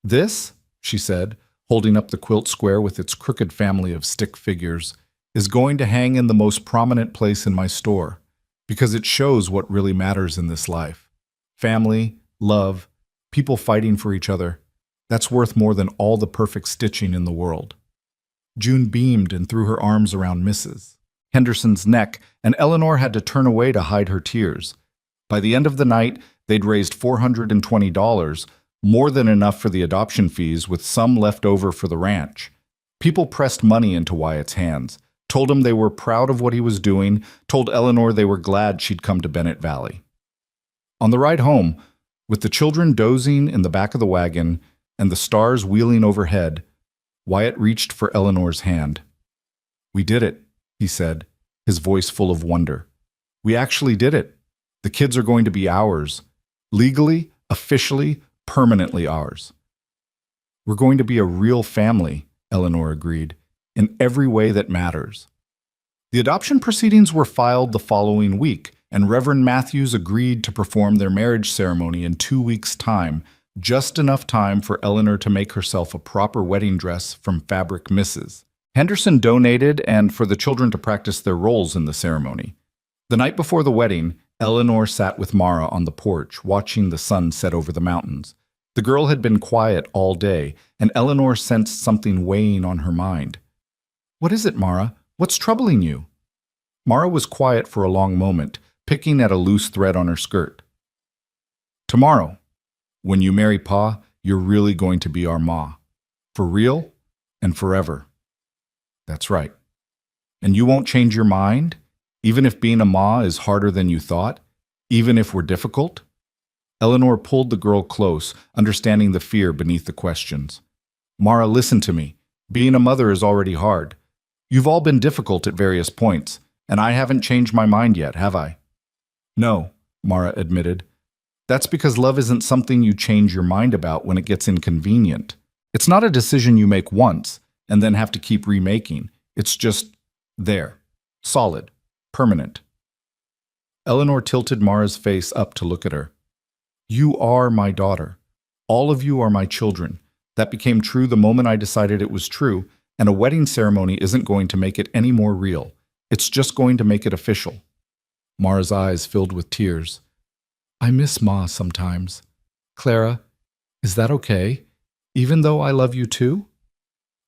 "This," she said, holding up the quilt square with its crooked family of stick figures, "is going to hang in the most prominent place in my store, because it shows what really matters in this life. Family, love, people fighting for each other. That's worth more than all the perfect stitching in the world." June beamed and threw her arms around Mrs. Henderson's neck, and Eleanor had to turn away to hide her tears. By the end of the night, they'd raised $420, more than enough for the adoption fees, with some left over for the ranch. People pressed money into Wyatt's hands, told him they were proud of what he was doing, told Eleanor they were glad she'd come to Bennett Valley. On the ride home, with the children dozing in the back of the wagon and the stars wheeling overhead, Wyatt reached for Eleanor's hand. "We did it," he said, his voice full of wonder. "We actually did it. The kids are going to be ours. Legally, officially, permanently ours." "We're going to be a real family," Eleanor agreed, "in every way that matters." The adoption proceedings were filed the following week, and Reverend Matthews agreed to perform their marriage ceremony in 2 weeks' time, just enough time for Eleanor to make herself a proper wedding dress from Fabric Mrs. Henderson donated and for the children to practice their roles in the ceremony. The night before the wedding, Eleanor sat with Mara on the porch, watching the sun set over the mountains. The girl had been quiet all day, and Eleanor sensed something weighing on her mind. "What is it, Mara? What's troubling you?" Mara was quiet for a long moment, picking at a loose thread on her skirt. "Tomorrow, when you marry Pa, you're really going to be our Ma. For real and forever." "That's right. And you won't change your mind, even if being a Ma is harder than you thought, even if we're difficult?" Eleanor pulled the girl close, understanding the fear beneath the questions. "Mara, listen to me. Being a mother is already hard. You've all been difficult at various points, and I haven't changed my mind yet, have I? No, Mara admitted. That's because love isn't something you change your mind about when it gets inconvenient. It's not a decision you make once and then have to keep remaking. It's just there, solid, permanent. Eleanor tilted Mara's face up to look at her. You are my daughter. All of you are my children. That became true the moment I decided it was true, and a wedding ceremony isn't going to make it any more real. It's just going to make it official. Mara's eyes filled with tears. I miss Ma sometimes. Clara, is that okay? Even though I love you too?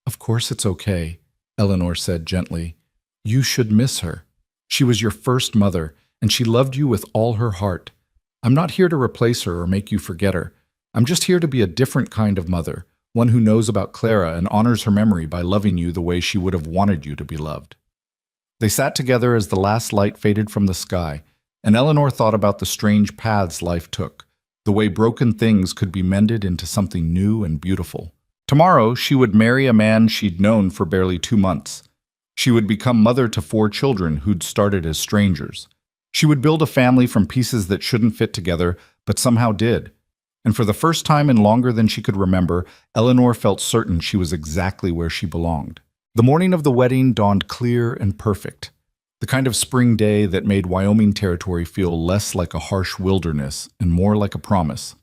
Of course it's okay, Eleanor said gently. You should miss her. She was your first mother, and she loved you with all her heart. I'm not here to replace her or make you forget her. I'm just here to be a different kind of mother, one who knows about Clara and honors her memory by loving you the way she would have wanted you to be loved. They sat together as the last light faded from the sky, and Eleanor thought about the strange paths life took, the way broken things could be mended into something new and beautiful. Tomorrow, she would marry a man she'd known for barely 2 months. She would become mother to 4 children who'd started as strangers. She would build a family from pieces that shouldn't fit together, but somehow did. And for the first time in longer than she could remember, Eleanor felt certain she was exactly where she belonged. The morning of the wedding dawned clear and perfect, the kind of spring day that made Wyoming territory feel less like a harsh wilderness and more like a promise.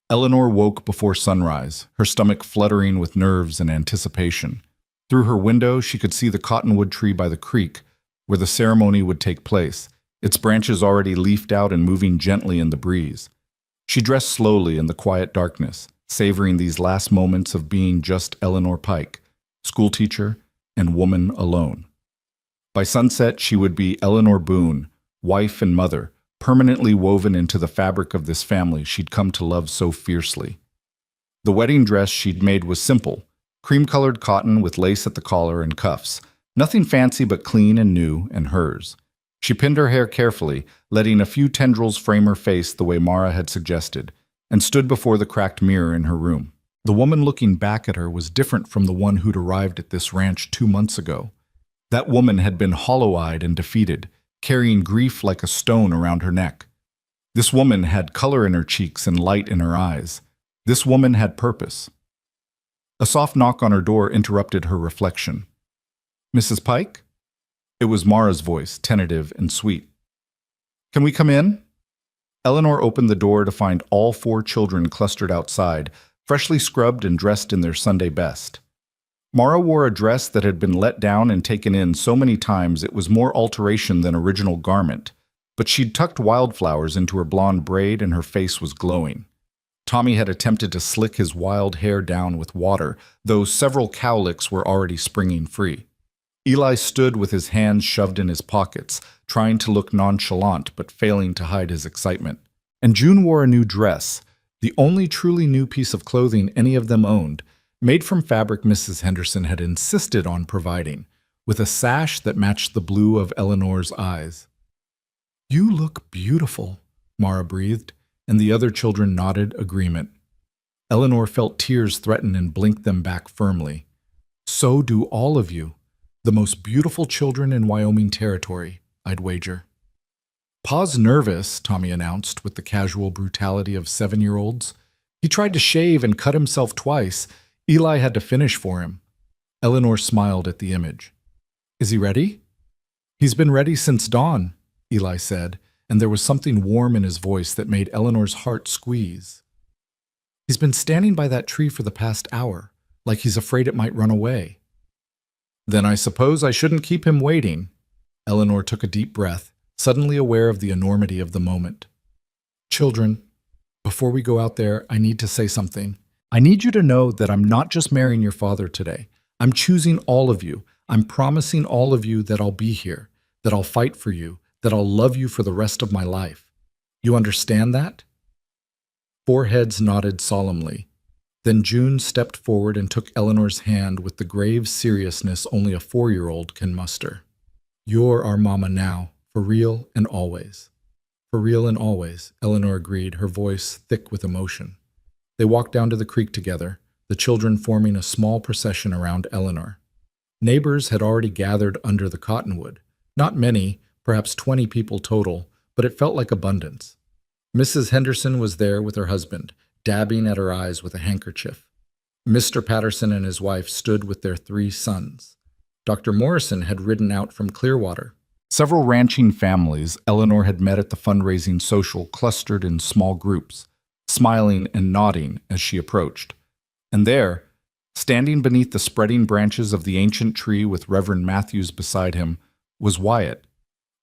Eleanor woke before sunrise, her stomach fluttering with nerves and anticipation. Through her window, she could see the cottonwood tree by the creek, where the ceremony would take place, its branches already leafed out and moving gently in the breeze. She dressed slowly in the quiet darkness, savoring these last moments of being just Eleanor Pike, schoolteacher and woman alone. By sunset, she would be Eleanor Boone, wife and mother, permanently woven into the fabric of this family she'd come to love so fiercely. The wedding dress she'd made was simple, cream-colored cotton with lace at the collar and cuffs, nothing fancy but clean and new and hers. She pinned her hair carefully, letting a few tendrils frame her face the way Mara had suggested, and stood before the cracked mirror in her room. The woman looking back at her was different from the one who'd arrived at this ranch 2 months ago. That woman had been hollow-eyed and defeated, carrying grief like a stone around her neck. This woman had color in her cheeks and light in her eyes. This woman had purpose. A soft knock on her door interrupted her reflection. Mrs. Pike? It was Mara's voice, tentative and sweet. Can we come in? Eleanor opened the door to find all 4 children clustered outside, freshly scrubbed and dressed in their Sunday best. Mara wore a dress that had been let down and taken in so many times it was more alteration than original garment, but she'd tucked wildflowers into her blonde braid and her face was glowing. Tommy had attempted to slick his wild hair down with water, though several cowlicks were already springing free. Eli stood with his hands shoved in his pockets, trying to look nonchalant but failing to hide his excitement. And June wore a new dress, the only truly new piece of clothing any of them owned, made from fabric Mrs. Henderson had insisted on providing, with a sash that matched the blue of Eleanor's eyes. You look beautiful, Mara breathed, and the other children nodded agreement. Eleanor felt tears threaten and blinked them back firmly. So do all of you. The most beautiful children in Wyoming territory, I'd wager. Pa's nervous, Tommy announced with the casual brutality of 7-year-olds. He tried to shave and cut himself twice. Eli had to finish for him. Eleanor smiled at the image. Is he ready? He's been ready since dawn, Eli said, and there was something warm in his voice that made Eleanor's heart squeeze. He's been standing by that tree for the past hour, like he's afraid it might run away. Then I suppose I shouldn't keep him waiting. Eleanor took a deep breath, suddenly aware of the enormity of the moment. Children, before we go out there, I need to say something. I need you to know that I'm not just marrying your father today. I'm choosing all of you. I'm promising all of you that I'll be here, that I'll fight for you, that I'll love you for the rest of my life. You understand that? 4 heads nodded solemnly. Then June stepped forward and took Eleanor's hand with the grave seriousness only a 4-year-old can muster. You're our mama now, for real and always. For real and always, Eleanor agreed, her voice thick with emotion. They walked down to the creek together, the children forming a small procession around Eleanor. Neighbors had already gathered under the cottonwood. Not many, perhaps 20 people total, but it felt like abundance. Mrs. Henderson was there with her husband, dabbing at her eyes with a handkerchief. Mr. Patterson and his wife stood with their 3 sons. Dr. Morrison had ridden out from Clearwater. Several ranching families Eleanor had met at the fundraising social clustered in small groups, smiling and nodding as she approached. And there, standing beneath the spreading branches of the ancient tree with Reverend Matthews beside him, was Wyatt.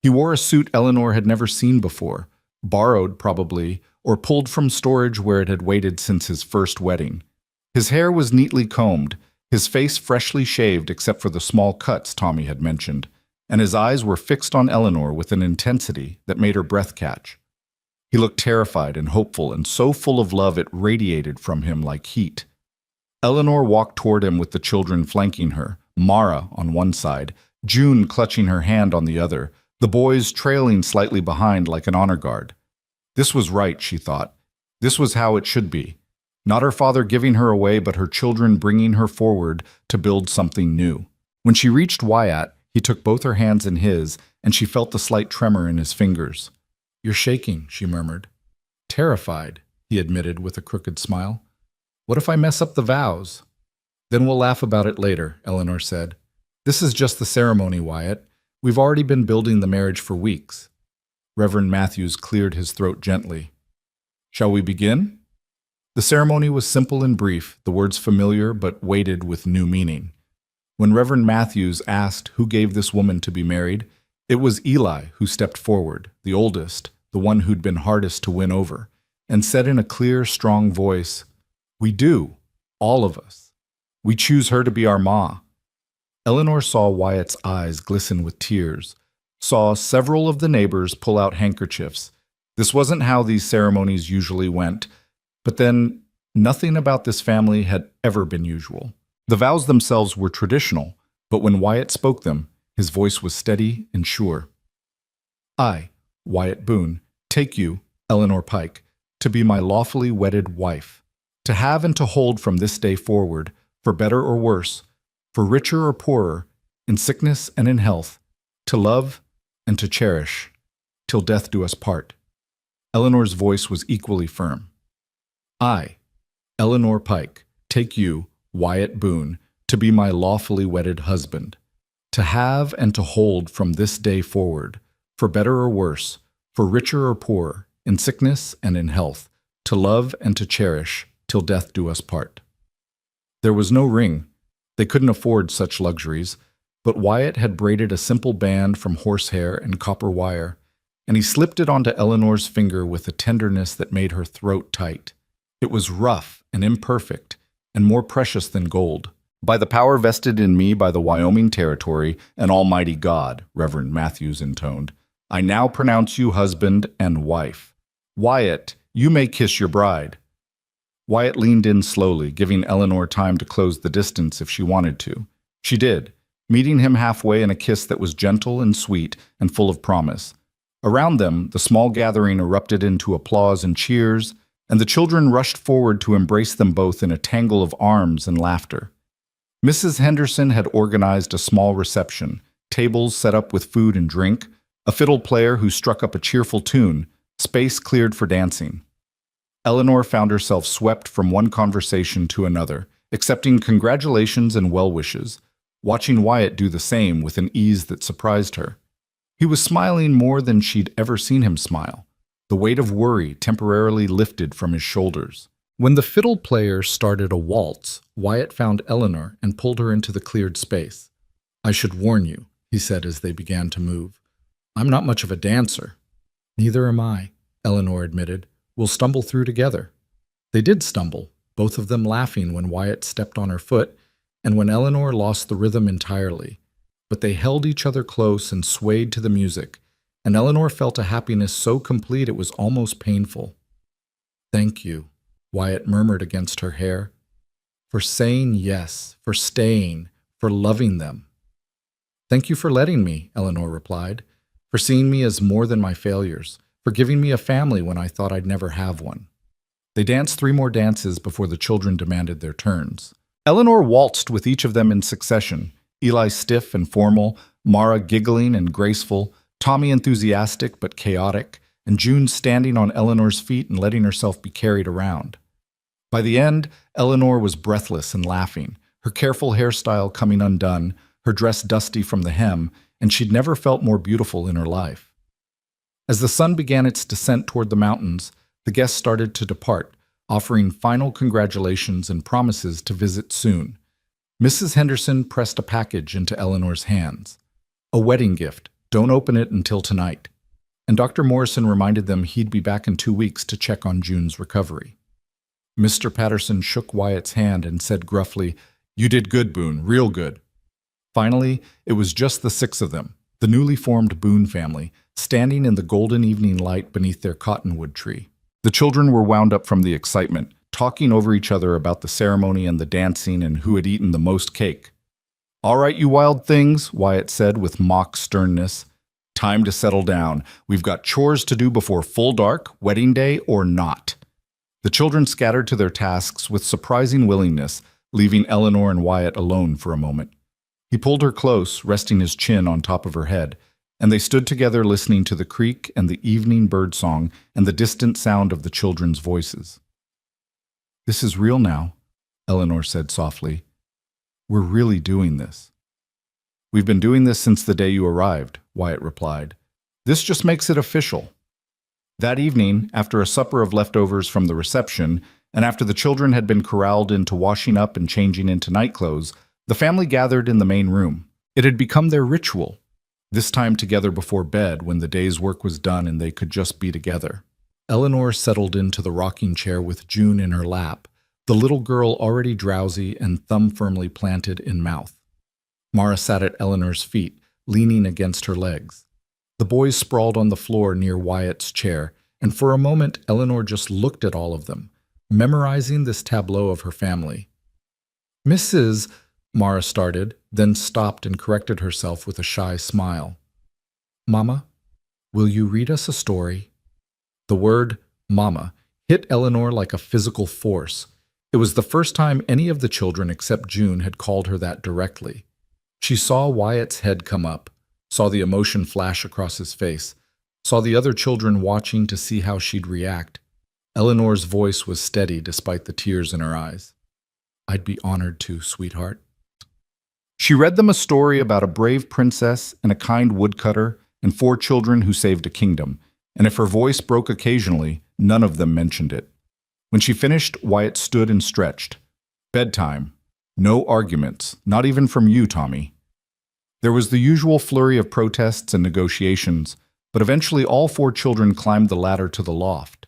He wore a suit Eleanor had never seen before, borrowed probably, or pulled from storage where it had waited since his first wedding. His hair was neatly combed, his face freshly shaved except for the small cuts Tommy had mentioned, and his eyes were fixed on Eleanor with an intensity that made her breath catch. He looked terrified and hopeful and so full of love it radiated from him like heat. Eleanor walked toward him with the children flanking her, Mara on one side, June clutching her hand on the other, the boys trailing slightly behind like an honor guard. This was right, she thought. This was how it should be. Not her father giving her away, but her children bringing her forward to build something new. When she reached Wyatt, he took both her hands in his, and she felt the slight tremor in his fingers. "You're shaking," she murmured. "Terrified," he admitted with a crooked smile. "What if I mess up the vows?" "Then we'll laugh about it later," Eleanor said. "This is just the ceremony, Wyatt. We've already been building the marriage for weeks." Reverend Matthews cleared his throat gently. "Shall we begin?" The ceremony was simple and brief, the words familiar but weighted with new meaning. When Reverend Matthews asked who gave this woman to be married, it was Eli who stepped forward, the oldest, the one who'd been hardest to win over, and said in a clear, strong voice, "We do, all of us. We choose her to be our ma." Eleanor saw Wyatt's eyes glisten with tears, saw several of the neighbors pull out handkerchiefs. This wasn't how these ceremonies usually went, but then nothing about this family had ever been usual. The vows themselves were traditional, but when Wyatt spoke them, his voice was steady and sure. "I, Wyatt Boone, take you, Eleanor Pike, to be my lawfully wedded wife, to have and to hold from this day forward, for better or worse, for richer or poorer, in sickness and in health, to love and to cherish, till death do us part." Eleanor's voice was equally firm. "I, Eleanor Pike, take you, Wyatt Boone, to be my lawfully wedded husband, to have and to hold from this day forward, for better or worse, for richer or poorer, in sickness and in health, to love and to cherish, till death do us part." There was no ring. They couldn't afford such luxuries, but Wyatt had braided a simple band from horsehair and copper wire, and he slipped it onto Eleanor's finger with a tenderness that made her throat tight. It was rough and imperfect, and more precious than gold. "By the power vested in me by the Wyoming Territory and Almighty God," Reverend Matthews intoned, "I now pronounce you husband and wife. Wyatt, you may kiss your bride." Wyatt leaned in slowly, giving Eleanor time to close the distance if she wanted to. She did, meeting him halfway in a kiss that was gentle and sweet and full of promise. Around them, the small gathering erupted into applause and cheers, and the children rushed forward to embrace them both in a tangle of arms and laughter. Mrs. Henderson had organized a small reception, tables set up with food and drink, a fiddle player who struck up a cheerful tune, space cleared for dancing. Eleanor found herself swept from one conversation to another, accepting congratulations and well wishes, watching Wyatt do the same with an ease that surprised her. He was smiling more than she'd ever seen him smile. The weight of worry temporarily lifted from his shoulders. When the fiddle player started a waltz, Wyatt found Eleanor and pulled her into the cleared space. "I should warn you," he said as they began to move. "I'm not much of a dancer." "Neither am I," Eleanor admitted. "We'll stumble through together." They did stumble, both of them laughing when Wyatt stepped on her foot and when Eleanor lost the rhythm entirely. But they held each other close and swayed to the music, and Eleanor felt a happiness so complete it was almost painful. "Thank you," Wyatt murmured against her hair, "for saying yes, for staying, for loving them." "Thank you for letting me," Eleanor replied, "for seeing me as more than my failures, for giving me a family when I thought I'd never have one." They danced 3 more dances before the children demanded their turns. Eleanor waltzed with each of them in succession, Eli stiff and formal, Mara giggling and graceful, Tommy enthusiastic but chaotic, and June standing on Eleanor's feet and letting herself be carried around. By the end, Eleanor was breathless and laughing, her careful hairstyle coming undone, her dress dusty from the hem, and she'd never felt more beautiful in her life. As the sun began its descent toward the mountains, the guests started to depart, offering final congratulations and promises to visit soon. Mrs. Henderson pressed a package into Eleanor's hands. A wedding gift. Don't open it until tonight. And Dr. Morrison reminded them he'd be back in 2 weeks to check on June's recovery. Mr. Patterson shook Wyatt's hand and said gruffly, "You did good, Boone, real good." Finally, it was just the 6 of them, the newly formed Boone family, standing in the golden evening light beneath their cottonwood tree. The children were wound up from the excitement, talking over each other about the ceremony and the dancing and who had eaten the most cake. "All right, you wild things," Wyatt said with mock sternness. "Time to settle down. We've got chores to do before full dark, wedding day or not." The children scattered to their tasks with surprising willingness, leaving Eleanor and Wyatt alone for a moment. He pulled her close, resting his chin on top of her head, and they stood together listening to the creek and the evening birdsong and the distant sound of the children's voices. "This is real now," Eleanor said softly. "We're really doing this." "We've been doing this since the day you arrived," Wyatt replied. "This just makes it official." That evening, after a supper of leftovers from the reception, and after the children had been corralled into washing up and changing into nightclothes, the family gathered in the main room. It had become their ritual, this time together before bed when the day's work was done and they could just be together. Eleanor settled into the rocking chair with June in her lap, the little girl already drowsy and thumb firmly planted in mouth. Mara sat at Eleanor's feet, leaning against her legs. The boys sprawled on the floor near Wyatt's chair, and for a moment Eleanor just looked at all of them, memorizing this tableau of her family. "Mrs." Mara started, then stopped and corrected herself with a shy smile. "Mama, will you read us a story?" The word "mama" hit Eleanor like a physical force. It was the first time any of the children except June had called her that directly. She saw Wyatt's head come up, saw the emotion flash across his face, saw the other children watching to see how she'd react. Eleanor's voice was steady despite the tears in her eyes. "I'd be honored to, sweetheart." She read them a story about a brave princess and a kind woodcutter and 4 children who saved a kingdom, and if her voice broke occasionally, none of them mentioned it. When she finished, Wyatt stood and stretched. "Bedtime. No arguments, not even from you, Tommy." There was the usual flurry of protests and negotiations, but eventually all 4 children climbed the ladder to the loft.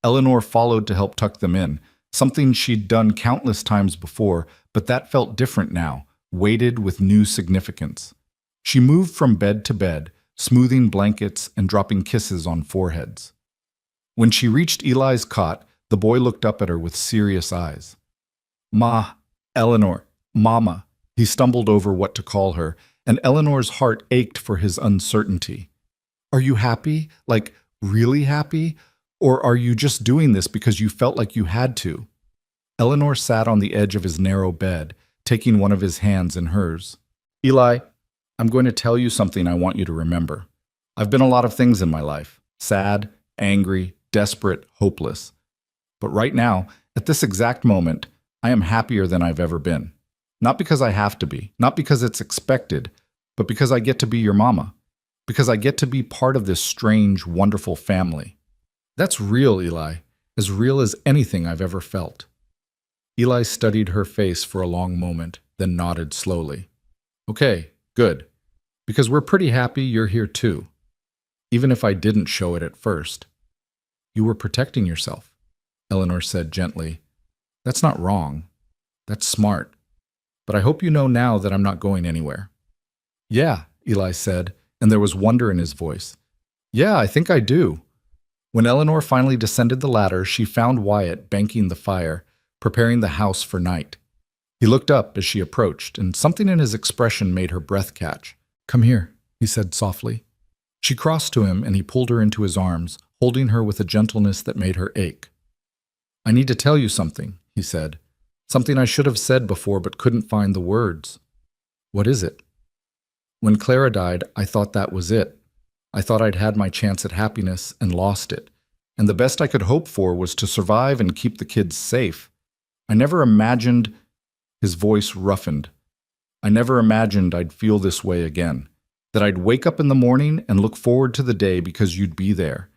Eleanor followed to help tuck them in, something she'd done countless times before, but that felt different now, weighted with new significance. She moved from bed to bed, smoothing blankets and dropping kisses on foreheads. When she reached Eli's cot, the boy looked up at her with serious eyes. "Ma, Eleanor, Mama," he stumbled over what to call her, and Eleanor's heart ached for his uncertainty. "Are you happy? Like, really happy? Or are you just doing this because you felt like you had to?" Eleanor sat on the edge of his narrow bed, taking one of his hands in hers. "Eli, I'm going to tell you something I want you to remember. I've been a lot of things in my life. Sad, angry, desperate, hopeless. But right now, at this exact moment, I am happier than I've ever been. Not because I have to be, not because it's expected, but because I get to be your mama. Because I get to be part of this strange, wonderful family. That's real, Eli, as real as anything I've ever felt." Eli studied her face for a long moment, then nodded slowly. "Okay, good. Because we're pretty happy you're here too. Even if I didn't show it at first." "You were protecting yourself," Eleanor said gently. "That's not wrong. That's smart. But I hope you know now that I'm not going anywhere." "Yeah," Eli said, and there was wonder in his voice. "Yeah, I think I do." When Eleanor finally descended the ladder, she found Wyatt banking the fire, preparing the house for night. He looked up as she approached, and something in his expression made her breath catch. "Come here," he said softly. She crossed to him, and he pulled her into his arms, holding her with a gentleness that made her ache. "I need to tell you something," he said. "Something I should have said before but couldn't find the words." What is it? When Clara died, I thought that was it. I thought I'd had my chance at happiness and lost it. And the best I could hope for was to survive and keep the kids safe. I never imagined, his voice roughened. I never imagined I'd feel this way again. That I'd wake up in the morning and look forward to the day because you'd be there.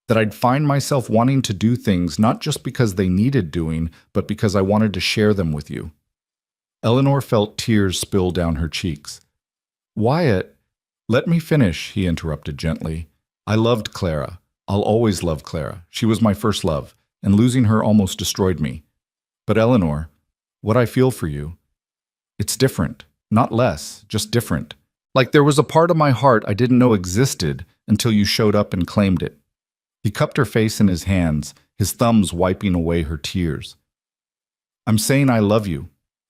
That I'd find myself wanting to do things not just because they needed doing, but because I wanted to share them with you. Eleanor felt tears spill down her cheeks. Wyatt, let me finish, he interrupted gently. I loved Clara. I'll always love Clara. She was my first love, and losing her almost destroyed me. But Eleanor, what I feel for you, it's different. Not less, just different. Like there was a part of my heart I didn't know existed until you showed up and claimed it. He cupped her face in his hands, his thumbs wiping away her tears. I'm saying I love you,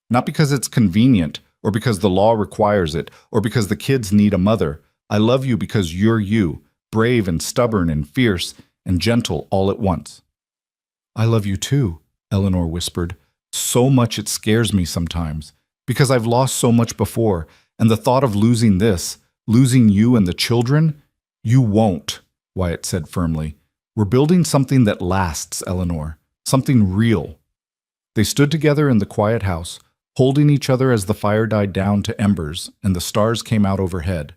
not because it's convenient, or because the law requires it, or because the kids need a mother. I love you because you're you, brave and stubborn and fierce and gentle all at once. I love you too, Eleanor whispered. So much it scares me sometimes, because I've lost so much before, and the thought of losing this, losing you and the children, you won't, Wyatt said firmly. We're building something that lasts, Eleanor, something real. They stood together in the quiet house, holding each other as the fire died down to embers and the stars came out overhead.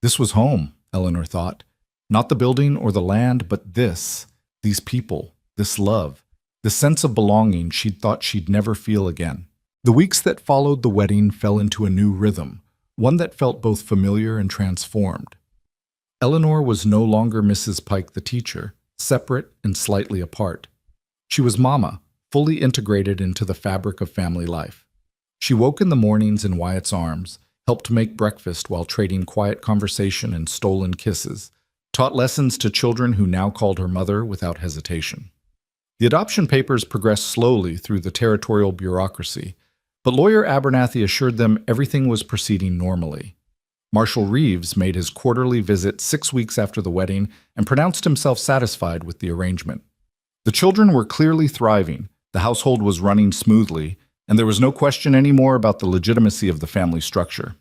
This was home, Eleanor thought. Not the building or the land, but this, these people, this love, the sense of belonging she'd thought she'd never feel again. The weeks that followed the wedding fell into a new rhythm, one that felt both familiar and transformed. Eleanor was no longer Mrs. Pike the teacher, separate and slightly apart. She was Mama, fully integrated into the fabric of family life. She woke in the mornings in Wyatt's arms, helped make breakfast while trading quiet conversation and stolen kisses, taught lessons to children who now called her mother without hesitation. The adoption papers progressed slowly through the territorial bureaucracy, but lawyer Abernathy assured them everything was proceeding normally. Marshal Reeves made his quarterly visit 6 weeks after the wedding and pronounced himself satisfied with the arrangement. The children were clearly thriving, the household was running smoothly, and there was no question anymore about the legitimacy of the family structure.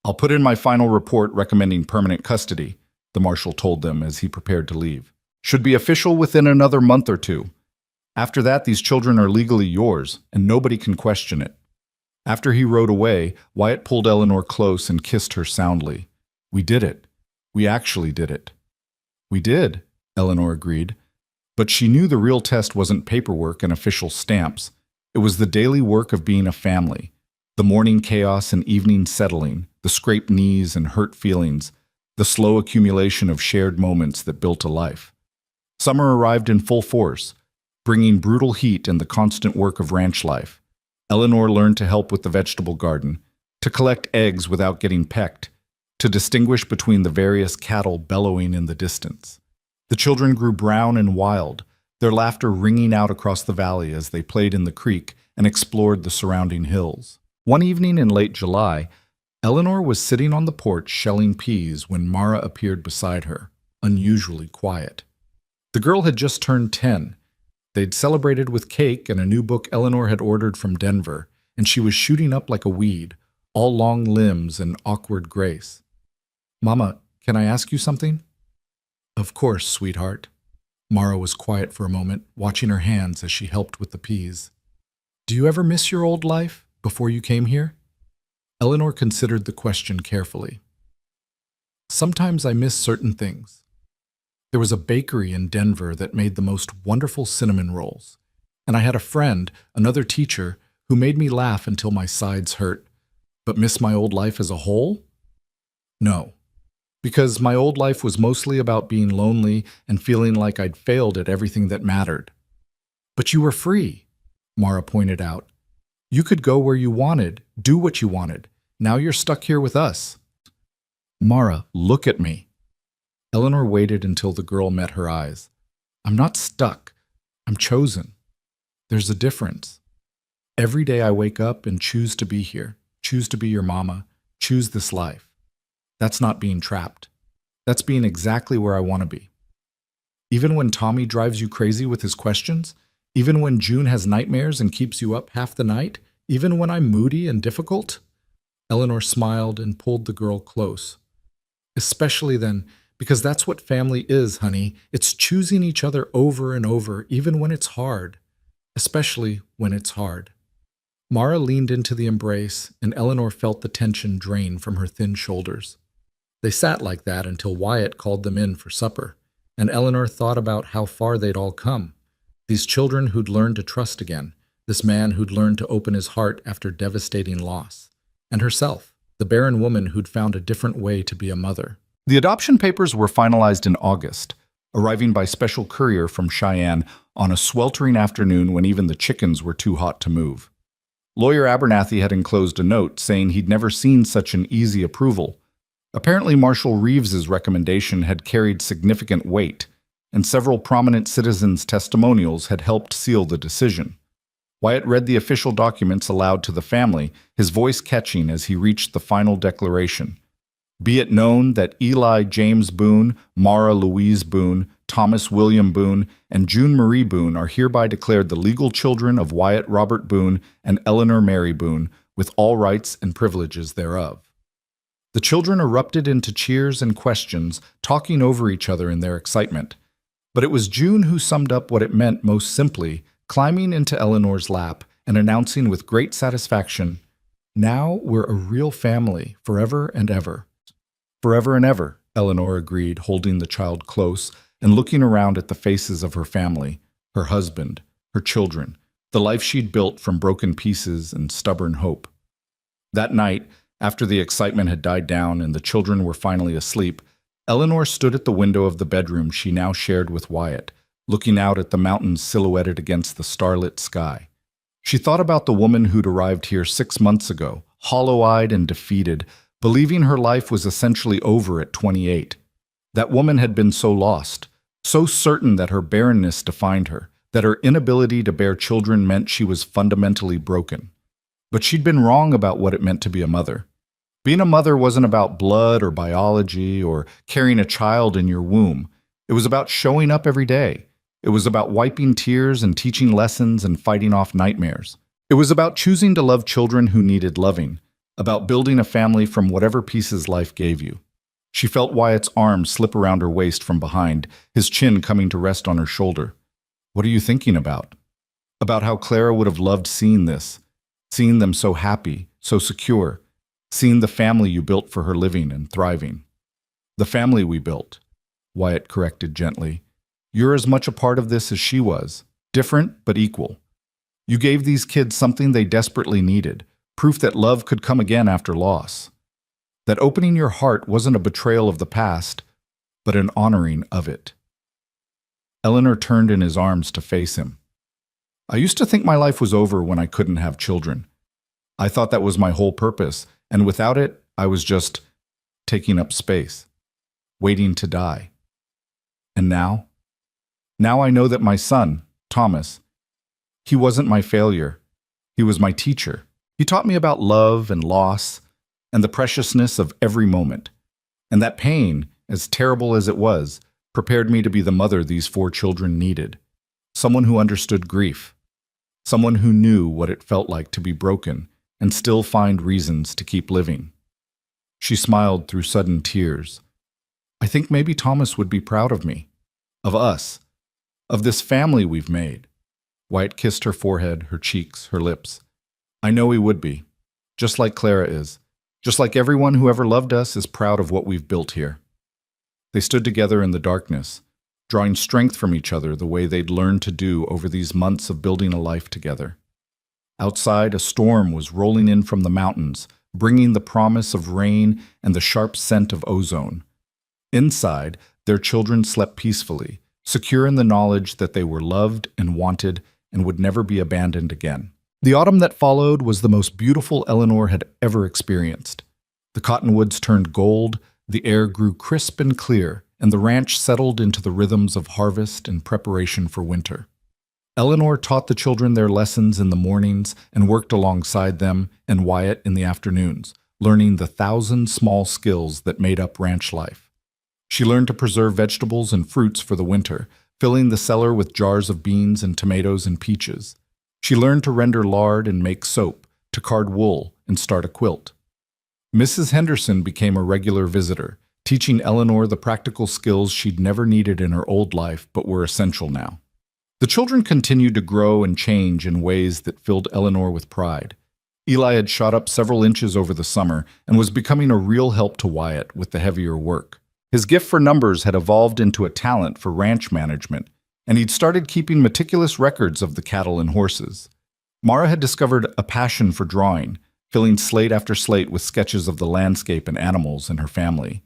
I'll put in my final report recommending permanent custody, the marshal told them as he prepared to leave. Should be official within another month or two. After that, these children are legally yours, and nobody can question it. After he rode away, Wyatt pulled Eleanor close and kissed her soundly. We did it. We actually did it. We did, Eleanor agreed. But she knew the real test wasn't paperwork and official stamps. It was the daily work of being a family. The morning chaos and evening settling, the scraped knees and hurt feelings, the slow accumulation of shared moments that built a life. Summer arrived in full force, bringing brutal heat and the constant work of ranch life. Eleanor learned to help with the vegetable garden, to collect eggs without getting pecked, to distinguish between the various cattle bellowing in the distance. The children grew brown and wild, their laughter ringing out across the valley as they played in the creek and explored the surrounding hills. One evening in late July, Eleanor was sitting on the porch shelling peas when Mara appeared beside her, unusually quiet. The girl had just turned 10. They'd celebrated with cake and a new book Eleanor had ordered from Denver, and she was shooting up like a weed, all long limbs and awkward grace. Mama, can I ask you something? Of course, sweetheart. Mara was quiet for a moment, watching her hands as she helped with the peas. Do you ever miss your old life before you came here? Eleanor considered the question carefully. Sometimes I miss certain things. There was a bakery in Denver that made the most wonderful cinnamon rolls, and I had a friend, another teacher, who made me laugh until my sides hurt. But miss my old life as a whole? No, because my old life was mostly about being lonely and feeling like I'd failed at everything that mattered. But you were free, Mara pointed out. You could go where you wanted, do what you wanted. Now you're stuck here with us. Mara, look at me. Eleanor waited until the girl met her eyes. I'm not stuck. I'm chosen. There's a difference. Every day I wake up and choose to be here, choose to be your mama, choose this life. That's not being trapped. That's being exactly where I want to be. Even when Tommy drives you crazy with his questions, even when June has nightmares and keeps you up half the night, even when I'm moody and difficult, Eleanor smiled and pulled the girl close. Especially then, because that's what family is, honey. It's choosing each other over and over, even when it's hard. Especially when it's hard. Mara leaned into the embrace, and Eleanor felt the tension drain from her thin shoulders. They sat like that until Wyatt called them in for supper, and Eleanor thought about how far they'd all come. These children who'd learned to trust again, this man who'd learned to open his heart after devastating loss, and herself, the barren woman who'd found a different way to be a mother. The adoption papers were finalized in August, arriving by special courier from Cheyenne on a sweltering afternoon when even the chickens were too hot to move. Lawyer Abernathy had enclosed a note saying he'd never seen such an easy approval. Apparently, Marshal Reeves's recommendation had carried significant weight, and several prominent citizens' testimonials had helped seal the decision. Wyatt read the official documents aloud to the family, his voice catching as he reached the final declaration. Be it known that Eli James Boone, Mara Louise Boone, Thomas William Boone, and June Marie Boone are hereby declared the legal children of Wyatt Robert Boone and Eleanor Mary Boone, with all rights and privileges thereof. The children erupted into cheers and questions, talking over each other in their excitement. But it was June who summed up what it meant most simply, climbing into Eleanor's lap and announcing with great satisfaction, "Now we're a real family, forever and ever." "Forever and ever," Eleanor agreed, holding the child close and looking around at the faces of her family, her husband, her children, the life she'd built from broken pieces and stubborn hope. That night, after the excitement had died down and the children were finally asleep, Eleanor stood at the window of the bedroom she now shared with Wyatt, looking out at the mountains silhouetted against the starlit sky. She thought about the woman who'd arrived here 6 months ago, hollow-eyed and defeated, believing her life was essentially over at 28. That woman had been so lost, so certain that her barrenness defined her, that her inability to bear children meant she was fundamentally broken. But she'd been wrong about what it meant to be a mother. Being a mother wasn't about blood or biology or carrying a child in your womb. It was about showing up every day. It was about wiping tears and teaching lessons and fighting off nightmares. It was about choosing to love children who needed loving, about building a family from whatever pieces life gave you. She felt Wyatt's arm slip around her waist from behind, his chin coming to rest on her shoulder. "What are you thinking about?" "About how Clara would have loved seeing this, seeing them so happy, so secure, seeing the family you built for her living and thriving." "The family we built," Wyatt corrected gently. "You're as much a part of this as she was, different but equal. You gave these kids something they desperately needed, proof that love could come again after loss. That opening your heart wasn't a betrayal of the past, but an honoring of it." Eleanor turned in his arms to face him. "I used to think my life was over when I couldn't have children. I thought that was my whole purpose, and without it, I was just taking up space, waiting to die. And now? Now I know that my son, Thomas, he wasn't my failure. He was my teacher. He taught me about love and loss and the preciousness of every moment. And that pain, as terrible as it was, prepared me to be the mother these 4 children needed. Someone who understood grief. Someone who knew what it felt like to be broken and still find reasons to keep living." She smiled through sudden tears. "I think maybe Thomas would be proud of me, of us, of this family we've made." Wyatt kissed her forehead, her cheeks, her lips. "I know he would be, just like Clara is, just like everyone who ever loved us is proud of what we've built here." They stood together in the darkness, drawing strength from each other the way they'd learned to do over these months of building a life together. Outside, a storm was rolling in from the mountains, bringing the promise of rain and the sharp scent of ozone. Inside, their children slept peacefully, secure in the knowledge that they were loved and wanted and would never be abandoned again. The autumn that followed was the most beautiful Eleanor had ever experienced. The cottonwoods turned gold, the air grew crisp and clear, and the ranch settled into the rhythms of harvest and preparation for winter. Eleanor taught the children their lessons in the mornings and worked alongside them and Wyatt in the afternoons, learning the 1,000 small skills that made up ranch life. She learned to preserve vegetables and fruits for the winter, filling the cellar with jars of beans and tomatoes and peaches. She learned to render lard and make soap, to card wool and start a quilt. Mrs. Henderson became a regular visitor, teaching Eleanor the practical skills she'd never needed in her old life but were essential now. The children continued to grow and change in ways that filled Eleanor with pride. Eli had shot up several inches over the summer and was becoming a real help to Wyatt with the heavier work. His gift for numbers had evolved into a talent for ranch management, and he'd started keeping meticulous records of the cattle and horses. Mara had discovered a passion for drawing, filling slate after slate with sketches of the landscape and animals in her family.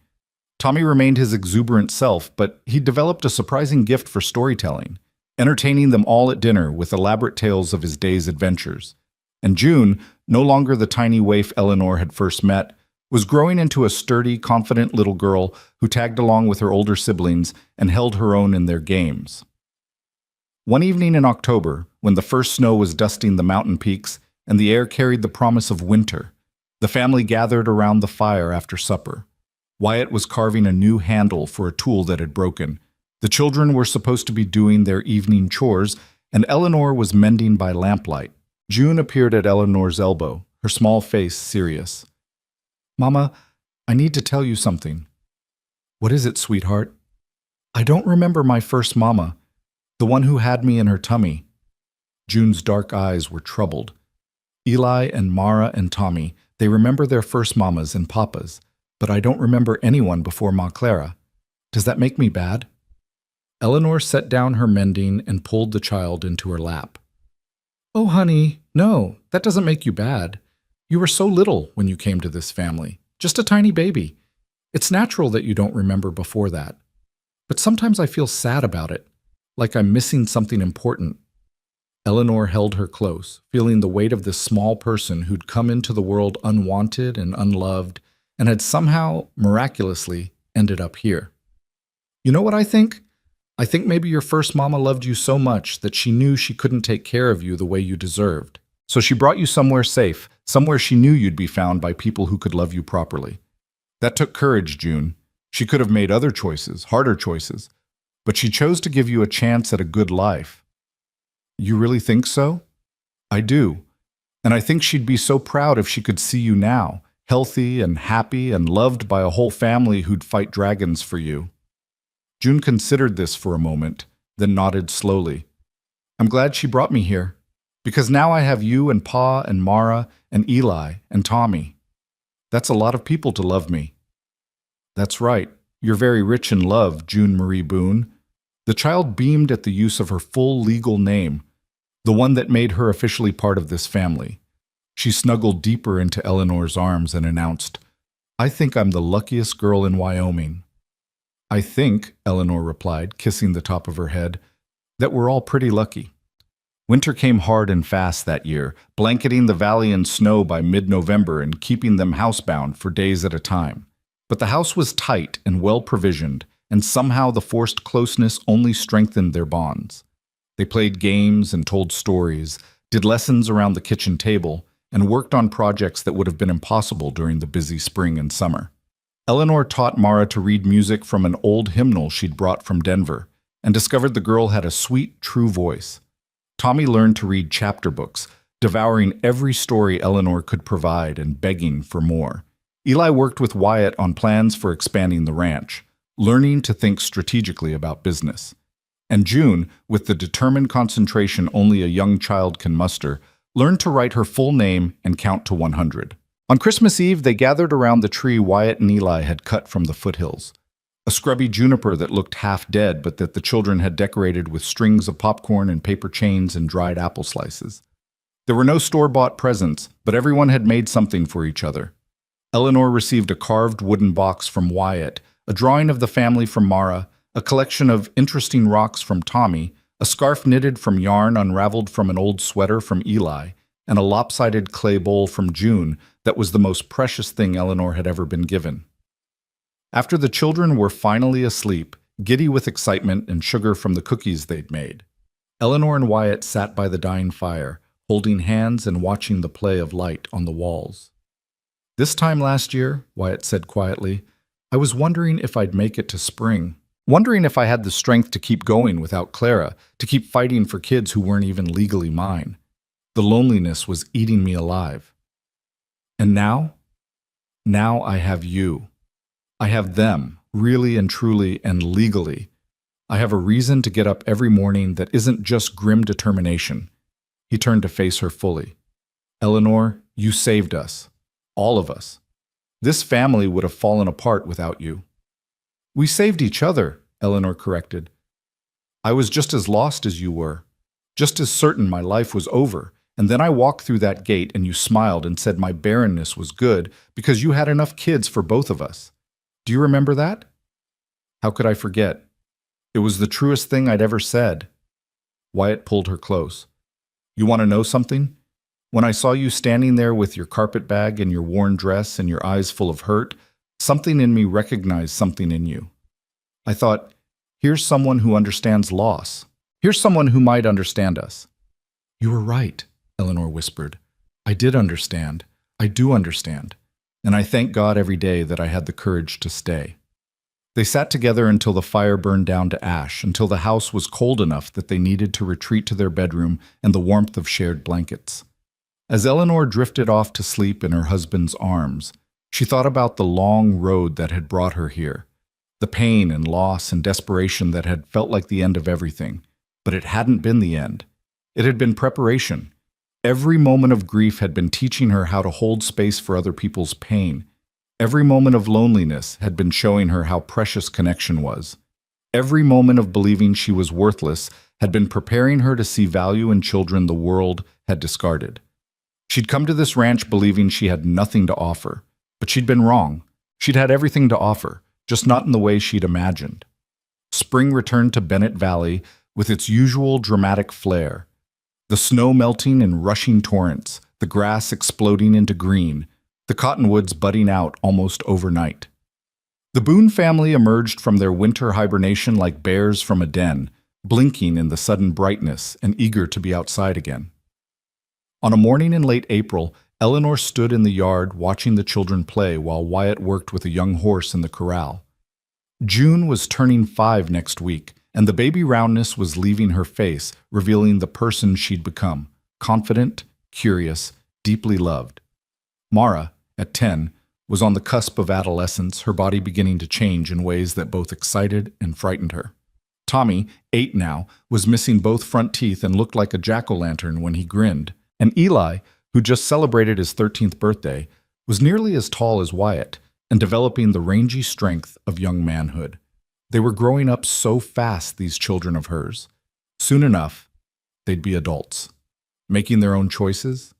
Tommy remained his exuberant self, but he developed a surprising gift for storytelling, entertaining them all at dinner with elaborate tales of his day's adventures. And June, no longer the tiny waif Eleanor had first met, was growing into a sturdy, confident little girl who tagged along with her older siblings and held her own in their games. One evening in October, when the first snow was dusting the mountain peaks and the air carried the promise of winter, the family gathered around the fire after supper. Wyatt was carving a new handle for a tool that had broken. The children were supposed to be doing their evening chores, and Eleanor was mending by lamplight. June appeared at Eleanor's elbow, her small face serious. "Mama, I need to tell you something." "What is it, sweetheart?" "I don't remember my first mama, the one who had me in her tummy." June's dark eyes were troubled. Eli and Mara and Tommy, they remember their first mamas and papas, but I don't remember anyone before Ma Clara. Does that make me bad? Eleanor set down her mending and pulled the child into her lap. "Oh, honey, no, that doesn't make you bad. You were so little when you came to this family, just a tiny baby. It's natural that you don't remember before that. But sometimes I feel sad about it, like I'm missing something important." Eleanor held her close, feeling the weight of this small person who'd come into the world unwanted and unloved and had somehow, miraculously, ended up here. "You know what I think? I think maybe your first mama loved you so much that she knew she couldn't take care of you the way you deserved. So she brought you somewhere safe, somewhere she knew you'd be found by people who could love you properly. That took courage, June. She could have made other choices, harder choices, but she chose to give you a chance at a good life." "You really think so?" "I do. And I think she'd be so proud if she could see you now, healthy and happy and loved by a whole family who'd fight dragons for you." June considered this for a moment, then nodded slowly. "I'm glad she brought me here, because now I have you and Pa and Mara and Eli and Tommy. That's a lot of people to love me." "That's right. You're very rich in love, June Marie Boone." The child beamed at the use of her full legal name, the one that made her officially part of this family. She snuggled deeper into Eleanor's arms and announced, "I think I'm the luckiest girl in Wyoming." "I think," Eleanor replied, kissing the top of her head, "that we're all pretty lucky." Winter came hard and fast that year, blanketing the valley in snow by mid-November and keeping them housebound for days at a time. But the house was tight and well-provisioned, and somehow the forced closeness only strengthened their bonds. They played games and told stories, did lessons around the kitchen table, and worked on projects that would have been impossible during the busy spring and summer. Eleanor taught Mara to read music from an old hymnal she'd brought from Denver, and discovered the girl had a sweet, true voice. Tommy learned to read chapter books, devouring every story Eleanor could provide and begging for more. Eli worked with Wyatt on plans for expanding the ranch, learning to think strategically about business. And June, with the determined concentration only a young child can muster, learned to write her full name and count to 100. On Christmas Eve, they gathered around the tree Wyatt and Eli had cut from the foothills. A scrubby juniper that looked half dead, but that the children had decorated with strings of popcorn and paper chains and dried apple slices. There were no store-bought presents, but everyone had made something for each other. Eleanor received a carved wooden box from Wyatt, a drawing of the family from Mara, a collection of interesting rocks from Tommy, a scarf knitted from yarn unraveled from an old sweater from Eli, and a lopsided clay bowl from June that was the most precious thing Eleanor had ever been given. After the children were finally asleep, giddy with excitement and sugar from the cookies they'd made, Eleanor and Wyatt sat by the dying fire, holding hands and watching the play of light on the walls. "This time last year," Wyatt said quietly, "I was wondering if I'd make it to spring. Wondering if I had the strength to keep going without Clara, to keep fighting for kids who weren't even legally mine. The loneliness was eating me alive. And now? Now I have you. I have them, really and truly and legally. I have a reason to get up every morning that isn't just grim determination. He turned to face her fully. Eleanor, you saved us. All of us. This family would have fallen apart without you. We saved each other, Eleanor corrected. I was just as lost as you were, just as certain my life was over, and then I walked through that gate and you smiled and said my barrenness was good because you had enough kids for both of us. Do you remember that? How could I forget? It was the truest thing I'd ever said. Wyatt pulled her close. You want to know something? When I saw you standing there with your carpet bag and your worn dress and your eyes full of hurt, something in me recognized something in you. I thought, here's someone who understands loss. Here's someone who might understand us. You were right, Eleanor whispered. I did understand. I do understand. And I thank God every day that I had the courage to stay. They sat together until the fire burned down to ash, until the house was cold enough that they needed to retreat to their bedroom and the warmth of shared blankets. As Eleanor drifted off to sleep in her husband's arms, she thought about the long road that had brought her here, the pain and loss and desperation that had felt like the end of everything. But it hadn't been the end. It had been preparation. Every moment of grief had been teaching her how to hold space for other people's pain. Every moment of loneliness had been showing her how precious connection was. Every moment of believing she was worthless had been preparing her to see value in children the world had discarded. She'd come to this ranch believing she had nothing to offer, but she'd been wrong. She'd had everything to offer, just not in the way she'd imagined. Spring returned to Bennett Valley with its usual dramatic flair. The snow melting in rushing torrents, the grass exploding into green, the cottonwoods budding out almost overnight. The Boone family emerged from their winter hibernation like bears from a den, blinking in the sudden brightness and eager to be outside again. On a morning in late April, Eleanor stood in the yard watching the children play while Wyatt worked with a young horse in the corral. June was turning 5 next week, and the baby roundness was leaving her face, revealing the person she'd become, confident, curious, deeply loved. Mara, at 10, was on the cusp of adolescence, her body beginning to change in ways that both excited and frightened her. Tommy, 8 now, was missing both front teeth and looked like a jack-o'-lantern when he grinned. And Eli, who just celebrated his 13th birthday, was nearly as tall as Wyatt and developing the rangy strength of young manhood. They were growing up so fast, these children of hers. Soon enough, they'd be adults, making their own choices,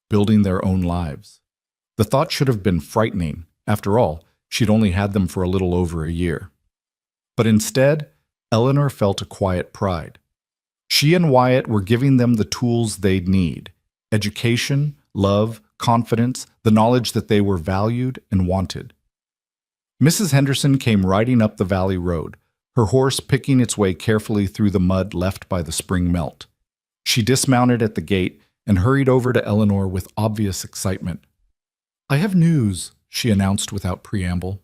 building their own lives. The thought should have been frightening. After all, she'd only had them for a little over a year. But instead, Eleanor felt a quiet pride. She and Wyatt were giving them the tools they'd need: education, love, confidence, the knowledge that they were valued and wanted. Mrs. Henderson came riding up the valley road, her horse picking its way carefully through the mud left by the spring melt. She dismounted at the gate and hurried over to Eleanor with obvious excitement. "I have news," she announced without preamble.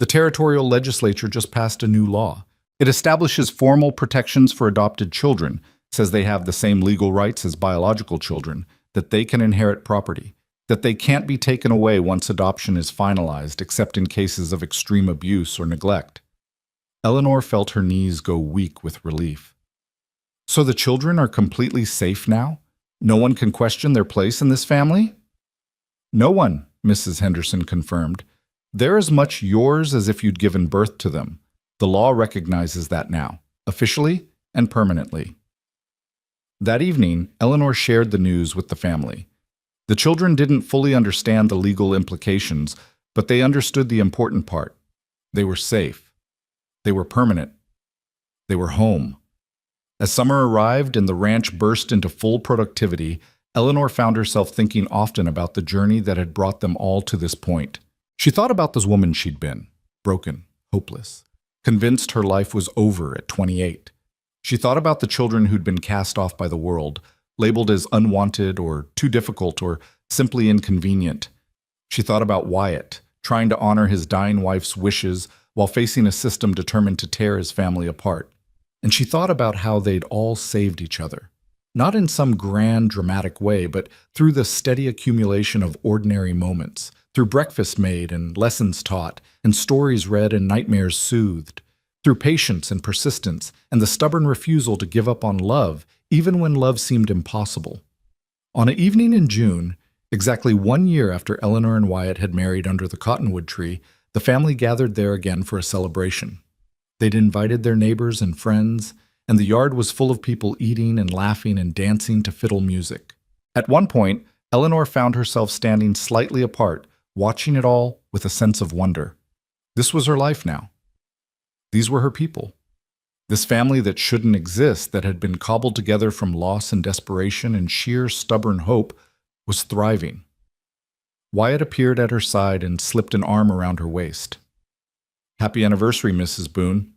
"The territorial legislature just passed a new law. It establishes formal protections for adopted children, says they have the same legal rights as biological children, that they can inherit property, that they can't be taken away once adoption is finalized except in cases of extreme abuse or neglect." Eleanor felt her knees go weak with relief. So the children are completely safe now? No one can question their place in this family? No one, Mrs. Henderson confirmed. They're as much yours as if you'd given birth to them. The law recognizes that now, officially and permanently. That evening, Eleanor shared the news with the family. The children didn't fully understand the legal implications, but they understood the important part. They were safe. They were permanent. They were home. As summer arrived and the ranch burst into full productivity, Eleanor found herself thinking often about the journey that had brought them all to this point. She thought about this woman she'd been, broken, hopeless, convinced her life was over at 28. She thought about the children who'd been cast off by the world, labeled as unwanted or too difficult or simply inconvenient. She thought about Wyatt, trying to honor his dying wife's wishes while facing a system determined to tear his family apart. And she thought about how they'd all saved each other. Not in some grand, dramatic way, but through the steady accumulation of ordinary moments, through breakfast made and lessons taught, and stories read and nightmares soothed, through patience and persistence, and the stubborn refusal to give up on love, even when love seemed impossible. On an evening in June, exactly 1 year after Eleanor and Wyatt had married under the cottonwood tree, the family gathered there again for a celebration. They'd invited their neighbors and friends, and the yard was full of people eating and laughing and dancing to fiddle music. At one point, Eleanor found herself standing slightly apart, watching it all with a sense of wonder. This was her life now. These were her people. This family that shouldn't exist, that had been cobbled together from loss and desperation and sheer stubborn hope, was thriving. Wyatt appeared at her side and slipped an arm around her waist. "Happy anniversary, Mrs. Boone."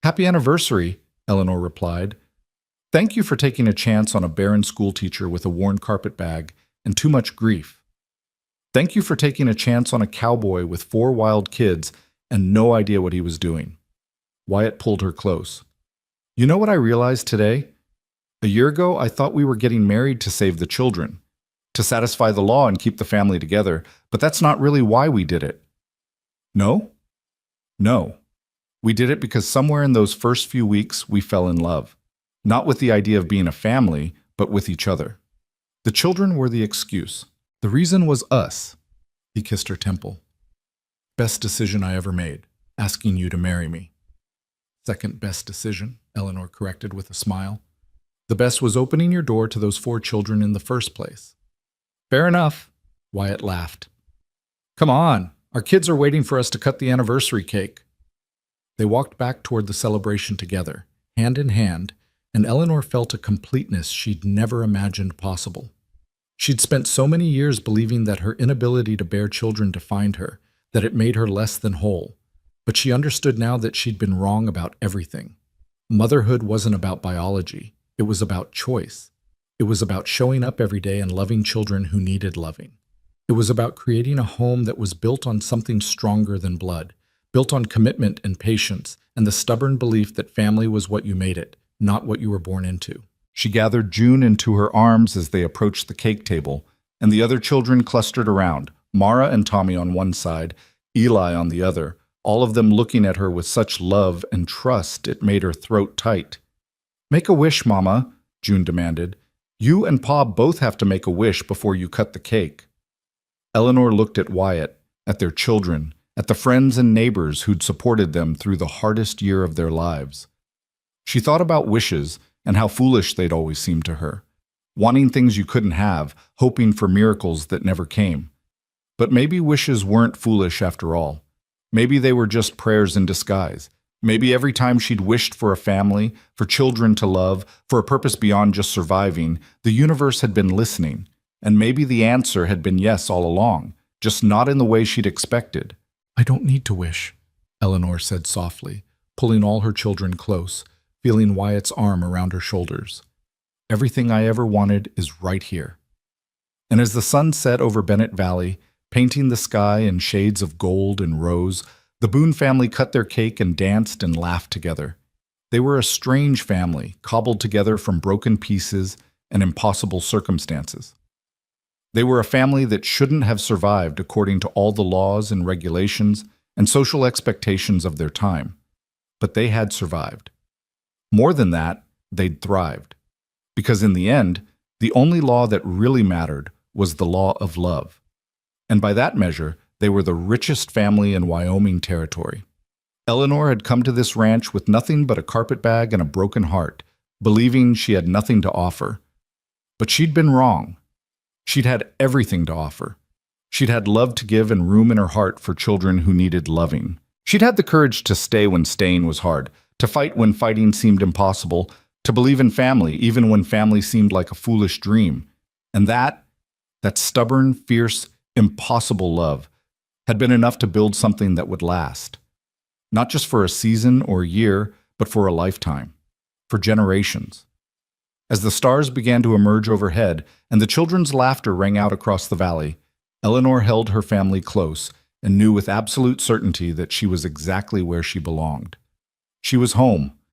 "Happy anniversary," Eleanor replied. "Thank you for taking a chance on a barren schoolteacher with a worn carpetbag and too much grief. Thank you for taking a chance on a cowboy with 4 wild kids and no idea what he was doing." Wyatt pulled her close. "You know what I realized today? A year ago, I thought we were getting married to save the children, to satisfy the law and keep the family together, but that's not really why we did it." "No?" "No. We did it because somewhere in those first few weeks we fell in love. Not with the idea of being a family, but with each other. The children were the excuse. The reason was us." He kissed her temple. "Best decision I ever made, asking you to marry me." "Second best decision," Eleanor corrected with a smile. "The best was opening your door to those 4 children in the first place." "Fair enough," Wyatt laughed. "Come on, our kids are waiting for us to cut the anniversary cake." They walked back toward the celebration together, hand in hand, and Eleanor felt a completeness she'd never imagined possible. She'd spent so many years believing that her inability to bear children defined her, that it made her less than whole. But she understood now that she'd been wrong about everything. Motherhood wasn't about biology. It was about choice. It was about showing up every day and loving children who needed loving. It was about creating a home that was built on something stronger than blood, built on commitment and patience, and the stubborn belief that family was what you made it, not what you were born into. She gathered June into her arms as they approached the cake table, and the other children clustered around, Mara and Tommy on one side, Eli on the other, all of them looking at her with such love and trust it made her throat tight. "Make a wish, Mama," June demanded. "You and Pa both have to make a wish before you cut the cake." Eleanor looked at Wyatt, at their children, at the friends and neighbors who'd supported them through the hardest year of their lives. She thought about wishes and how foolish they'd always seemed to her, wanting things you couldn't have, hoping for miracles that never came. But maybe wishes weren't foolish after all. Maybe they were just prayers in disguise. Maybe every time she'd wished for a family, for children to love, for a purpose beyond just surviving, the universe had been listening. And maybe the answer had been yes all along, just not in the way she'd expected. "I don't need to wish," Eleanor said softly, pulling all her children close, feeling Wyatt's arm around her shoulders. "Everything I ever wanted is right here." And as the sun set over Bennett Valley, painting the sky in shades of gold and rose, the Boone family cut their cake and danced and laughed together. They were a strange family, cobbled together from broken pieces and impossible circumstances. They were a family that shouldn't have survived according to all the laws and regulations and social expectations of their time. But they had survived. More than that, they'd thrived. Because in the end, the only law that really mattered was the law of love. And by that measure, they were the richest family in Wyoming territory. Eleanor had come to this ranch with nothing but a carpetbag and a broken heart, believing she had nothing to offer. But she'd been wrong. She'd had everything to offer. She'd had love to give and room in her heart for children who needed loving. She'd had the courage to stay when staying was hard, to fight when fighting seemed impossible, to believe in family even when family seemed like a foolish dream. And that stubborn, fierce, impossible love had been enough to build something that would last. Not just for a season or a year, but for a lifetime, for generations. As the stars began to emerge overhead and the children's laughter rang out across the valley, Eleanor held her family close and knew with absolute certainty that she was exactly where she belonged. She was home,